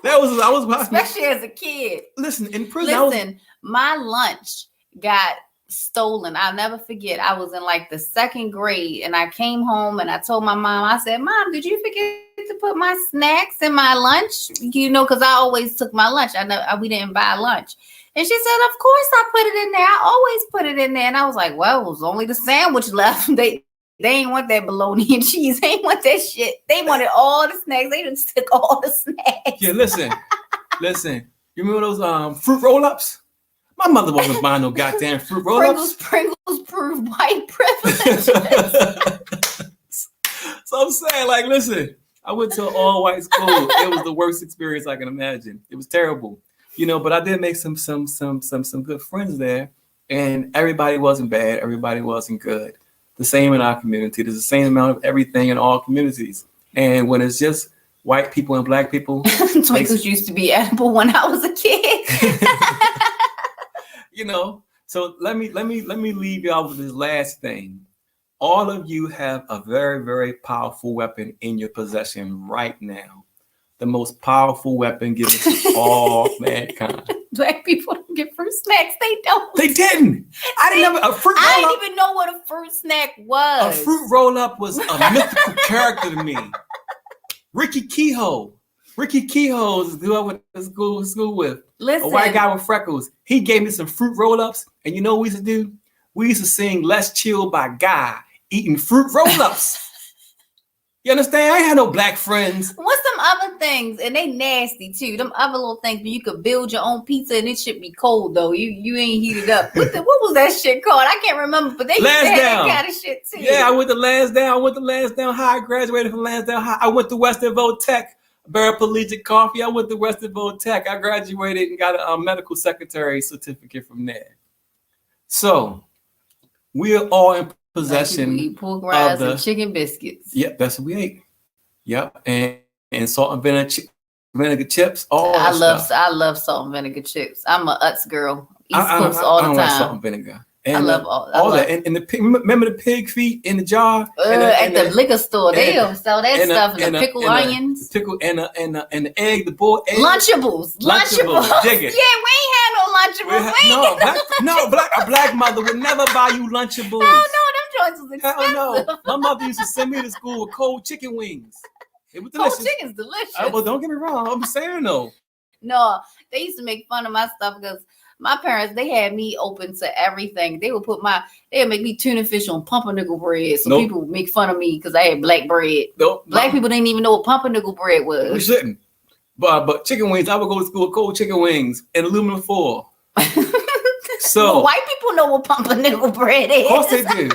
I was especially as a kid. Listen, in prison. My lunch got stolen. I'll never forget. I was in like the 2nd grade, and I came home and I told my mom. I said, "Mom, did you forget to put my snacks in my lunch? You know, because I always took my lunch. We didn't buy lunch." And she said, "Of course I put it in there. I always put it in there." And I was like, "Well, it was only the sandwich left. They ain't want that bologna and cheese. They ain't want that shit. They wanted all the snacks. They just took all the snacks." Yeah, listen. You remember those fruit roll-ups? My mother wasn't buying no goddamn fruit roll-ups. Pringles prove white privilege. So I'm saying, like, listen, I went to an all-white school. It was the worst experience I can imagine. It was terrible, you know. But I did make some good friends there, and everybody wasn't bad. Everybody wasn't good. The same in our community. There's the same amount of everything in all communities. And when it's just white people and black people, Twinkles used to be edible when I was a kid. You know. So let me leave y'all with this last thing. All of you have a very, very powerful weapon in your possession right now. The most powerful weapon given to all mankind. Black people don't get fruit snacks. They don't. They didn't. I didn't even know what a fruit snack was. A fruit roll-up was a mythical character to me. Ricky Kehoe. Ricky Kehoe is who I went to school with. Listen, A white guy with freckles. He gave me some fruit roll-ups. And you know what we used to do? We used to sing Let's Chill by Guy eating fruit roll-ups. You understand? I ain't had no black friends. what's some other things? And they nasty too. Them other little things where you could build your own pizza and it should be cold though. You ain't heated up. What was that shit called? I can't remember, but they used to have that kind of shit too. Yeah, I went to Lansdowne High. I graduated from Lansdowne High. I went to Westerville Tech, paraplegic coffee. I went to Westerville Tech. I graduated and got a medical secretary certificate from there. So we are all in possession eat pork rinds of and chicken biscuits. Yep, that's what we ate. Yep, and salt and vinegar chips. I love salt and vinegar chips. I'm a Utz girl. East Coast all the time. Like salt and vinegar. And I love all that. And the pig, remember the pig feet in the jar? At the liquor store, they don't sell that stuff. And the pickled onions, the pickle and the egg, the boiled egg. Lunchables. Dig it. Yeah, we ain't had no Lunchables. A black mother would never buy you Lunchables. No, them joints was expensive. Hell no. My mother used to send me to school with cold chicken wings. It was delicious. Cold chicken's delicious. Well, don't get me wrong. I'm saying though. No, they used to make fun of my stuff because my parents, they had me open to everything. They would make me tuna fish on pumpernickel bread. So people would make fun of me because I had black bread. Black people didn't even know what pumpernickel bread was. We shouldn't. But chicken wings, I would go to school with cold chicken wings and aluminum foil. So white people know what pumpernickel bread is. Of course they do.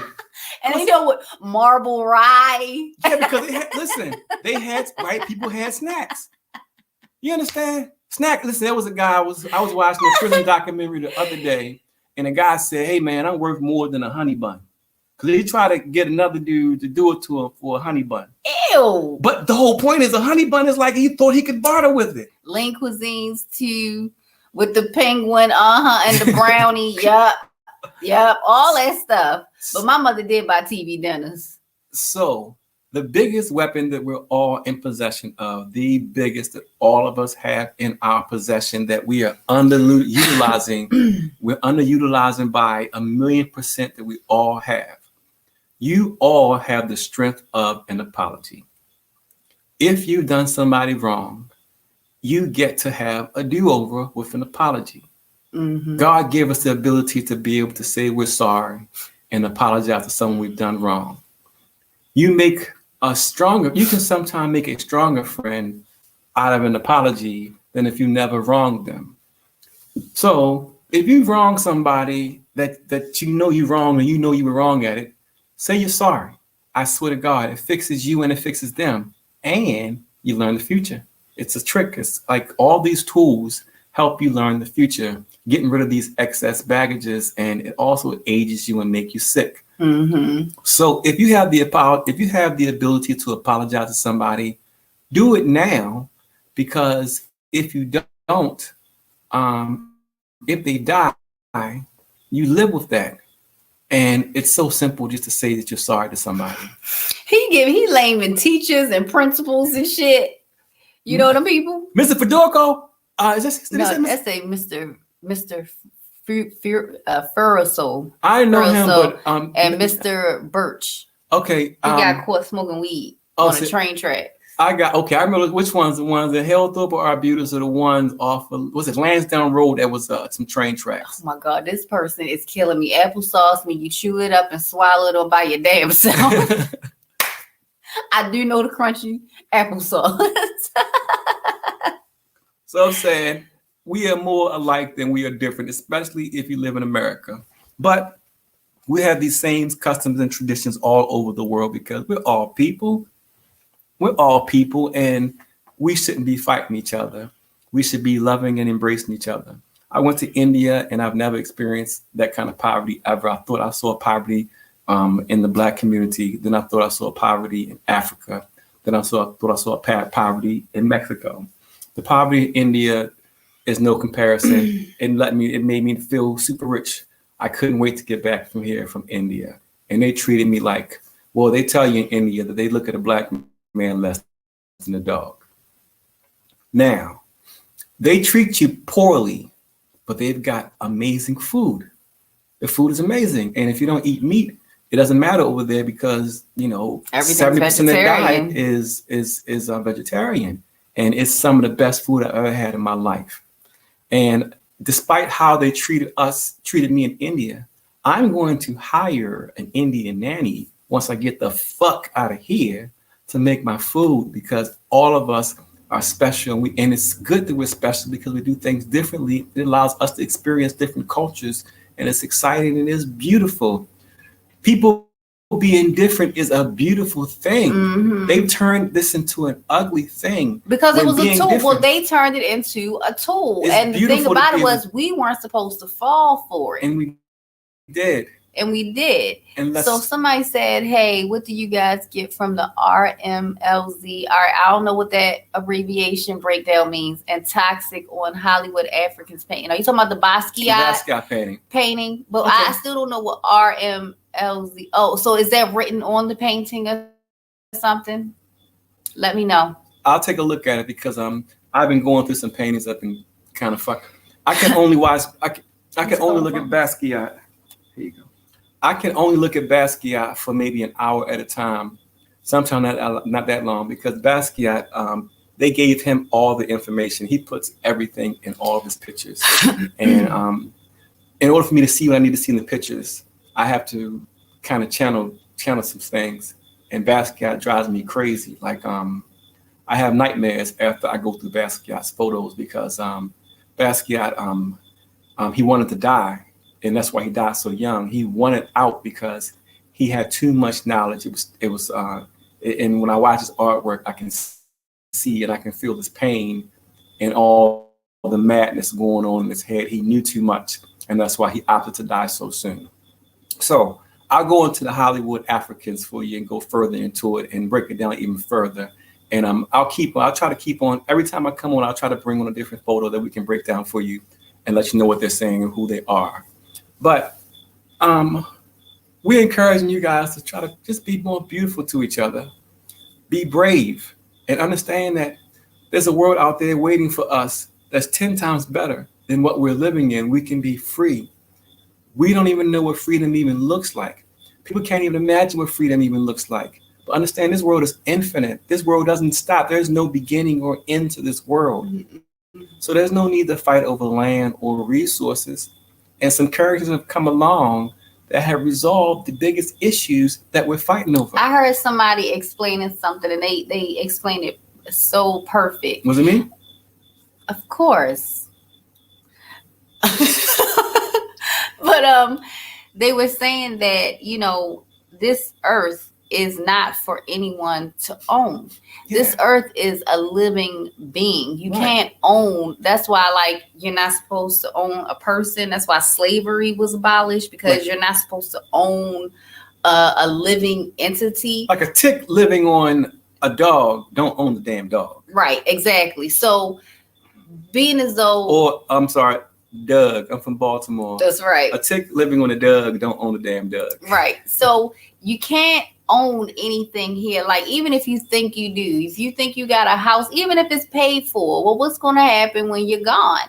And they know what marble rye. Yeah, because white people had snacks. You understand? Listen, there was a guy, I was watching a prison documentary the other day, and a guy said, hey man, I'm worth more than a honey bun. Because he tried to get another dude to do it to him for a honey bun. Ew. But the whole point is a honey bun is like he thought he could barter with it. Lean cuisines too, with the penguin, and the brownie, yup, all that stuff. But my mother did buy TV dinners. So the biggest weapon that we're all in possession of, the biggest that all of us have in our possession that we are underutilizing, we're underutilizing by 1,000,000% that we all have. You all have the strength of an apology. If you've done somebody wrong, you get to have a do-over with an apology. Mm-hmm. God gave us the ability to be able to say we're sorry and apologize to someone we've done wrong. You can sometimes make a stronger friend out of an apology than if you never wronged them. So if you wrong somebody that you know you wrong and you know you were wrong at it, say you're sorry. I swear to God, it fixes you and it fixes them. And you learn the future. It's a trick. It's like all these tools help you learn the future, getting rid of these excess baggages, and it also ages you and make you sick. Mm-hmm. So if you have the ability to apologize to somebody, do it now, because if you don't, if they die, you live with that. And it's so simple just to say that you're sorry to somebody. He laming teachers and principals and shit. You know them people? Mr. Fedorko? That's a Mr. Furosol. I know him, but and Mr. Birch. Okay. He got caught smoking weed on a train track. I remember which ones, the ones that Hillthorpe or Arbutus, or the ones off of, was it Lansdowne Road? That was some train tracks. Oh my God, this person is killing me. Applesauce, when you chew it up and swallow it all by your damn self. I do know the crunchy applesauce. So I'm saying we are more alike than we are different, especially if you live in America. But we have these same customs and traditions all over the world because we're all people. We're all people, and we shouldn't be fighting each other. We should be loving and embracing each other. I went to India, and I've never experienced that kind of poverty ever. I thought I saw poverty in the Black community. Then I thought I saw poverty in Africa. Then I thought I saw poverty in Mexico. The poverty in India is no comparison. It made me feel super rich. I couldn't wait to get back from India. And they treated me like, well, they tell you in India that they look at a Black man less than a dog. Now, they treat you poorly, but they've got amazing food. The food is amazing. And if you don't eat meat, It doesn't matter over there because, you know, Everything's 70% of the diet vegetarian. is vegetarian. And it's some of the best food I've ever had in my life. And despite how they treated me in India, I'm going to hire an Indian nanny once I get the fuck out of here to make my food, because all of us are special. And it's good that we're special because we do things differently. It allows us to experience different cultures, and it's exciting and it's beautiful. People being different is a beautiful thing. Mhm. They've turned this into an ugly thing Because it when was a being tool. Well, different- they turned it into a tool. It's And the thing beautiful to about it be was we weren't supposed to fall for it. and we did. And we did. And let's, So somebody said, hey, what do you guys get from the RMLZ? I don't know what that abbreviation breakdown means. And toxic on Hollywood Africans painting. Are you talking about the Basquiat painting. painting? But Okay. I still don't know what RMLZ. Oh, so is that written on the painting or something? Let me know. I'll take a look at it because I've been going through some paintings I've been kind of fuck. I can only watch. I can only look at Basquiat. Here you go. I can only look at Basquiat for maybe an hour at a time. Sometimes not that long, because Basquiat, they gave him all the information. He puts everything in all of his pictures. And in order for me to see what I need to see in the pictures, I have to kind of channel some things. And Basquiat drives me crazy. Like I have nightmares after I go through Basquiat's photos because Basquiat, he wanted to die. And that's why he died so young. He wanted out because he had too much knowledge. And when I watch his artwork, I can see and I can feel this pain and all the madness going on in his head. He knew too much, and that's why he opted to die so soon. So I'll go into the Hollywood Africans for you and go further into it and break it down even further. And I'll try to keep on. Every time I come on, I'll try to bring on a different photo that we can break down for you and let you know what they're saying and who they are. But we're encouraging you guys to try to just be more beautiful to each other. Be brave and understand that there's a world out there waiting for us that's 10 times better than what we're living in. We can be free. We don't even know what freedom even looks like. People can't even imagine what freedom even looks like. But understand, this world is infinite. This world doesn't stop. There's no beginning or end to this world. So there's no need to fight over land or resources. And some characters have come along that have resolved the biggest issues that we're fighting over. I heard somebody explaining something, and they explained it so perfect. Was it me? Of course. But they were saying that, you know, this earth is not for anyone to own. Yeah. This earth is a living being. You can't own. That's why, like, you're not supposed to own a person. That's why slavery was abolished, because you're not supposed to own a living entity. Like a tick living on a dog, don't own the damn dog. Right, exactly. So being as though... Or, I'm sorry, Doug. I'm from Baltimore. That's right. A tick living on a Doug, don't own the damn Doug. Right. So you can't own anything here. Like, even if you think you do, if you think you got a house, even if it's paid for, well, what's going to happen when you're gone?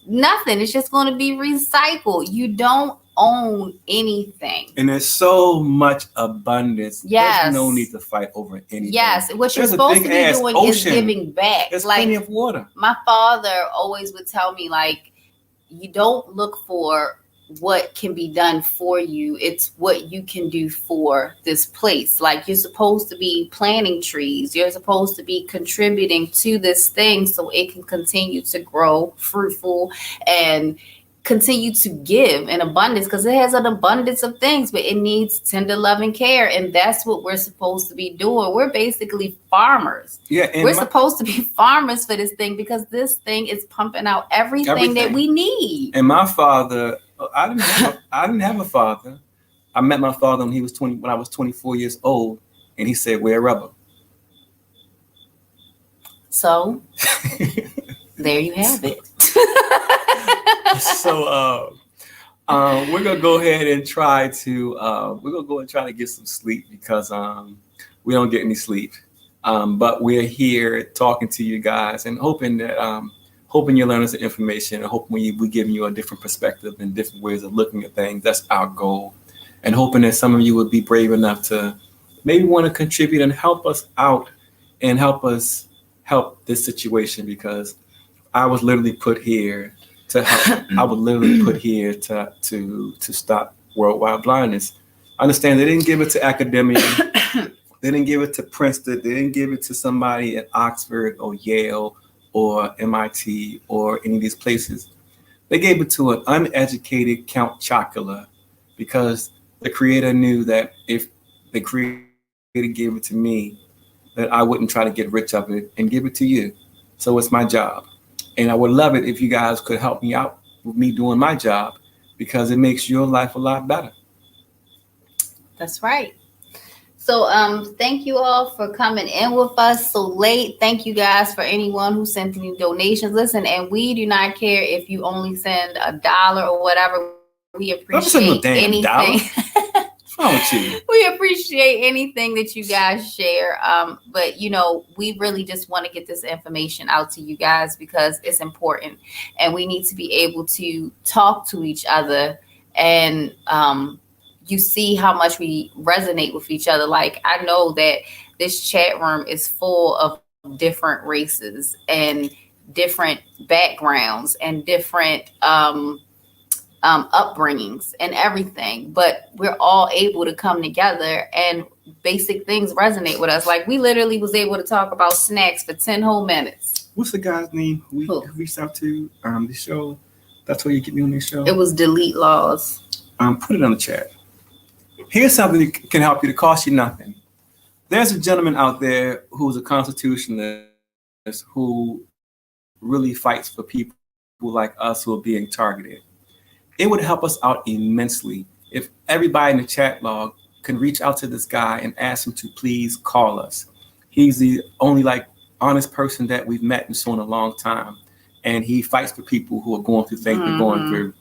Nothing. It's just going to be recycled. You don't own anything. And there's so much abundance. Yes. There's no need to fight over anything. Yes. What you're supposed to be doing is giving back. There's like, plenty of water. My father always would tell me, like, you don't look for what can be done for you. It's what you can do for this place. Like, you're supposed to be planting trees. You're supposed to be contributing to this thing so it can continue to grow fruitful and continue to give in abundance, because it has an abundance of things, but it needs tender love and care. And that's what we're supposed to be doing. We're basically farmers. Yeah, we're supposed to be farmers for this thing, because this thing is pumping out everything that we need. And my father, I didn't have a father. I met my father when I was 24 years old, and he said, "Wear rubber." So there you have it. So we're gonna go ahead and try to get some sleep, because we don't get any sleep. But we're here talking to you guys and hoping you're learning some information, and hoping we're giving you a different perspective and different ways of looking at things. That's our goal. and hoping that some of you would be brave enough to maybe want to contribute and help us out and help us help this situation, because I was literally put here to help. I was literally put here to stop worldwide blindness. I understand they didn't give it to academia. They didn't give it to Princeton. They didn't give it to somebody at Oxford or Yale or MIT or any of these places. They gave it to an uneducated Count Chocula, because the creator knew that if the creator gave it to me, that I wouldn't try to get rich of it and give it to you. So it's my job. And I would love it if you guys could help me out with me doing my job, because it makes your life a lot better. That's right. So thank you all for coming in with us so late. Thank you guys for anyone who sent any donations. Listen, and we do not care if you only send $1 or whatever. We appreciate anything. What's wrong with you? We appreciate anything that you guys share. But you know, we really just want to get this information out to you guys because it's important, and we need to be able to talk to each other. And you see how much we resonate with each other. Like, I know that this chat room is full of different races and different backgrounds and different upbringings and everything, but we're all able to come together and basic things resonate with us. Like, we literally was able to talk about snacks for 10 whole minutes. What's the guy's name who we reached out to the show? That's where you get me on this show. It was Delete Laws. Put it on the chat. Here's something that can help you to cost you nothing. There's a gentleman out there who's a constitutionalist who really fights for people like us who are being targeted. It would help us out immensely if everybody in the chat log can reach out to this guy and ask him to please call us. He's the only honest person that we've met in so long a long time. And he fights for people who are going through things they're going through.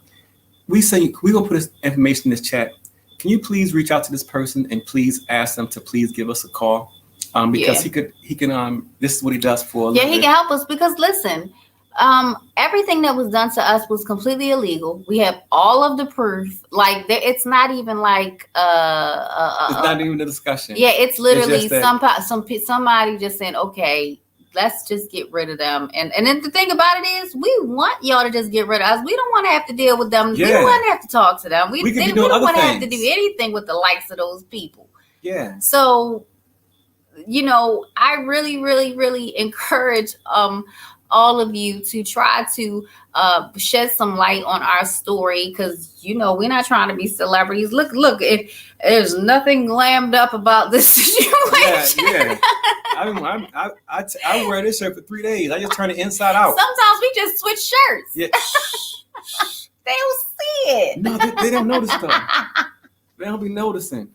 We say, we're going to put this information in this chat. Can you please reach out to this person and please ask them to please give us a call? Because he can, this is what he does for a living. He can help us because listen, everything that was done to us was completely illegal. We have all of the proof. Like, it's not even like it's not even a discussion. Yeah, it's literally somebody just saying, okay, let's just get rid of them. And then the thing about it is, we want y'all to just get rid of us. We don't want to have to deal with them. Yeah. We don't want to have to talk to them. We don't want to have to do anything with the likes of those people. Yeah. So, you know, I really, really, really encourage all of you to try to shed some light on our story, because, you know, we're not trying to be celebrities. Look, if there's nothing glammed up about this situation. Yeah. I wear this shirt for 3 days. I just turn it inside out. Sometimes we just switch shirts. Yeah. They don't see it. No, they don't notice though. They don't be noticing.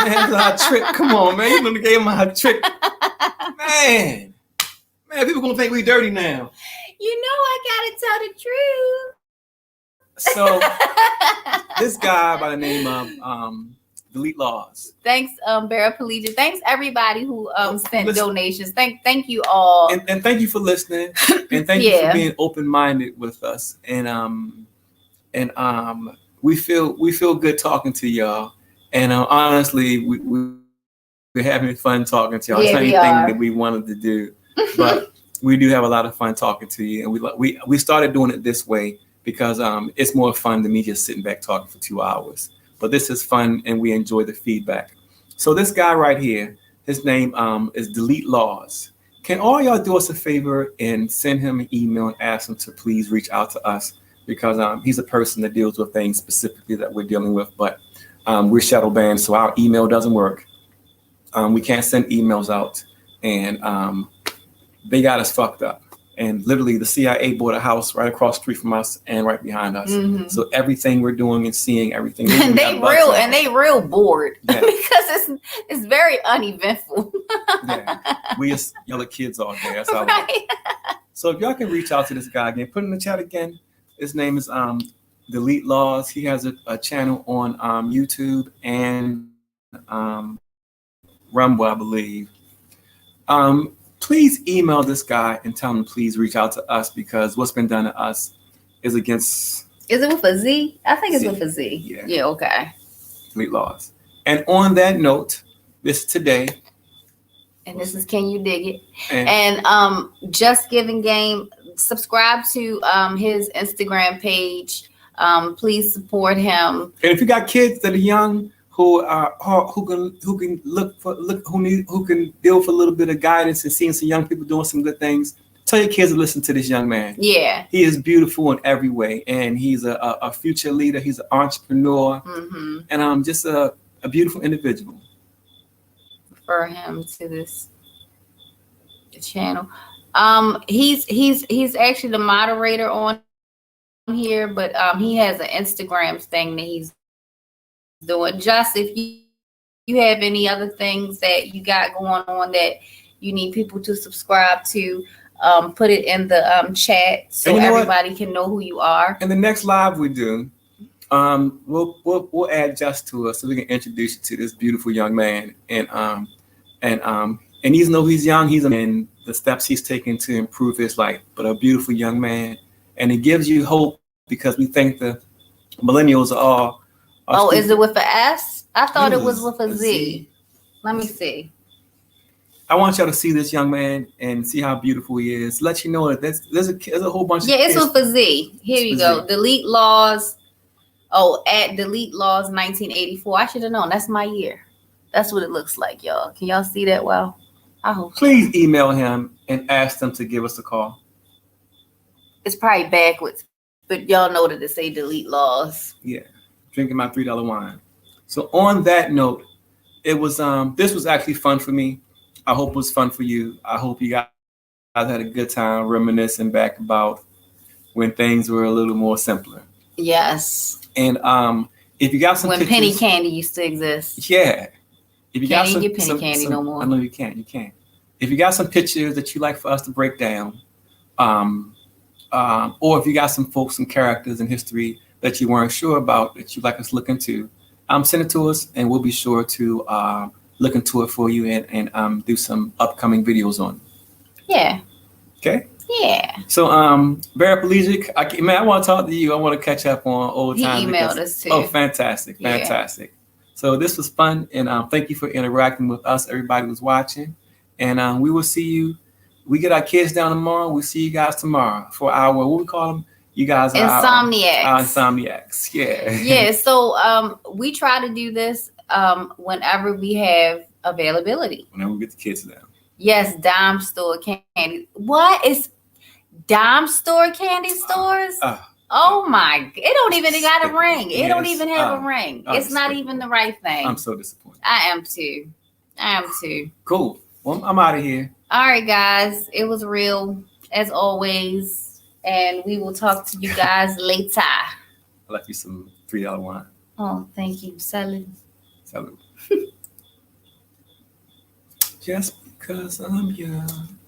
Man, that's our trick. Come on, man. You done gave them our trick. Man, people gonna think we dirty now. You know I gotta tell the truth. So this guy by the name of Delete Laws. Thanks, Paraplegia. Thanks everybody who sent donations. Thank you all. And thank you for listening. And thank you for being open-minded with us. And we feel good talking to y'all. And honestly, we're having fun talking to y'all. It's not anything that we wanted to do, but we do have a lot of fun talking to you. And we started doing it this way because it's more fun than me just sitting back talking for 2 hours. But this is fun, and we enjoy the feedback. So this guy right here, his name is Delete Laws. Can all y'all do us a favor and send him an email and ask him to please reach out to us, because he's a person that deals with things specifically that we're dealing with, but we're shadow banned, so our email doesn't work. We can't send emails out, and they got us fucked up. And literally the CIA bought a house right across the street from us and right behind us. Mm-hmm. So everything we're doing and seeing everything. they real bored because it's very uneventful. We just yell at kids all day. That's all. Right. So if y'all can reach out to this guy again, put in the chat again. His name is Delete Laws. He has a channel on YouTube and Rumble, I believe. Please email this guy and tell him to please reach out to us, because what's been done to us is against Is it with a Z? I think it's Z. with a Z. Yeah. Yeah, okay. Delete laws. And on that note, this today. And this is Can You Dig It? And Just Giving Game. Subscribe to his Instagram page. Please support him. And if you got kids that are young who can who can deal with a little bit of guidance and seeing some young people doing some good things, tell your kids to listen to this young man. Yeah. He is beautiful in every way, and he's a future leader. He's an entrepreneur, and just a beautiful individual. Refer him to this channel. He's actually the moderator on here, but he has an Instagram thing that he's doing. Just if you have any other things that you got going on that you need people to subscribe to, put it in the chat so everybody can know who you are. And the next live we do, we'll add Just to us so we can introduce you to this beautiful young man, and even though he's young, he's in the steps he's taking to improve his life, but a beautiful young man. And it gives you hope because we think the millennials are all. Is it with an S? I thought it was with a Z. Let me see. I want y'all to see this young man and see how beautiful he is. Let you know that there's a whole bunch of it's with a Z. Here you go. Z. Delete laws. At delete laws 1984. I should have known. That's my year. That's what it looks like, y'all. Can y'all see that well? I hope. Please email him and ask them to give us a call. It's probably backwards, but y'all know that it say delete laws. Yeah, drinking my $3 wine. So on that note, it was this was actually fun for me. I hope it was fun for you. I hope you guys had a good time reminiscing back about when things were a little more simpler. Yes. And if you got some when pictures, penny candy used to exist. Yeah. If you can't even get penny candy no more. I know you can't. You can't. If you got some pictures that you like for us to break down, or if you got some folks, some characters in history that you weren't sure about that you'd like us to look into, send it to us, and we'll be sure to look into it for you and do some upcoming videos on it. Yeah. Okay. Yeah. So, Paraplegic, I want to talk to you. I want to catch up on old times. He emailed us too. Oh, fantastic. So this was fun, and thank you for interacting with us, everybody who's watching. And we will see you. We get our kids down tomorrow. We'll see you guys tomorrow for our, what we call them? You guys are Insomniacs. Insomniacs. Yeah. Yeah. So we try to do this whenever we have availability. Whenever we get the kids down. Yes, dime store candy. What is dime store candy stores? Oh my! It don't even got a ring. It don't even have a ring. It's not even the right thing. I'm so disappointed. I am too. Cool. Well, I'm out of here. All right, guys. It was real as always, and we will talk to you guys later. I left you some $3 wine. Oh, thank you. Salud. Just because I'm young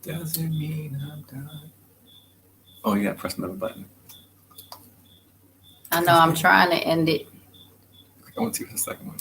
doesn't mean I'm done. Oh, yeah, press another button. I know, I'm trying to end it. I want to see the second one.